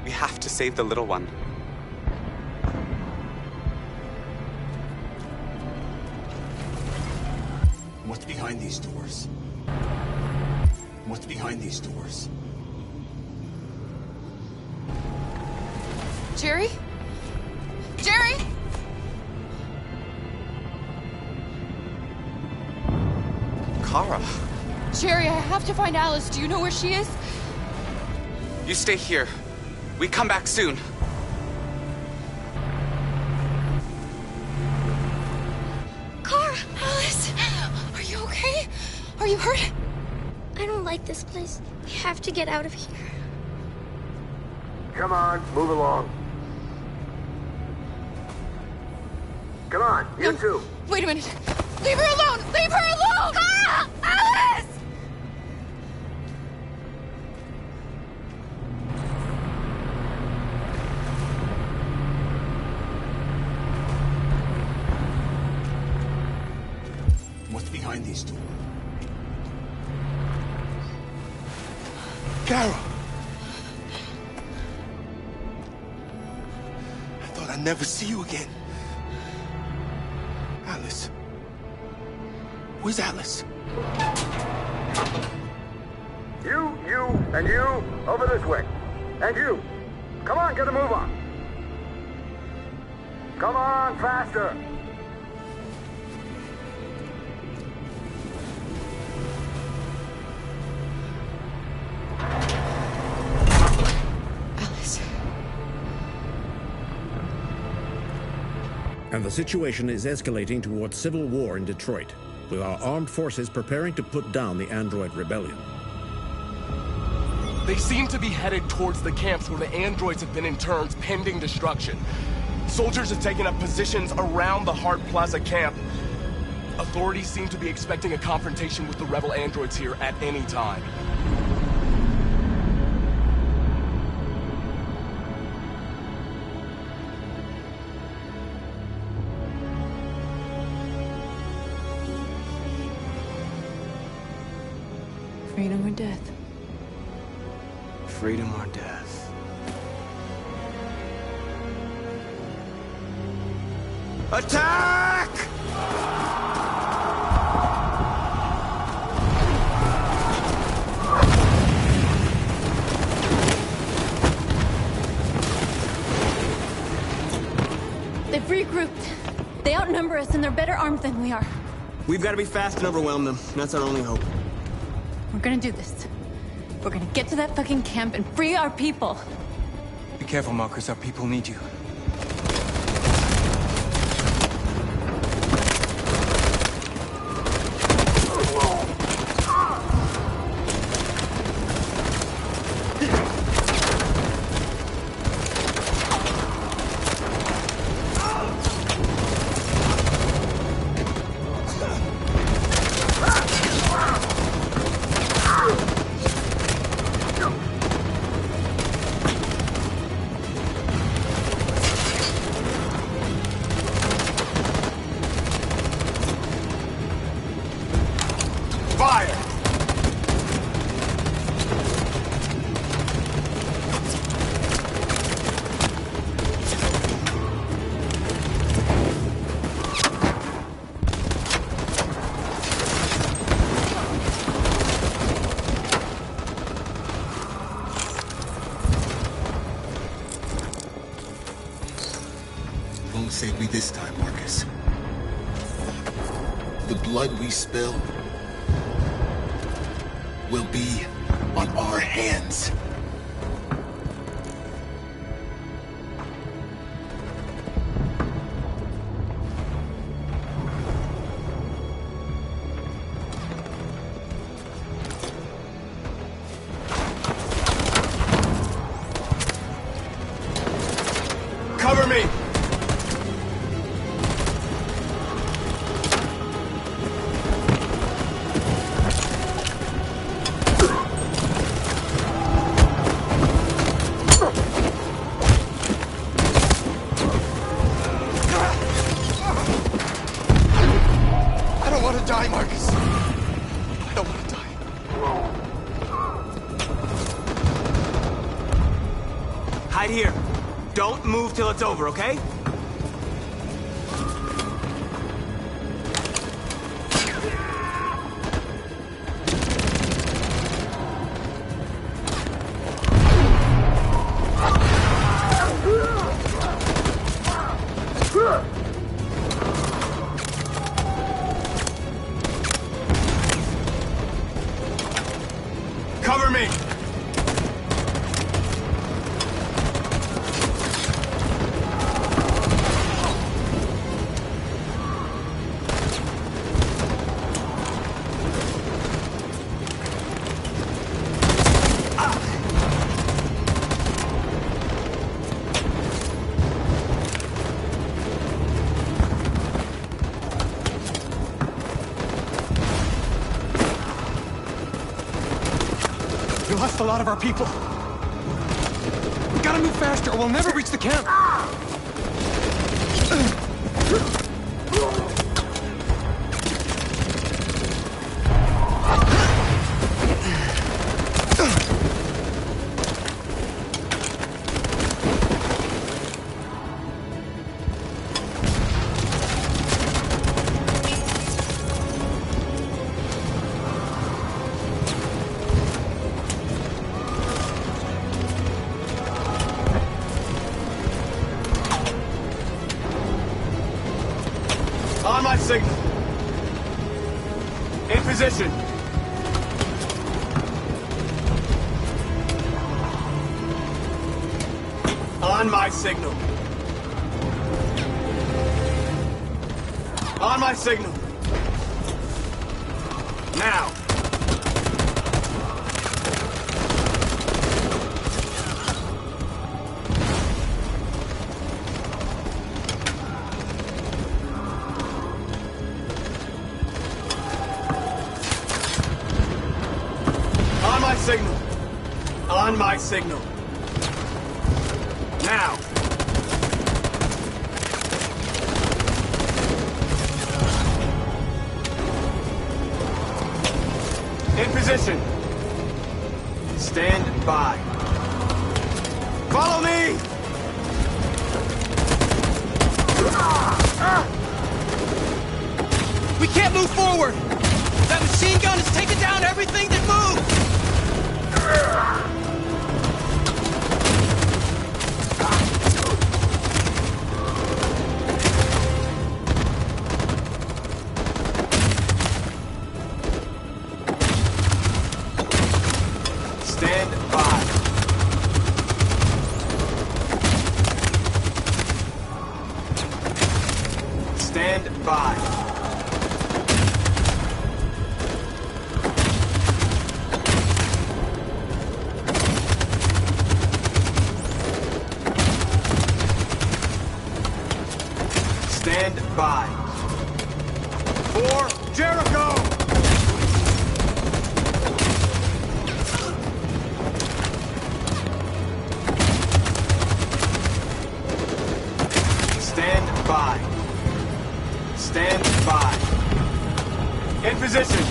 S9: We have to save the little one.
S2: What's behind these doors? What's behind these doors?
S10: Jerry? Jerry?
S9: Kara.
S10: Jerry, I have to find Alice. Do you know where she is?
S9: You stay here. We come back soon.
S10: Kara! Alice! Are you okay? Are you hurt?
S23: I don't like this place. We have to get out of here.
S11: Come on, move along. Come on, you two.
S10: Wait a minute. Leave her alone! Leave her alone! Kara! Alice!
S2: What's behind these doors?
S7: Carol! I thought I'd never see you again. Alice. Where's Alice?
S11: You, and you, over this way. And you. Come on, get a move on. Come on, faster.
S10: Alice.
S16: And the situation is escalating towards civil war in Detroit, with our armed forces preparing to put down the android rebellion.
S22: They seem to be headed towards the camps where the androids have been interned pending destruction. Soldiers have taken up positions around the Hart Plaza camp. Authorities seem to be expecting a confrontation with the rebel androids here at any time.
S8: Freedom or death?
S9: Freedom or death? Attack!
S8: They've regrouped. They outnumber us and they're better armed than we are.
S9: We've got to be fast and overwhelm them. That's our only hope.
S8: We're gonna do this. We're gonna get to that fucking camp and free our people.
S18: Be careful, Marcus. Our people need you.
S2: gonna save me this time, Marcus. The blood we spill will be on our hands.
S22: Cover me!
S7: I don't want to die, Marcus. I don't want to die.
S9: Hide here. Don't move till it's over, okay?
S22: Cover me!
S18: We lost a lot of our people. We gotta move faster or we'll never reach the camp.
S22: On my signal. In position. On my signal. On my signal. Now. On my signal. On my signal. Now. In position. Stand by. Follow me!
S20: We can't move forward! That machine gun is taking down everything that moves!
S22: Stand by. Stand by. Stand by. For Jericho! Stand by. Stand by. In position.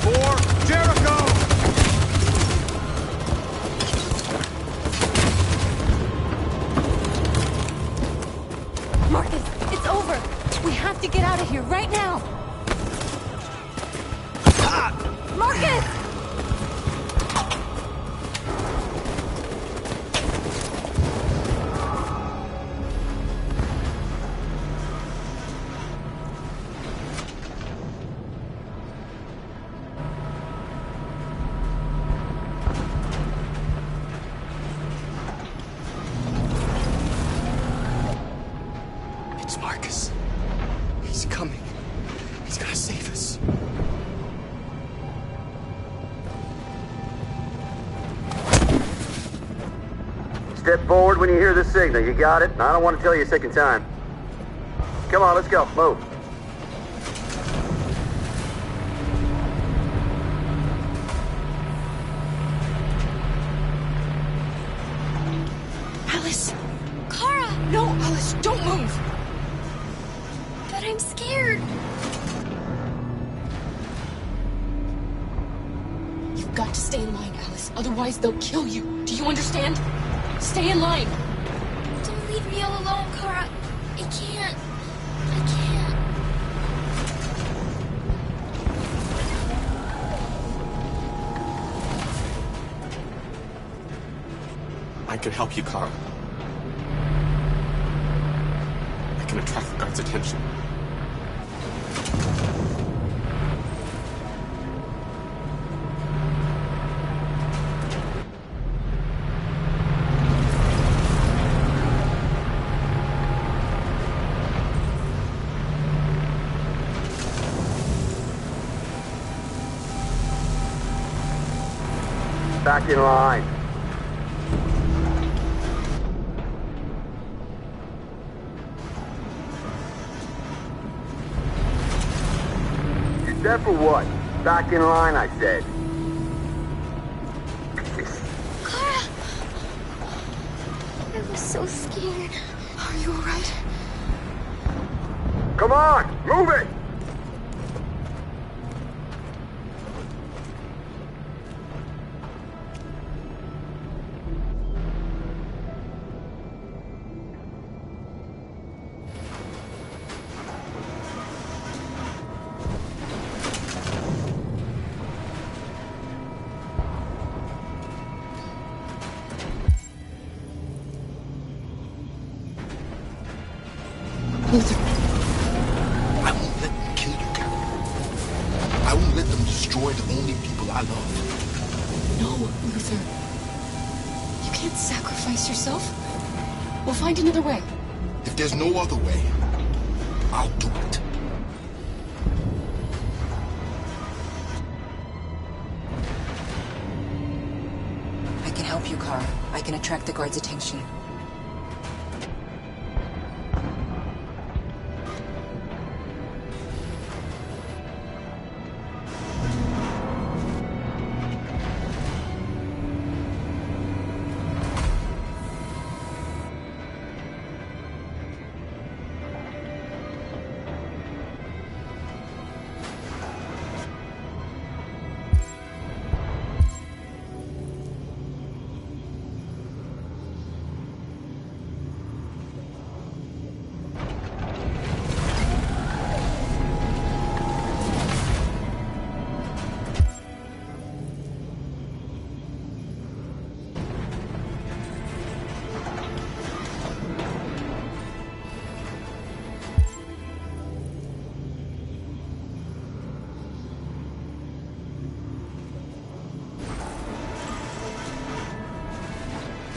S22: For Jericho!
S8: Marcus, it's over. We have to get out of here right now. Marcus!
S11: Step forward when you hear the signal. You got it? I don't want to tell you a second time. Come on, let's go. Move.
S10: Alice! Kara! No, Alice, don't move!
S23: But I'm scared.
S10: You've got to stay in line, Alice. Otherwise, they'll kill you. Do you understand? Stay in line.
S23: Don't leave me all alone, Kara. I can't. I can't.
S17: I can help you, Kara. I can attract the guards' attention.
S11: Back in line. You deaf or what? Back in line, I said.
S23: Kara! I was so scared.
S10: Are you alright?
S11: Come on, move it!
S2: Luther. I won't let them kill you, Carol. I won't let them destroy the only people I love.
S10: No, Luther. You can't sacrifice yourself. We'll find another way.
S2: If there's no other way, I'll do it.
S5: I can help you, Kara. I can attract the guards' attention.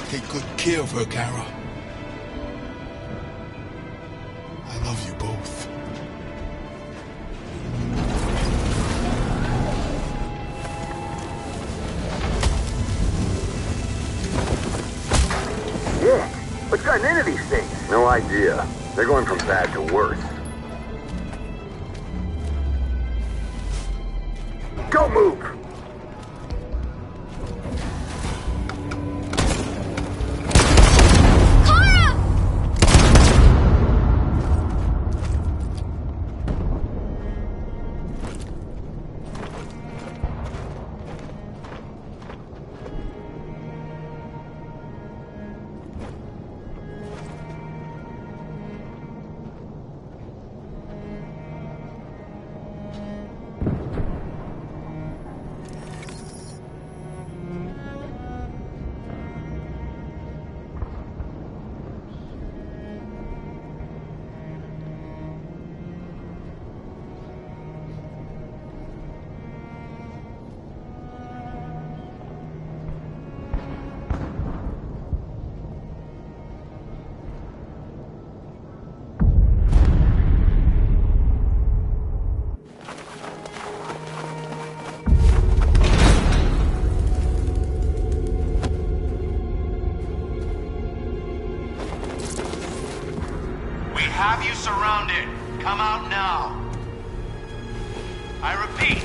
S2: Take good care of her, Kara. I love you both.
S11: Yeah, what's gotten into these things? No idea. They're going from bad to worse. Don't move!
S6: have you surrounded. Come out now. I repeat,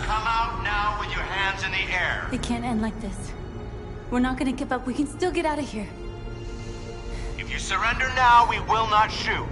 S6: come out now with your hands in the air.
S3: It can't end like this. We're not gonna give up. We can still get out of here.
S6: If you surrender now, we will not shoot.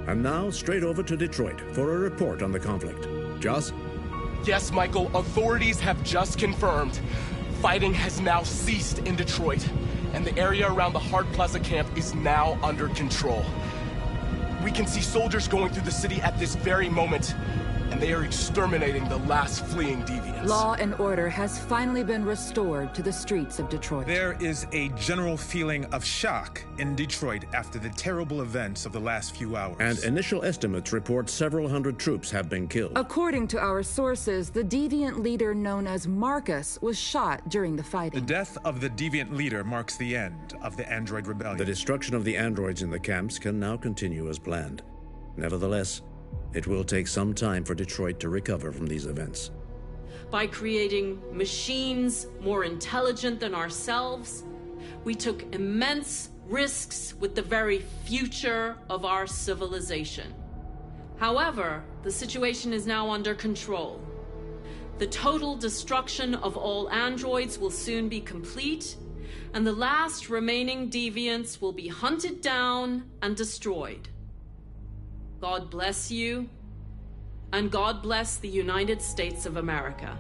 S16: And now, straight over to Detroit for a report on the conflict. Joss?
S22: Yes, Michael, authorities have just confirmed. Fighting has now ceased in Detroit, and the area around the Hart Plaza camp is now under control. We can see soldiers going through the city at this very moment, and they are exterminating the last fleeing deviants.
S4: Law and order has finally been restored to the streets of Detroit.
S21: There is a general feeling of shock in Detroit after the terrible events of the last few hours.
S16: And initial estimates report several hundred troops have been killed.
S4: According to our sources, the deviant leader known as Marcus was shot during the fighting.
S21: The death of the deviant leader marks the end of the Android Rebellion.
S16: The destruction of the androids in the camps can now continue as planned. Nevertheless, it will take some time for Detroit to recover from these events.
S12: By creating machines more intelligent than ourselves, we took immense risks with the very future of our civilization. However, the situation is now under control. The total destruction of all androids will soon be complete, and the last remaining deviants will be hunted down and destroyed. God bless you, and God bless the United States of America.